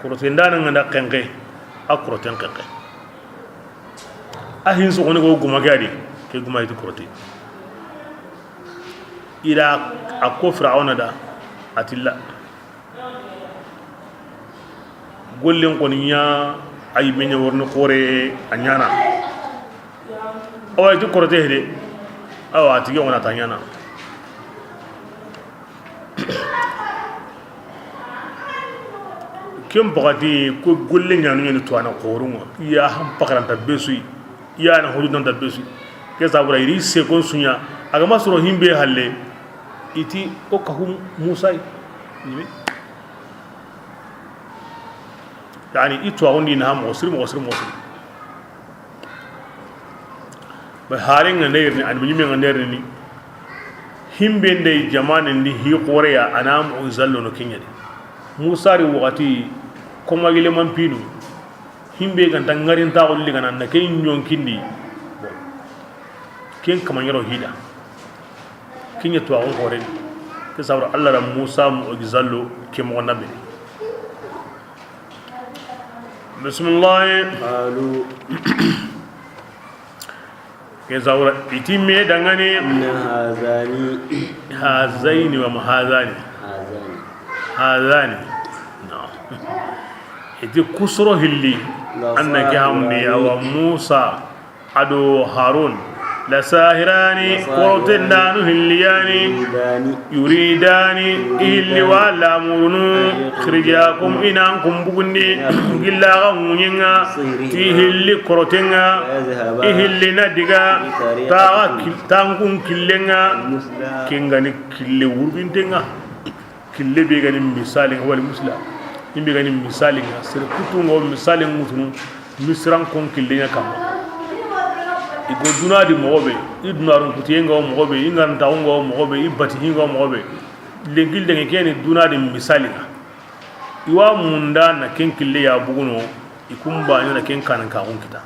kurotendana nganda kenke akroten kenke ahin so ngone go guma gadi ke guma hiti kurote ira akko fir'auna da atilla gollen koninya ay menya worno kore anyana awai tu korote hede awa tigi ona tanyana kem bagati ko gollen nyanu nyani to ana korunwa ya ham pakaranta besu ya na hodu nan da besu ke sabura iri se kon sunya aga masro himbe halle iti o kahum musa ni يعني إتوا عندي نهم مصر بهارين غنيرني أنا بني من غنيرني himbe ndey jamane ndi hi qoreya anam o zallo no kenyade musa ri wakati ko magile man pinu himbe kan tangarin ta golli kan na kay nyonkindi ken kama yaro hida kinya to on hore ke sabra Allah da musa mu o zallo ke mo nabi bismillah قالوا ke sabra itime dangane إن هذان hazaini wa mahazani هذان هذان نعم إذا كسره اللي أنك همني أو موسى أدو هارون لساهران قرطنان هلياني يريدان إهل ولا مرنو خرجاكم إنانكم بغني إلا غمونينا تهل قرطنا إهل ندقا تانكم كلنا كنغاني كل وربنتنا كل بيغاني مثال هو المسلم إن بيغاني مثال سرقتون هو مثال متنو misran kon killenya kama igo dunadi mogobe idunarun kutiyenga mogobe inganta ngo mogobe ibati hinga mogobe lengil de kene dunadi misali iwa munda na ken kille ya buguno ikumba na ken kanan ka on kita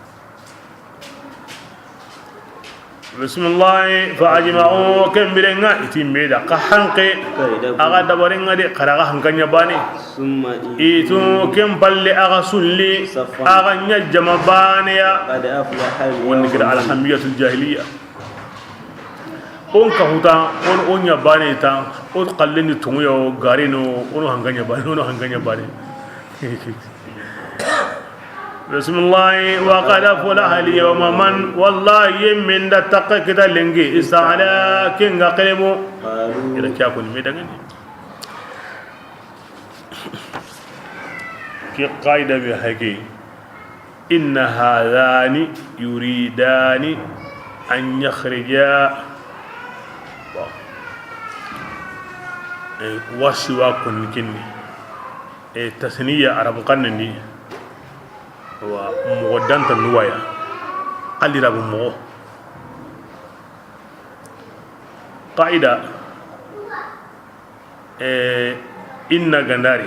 bismillah fa ajma'u kam birenga itimeda qahanqi aga dabarenga de qaraga hankanya bani summa itu kem balle aga sulli aga nyajama bani ya qad aflaha won kira alhamiyatul jahiliya on ka huta on onya bani ta o qalleni tumuyo garino ono hanganya bani بسم الله وقد فلح اليوم من والله من دتق كده لنجي استعلا كينغا قلبو إذا كيكون ميدغني في قاعدة بحكي إن هذان يريدان أن يخرجا وسواكن كني تسنية عرب قنني wa mogodanta nuwaya alira bu mo qaida inna gandari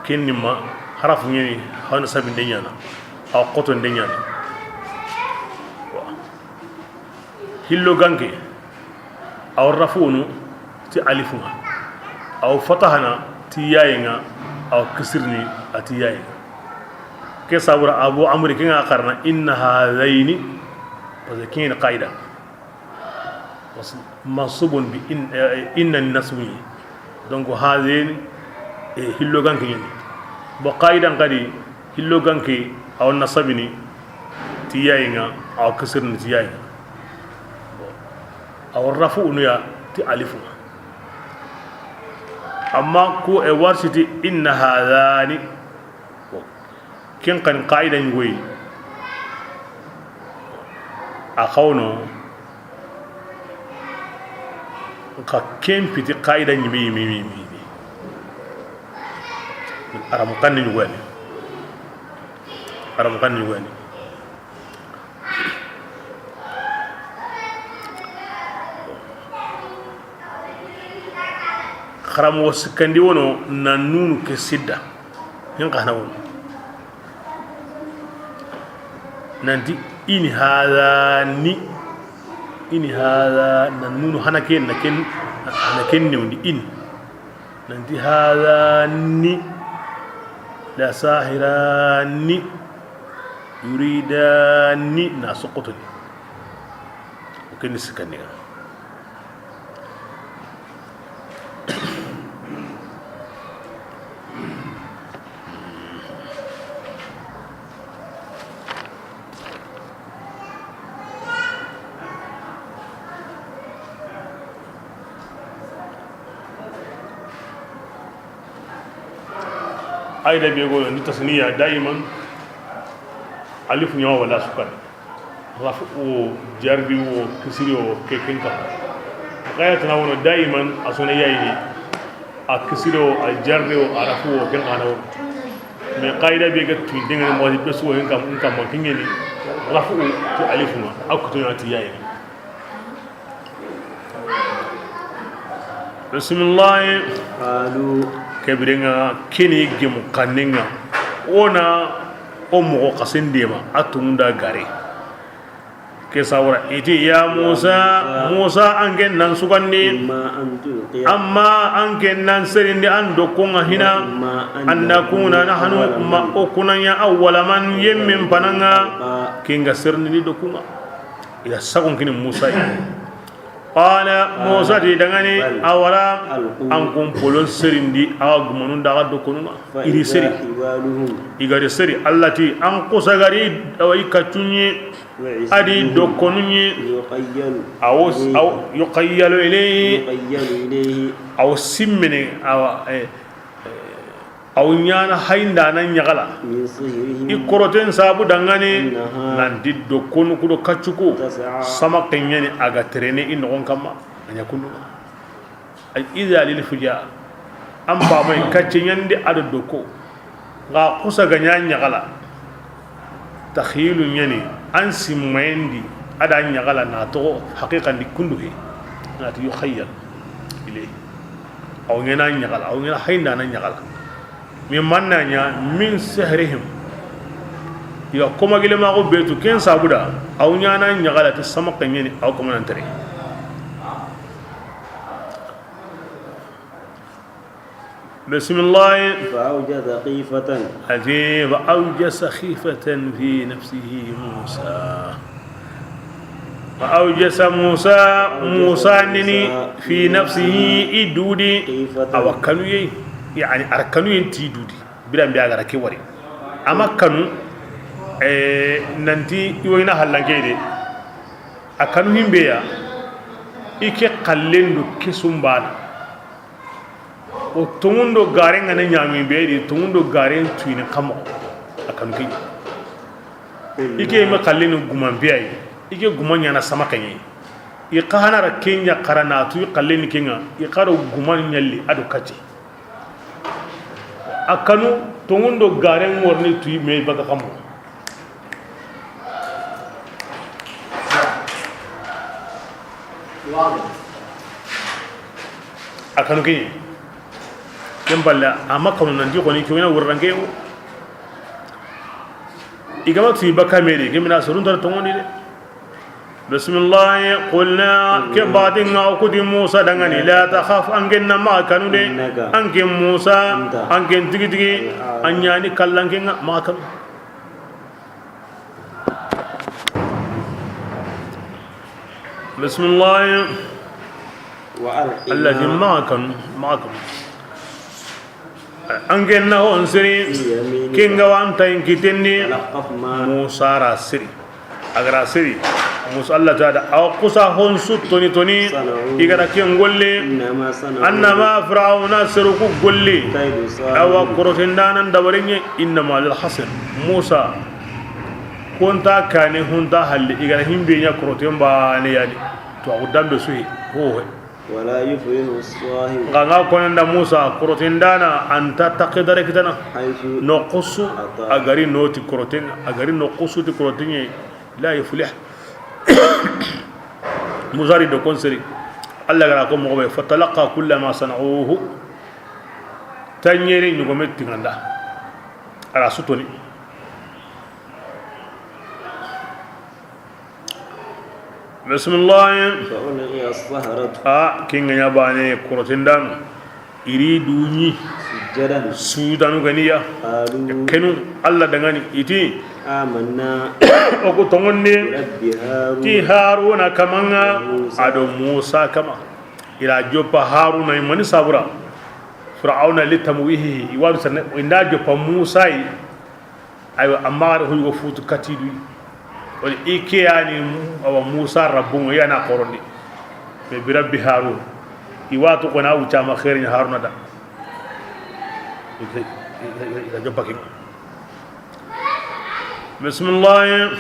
kinima harafu ngeni hana sabi denyana aw qoto denyana hillo ganke aw rafunu ti alifuna aw fatahana ti yayinga aw kasirni ati yayinga ke sabura abu amri kinga qarna inna hadaini wazakin qaida mansubun bi inna nasbi donc hadaini hillo ganki ni bo qaidan qadi hillo ganki aw nasabini tiyayinga aw kasirni tiyayinga aw rafu'nu ya ti alifu amma ko e warsiti inna hadani ken kan qaida ngoy akawno ka ken piti qaida nyimi aram kan ni wani kharam waskandi wono nanunu ke sidda yen kana wono nanti ini hada nanunu hanaken ni woni in nanti hada ni la sahirani yuridani na soqotoni okeni sikani aida bego ni tasniya daiman alif nyawa wala sukan rafu jarbi o kisiri o kekenka gayatna wono daiman asuna yayi a kisiri o a jarbi o arafu o kenka na me qaida bega tu dinga mo di besu en kam kingeni rafu ti alifuma akuto yati yayi bismillah قالوا kebirenga kini gemu kaninga ona o mo qasindima atunda gare ke sawra iti ya Musa angen nan sugandi إما أن تلقي amma angen nan serindi ando konga hina an nakuna nahnu ma okuna ya awwala man yemmin pananga kinga serndi do kunga ila sagon kini Musa qala Musa di dangani awara an kun polon serindi agmunun daga do kunuma iri seri حبالهم igari seri allati an kusagari dawai kacunyi adi do konunyi يخيل aw yuqayyalu ilayhi إليه aw simmene aw nyana hainda nan nyagala من سحرهم ikoroten sabu dangani nan diddo konu kudo kacuko تسعى sama kenyani aga terene inogon kama anya kunu ay idha lil fuja am ba mai kaccenyande ado doko ga kusa ganya nyagala takhilun yani an simmendi ada nyagala na to haqiqan dikundu he na to yukhayyal ilay aw ngena nyagala aw ngena hainda nan nyagala min mannanya min sihrihim ya kuma gile ma go betu ken sabuda aw nyana nyagala ta sama kanyeni aw kuma nan tare bismillah فأوجد خيفة عجيب أوجس خيفة في نفسه موسى فأوجس موسى نني في نفسه إدودي أو كانوا يعني أركانوا ينتيدودي بلا بيعرف كوري أما كانوا ننتي يوينا هاللانجيدي أكانوا هم بيا إكي قلندو كسومبانا o tumundo garen ngana nyami beedi tumundo garen tuine kamo akan ki ike me kallinu guman biyai ike guman yana sama kanye i qahana ra kenya qarana tu qallini kinga i qaro guman nyalli adu kati akanu tumundo garen worni tu me baga kamo akanu ki kemballa amma kanu nan di koni kyona wurrange o igama fi bakameri gemina surun tar tongoni de bismillah qulna ke badin na kudi Musa dangani la takhaf angenna ma kanu de angen Musa angen tigi tigi anyani kallange ma kanu bismillah alladhi ma kanu angen na hon siri kinga wanta inkitendi Musa ra siri agara siri Musa Allah taala aw qusa hon sutoni toni igara ken golle annama fir'auna siruku golle aw qorotendanan dabarenye innama lil hasan Musa konta kane hunta halli igara himbe nya qoroten ba ne yani to udambe suhi ho ولا يفلح الصاحب غاغا كوندا موسى كروتندانا انت تقدر كتنا حيث نقص اغاري نوتي كروتين اغاري نقص تي كروتين لا يفلح مزاري دو كونسري الله غراكم مغبي فتلقى كل ما صنعوه تنيري نغمت غندا على سوتوني بسم الله فألقي السحرة كينغا ياباني كروتندان يريدوني سجدا سودانو غنيا قالوا كنو الله دغاني إتي آمنا أكو تونغني برب هارون تي هارون كمانا أدو موسى كما إلى جوبا هارون يمني صبرا فرعون لتمويه يوارد سنة إندا جوبا موسى أيوة أمار هو يفوت كتيدوي wala ike yani awa Musa rabbun yana qorondi be birabbi harun iwatu kona ucha ma khairin haruna da ila jobaki bismillah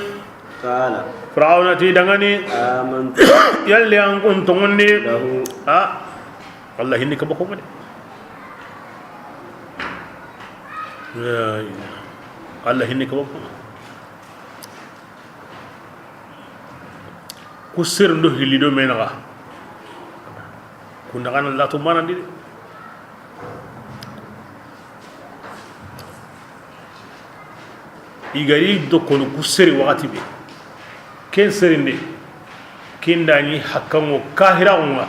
قال fir'auna ti dangani آمنت yalli an kuntum ni له Allah hindi ka bako mo de ya Allah hindi ka bako kusir ndo hilido menaga kunda kana la to manandi igari do kono kuseri wakati be ken serinde kindani hakkango kahira unga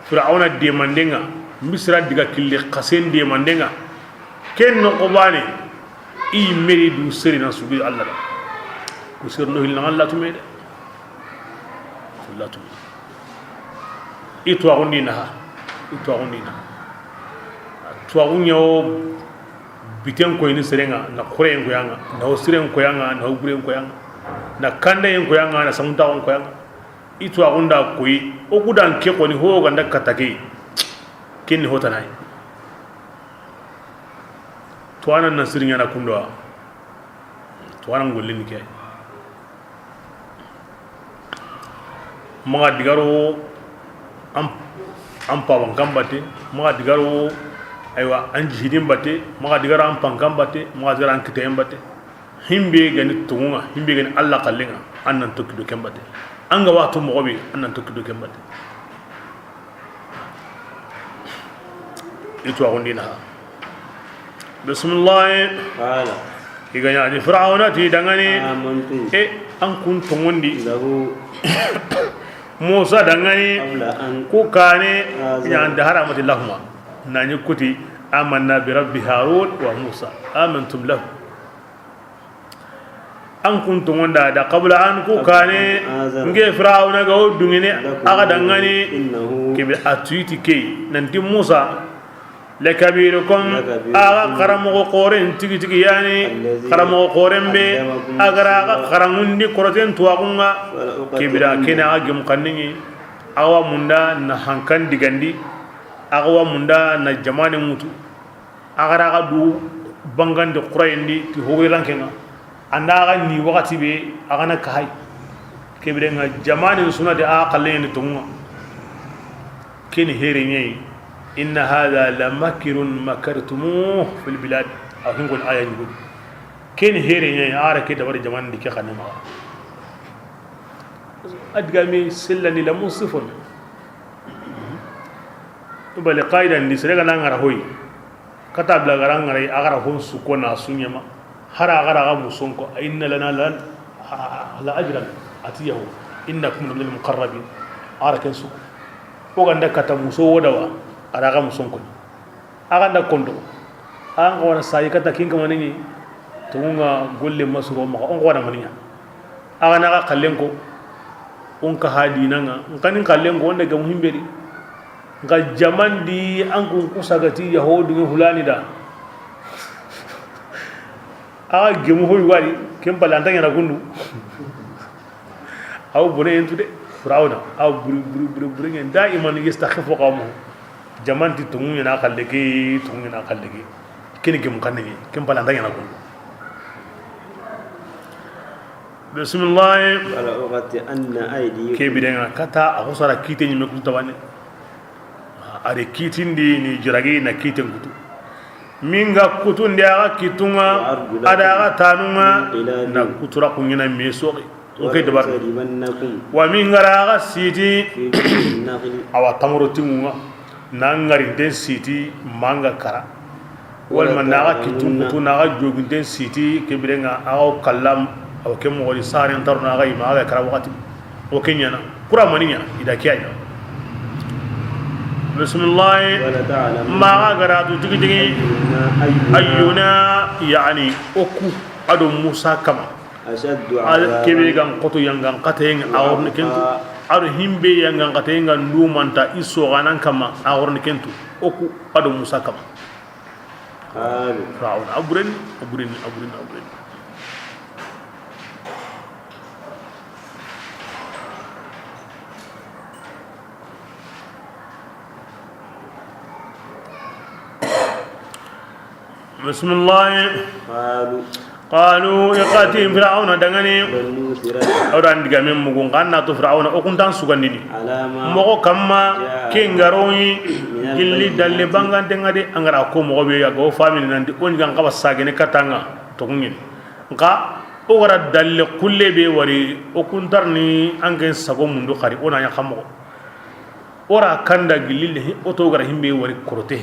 fir'auna de mandenga misra diga kille qasen de mandenga ken no qobane i meri du seri na subi allah kusir no hilna allah to mede allah to itu agundina to agunyo biten ko ni serenga na khoren ko yanga na osiren ko yanga na uburen ko yanga na kanda yen ko yanga na samunta ko yanga itu agunda ko yi o gudan ke ko ni ho ganda katake kin hota nay to anan nasirin yana kundwa to anan gollin ke maga digaro am pawon gambate maga digaro aywa an jihidin bate maga digara an pankam bate maga digara an kitayen bate himbe gani tunga himbe gani Allah kallinga annan tokkido kembate anga watu mogobe annan tokkido kembate itu agundina bismillah qala iganya di fir'auna ti dangani amantu an kun tungundi lahu Musa dangani qabla an ku kane yan da haramati lahuma nani kuti amanna bi rabbi harun wa musa amantum lahu an kuntum wanda da qabla an ku kane nge fir'auna ga dungine aga dangani kibi atuiti ke nanti musa lakabirukum aga karamu qoren tigi tigi yani karamu qoren be agara aga karamundi koroten tuakunga kibira kena agum kannini awa munda na hankan digandi agawa munda na jamane mutu agara ga du bangande qurayndi ti hogiran kenga anda ga ni wakati be agana kai kebire nga jamane sunade a qallen tunga ken here nyai inna hadha lamakrun makartumuh fil bilad ahin gon aya ni ken here nyai ara ke da war jamane dike kanama adgami sillani la musifun bale qaida ndi sere gana ngara hoy kata bla garang ngara agara hon su ko na sunyama hara agara ga musonko inna lana la ajran atiyahu innakum minal muqarrabin arakan su ko ganda kata muso wodawa ara ga musonko aga nda kondo an ko wana sai kata kinga manini to nga golle masuro ma on ko wana maninya aga na ga kallenko on ka hadina nga kanin kallenko wanda ga muhimberi ga jaman di an kun kusagati yahudu hulani da aga gemu hoy wari kem balanta yana gundu aw bune entu de firawna aw buru ngen daiman yastakhifu qawmu jaman di tungu yana kalleke kini gemu kanne kem balanta yana gundu bismillah wala ughati anna aydi ke bidenga kata akusara kite nyime kuntawane are kitindi ni jiragi na kiten kutu minga kutu ndiaga kitunga ada aga tanunga na kutura kunyina meso okay dabar wa minga raga siti awa tamuro tingunga nangari den siti manga kara wal managa kitun kutu naga jogin den siti kebirenga aw kallam aw kemo wali saren tarna ga ima ga kara wakati o kenyana kura maninya ida kiyaya bismillah ma garatu tigi tigi ayyuna yani oku ado musa kama ashaddu al kebe gan qoto yangan qatayen awrne kentu ado himbe yangan qatayen gan lumanta iso ganan kama awrne kentu oku ado musa kama raun abren بسم الله قالوا يقاتل فرعون دغني اوران دغامن مغون كان تو فرعون او كنتان سوغاندي مغو كما كينغاروي جلي دالي بانغان دغادي انغرا كو مغو بي ياغو فاميلي ناندي اون غان قبا ساغني كاتانغا تو ngin nka o gara dalle kulle be wari o kuntarni angen sago mundu khari ona ya khamo ora kanda gilil oto gara himbe wari korote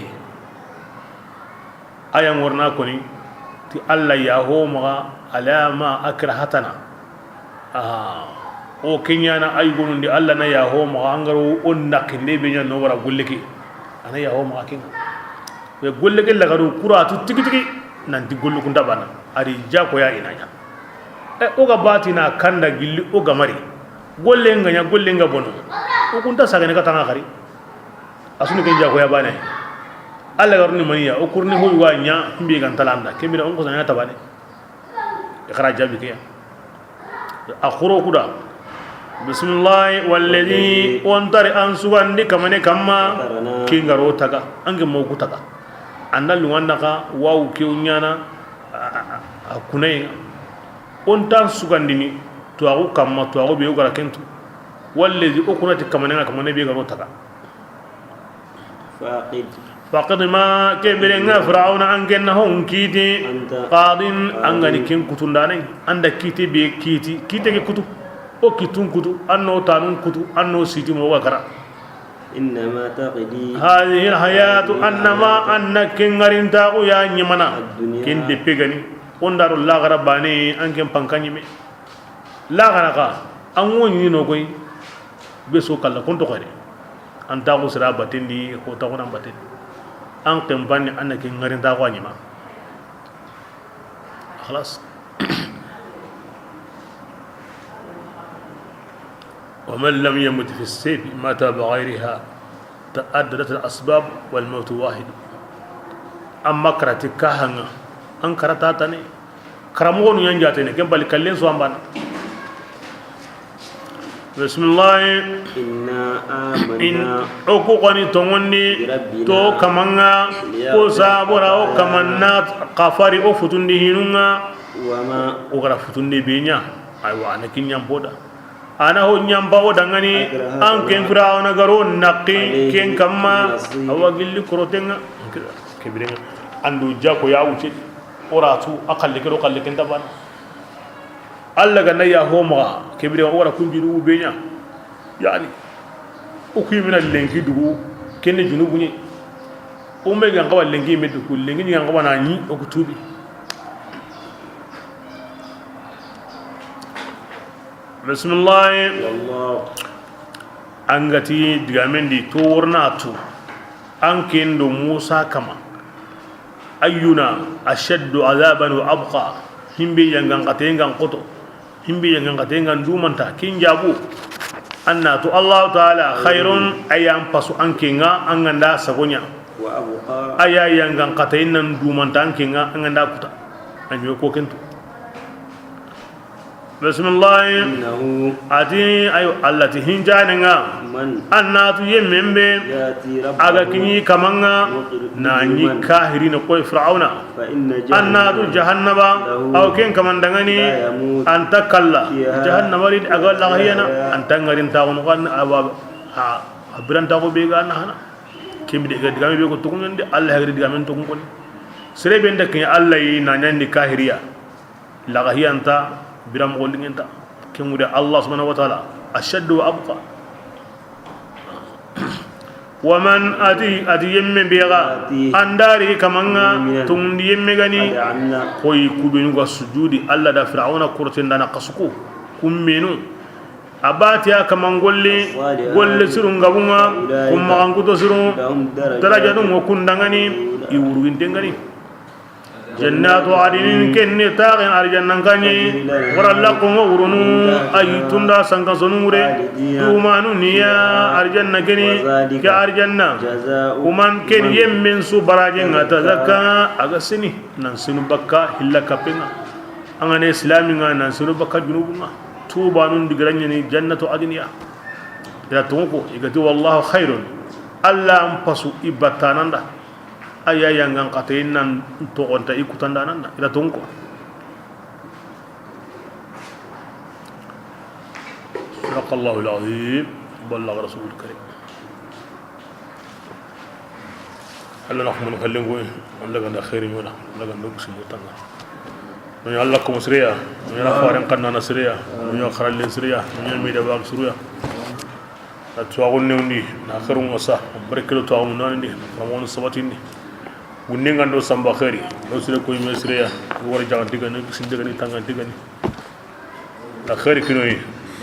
ayan warna koni ti alla ya ho ma alama akrahatana o kenyana ay gonundi alla na ya ho ma angaro on nakinde be nyano wara gulleki ana ya ho ma kin we gulleki la garu kuratu tigi tigi nanti gollu kun dabana ari jako ya inanya o ga batina kanda gilli o ga mari golle nganya golle nga bono o kunta sagane ka tanga kari asuni ken jako ya bana alla garni maniya o kurni hoy wanya himbe gan talanda kemira on ko sanata tabane ikhra jabi ke akhuro kuda bismillah walladhi wantari ansubandi kamane kamma kingaro taga ange mo ku taga andal wanda ka waw ke unyana akunay on tan sugandini to agu kamma to agu be gara kentu walladhi ukunati kamane be garo taga faqad ma kebirenga fir'auna angenna hon kiti qadin angani ken kutundane anda kiti be kiti ke kutu o kitun kutu anno tanun kutu anno siti mo wakara إنما تقضي هذه الحياة أنما أنك غرين تاغو يا نيمانا كين دي بيغاني وندارو لا غرباني أنكم بانكاني مي لا غرقا أنو نينو كوي بسو كالا كنتو خيري أن تاغو سرا باتين دي هو تاغو نام باتين أنكم باني أنك غرين تاغو نيما خلاص ومن لم يمت في السيف مات بغيرها تأددت الأسباب والموت واحد أما كرتك كهنا أن كرتاتني كرمون ينجاتني كم بالكلين سوامبان بسم الله إن أكوكني توني تو كمانا كوسابورا أو كمانات كفاري أو فتوندي هنونا وما أغرى فتوندي بينيا أيوة أنا كنيام بودا ana ho nyamba o dangani an ken firauna garo naqi ken kamma awa gilli krotenga kebirenga andu jako ya wuce oratu akalle kero kalle ken taban alla ga naya ho ma kebirenga ora kunjiru benya yani o kuyimina lengi dugu ken junubu ni o mega ngawa lengi medu ku lengi ni ngawa na ni o kutubi bismillah angati digamendi tournatu ankendo musa kama ayyuna ashaddu azaban wa abqa himbe yangan katengan qoto himbe yangan katengan dumanta kinjabu annatu allah taala khairun ayam pasu ankenga anganda sagonya wa abqa aya yangan katenan dumanta ankenga anganda kuta anyo ko kento بسم الله أتي أيو التي هنجاننا أنات يمين بي أغا كني كمانا ناني كاهرين قوي فرعون أنات جهنم أو كين كمان دغني أنت كلا جهنم ولد أغا لغينا أنت غرين تاغن غن أبران تاغو بيغا نحنا كم دغامي بيغو تكون دي الله غري دغامن تكون كون سريبين دك الله يناني كاهريا لغهي أنت biram golingenta kemude allah subhanahu wa ta'ala ashaddu wa abqa wa man ati yemme biga andari kamanga tundi yemme gani koy kubenu ga sujudi allah da fir'auna kurtinda na qasuku kummenu abatiya kamangolle golle sirun gabunga kumma anguto sirun darajatu ngokundangani iwurwinte ngani جنات عدن كن تاغن ارجنن كاني ورلقم ورنو اي تندا سانكا سنوره دومانو نيا ارجنن كني كارجنن ومن كن يمن سو براجن تزكى اغسني نانسنو بكا هلا كابنا انغاني اسلامي نانسنو بكا جنوبنا توبانون دغراني جنة عدن يا تونكو يغتي والله خير الله امپسو ابتاناندا aya yangan katain nan to onta ikutan danan ila tungko sadaqallahu alazim ballagha rasulul karim alla nakhmu kallingo alla ganda khairi wala alla ganda kusimu tanga من يعلقكم سريا من يرفع رنقنا سريا من يخرج سريا من يميد باق سريا tuwagun ne undi na kharun wasa barakatu tuwagun nan ndi ramon sabatin ndi wunne ngando samba khari do sire ko mesriya wara jagan digani sindegani tangan digani la khari kinoy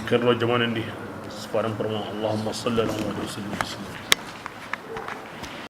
khirro jamana ndi سبحان الله اللهم صل على محمد وسلم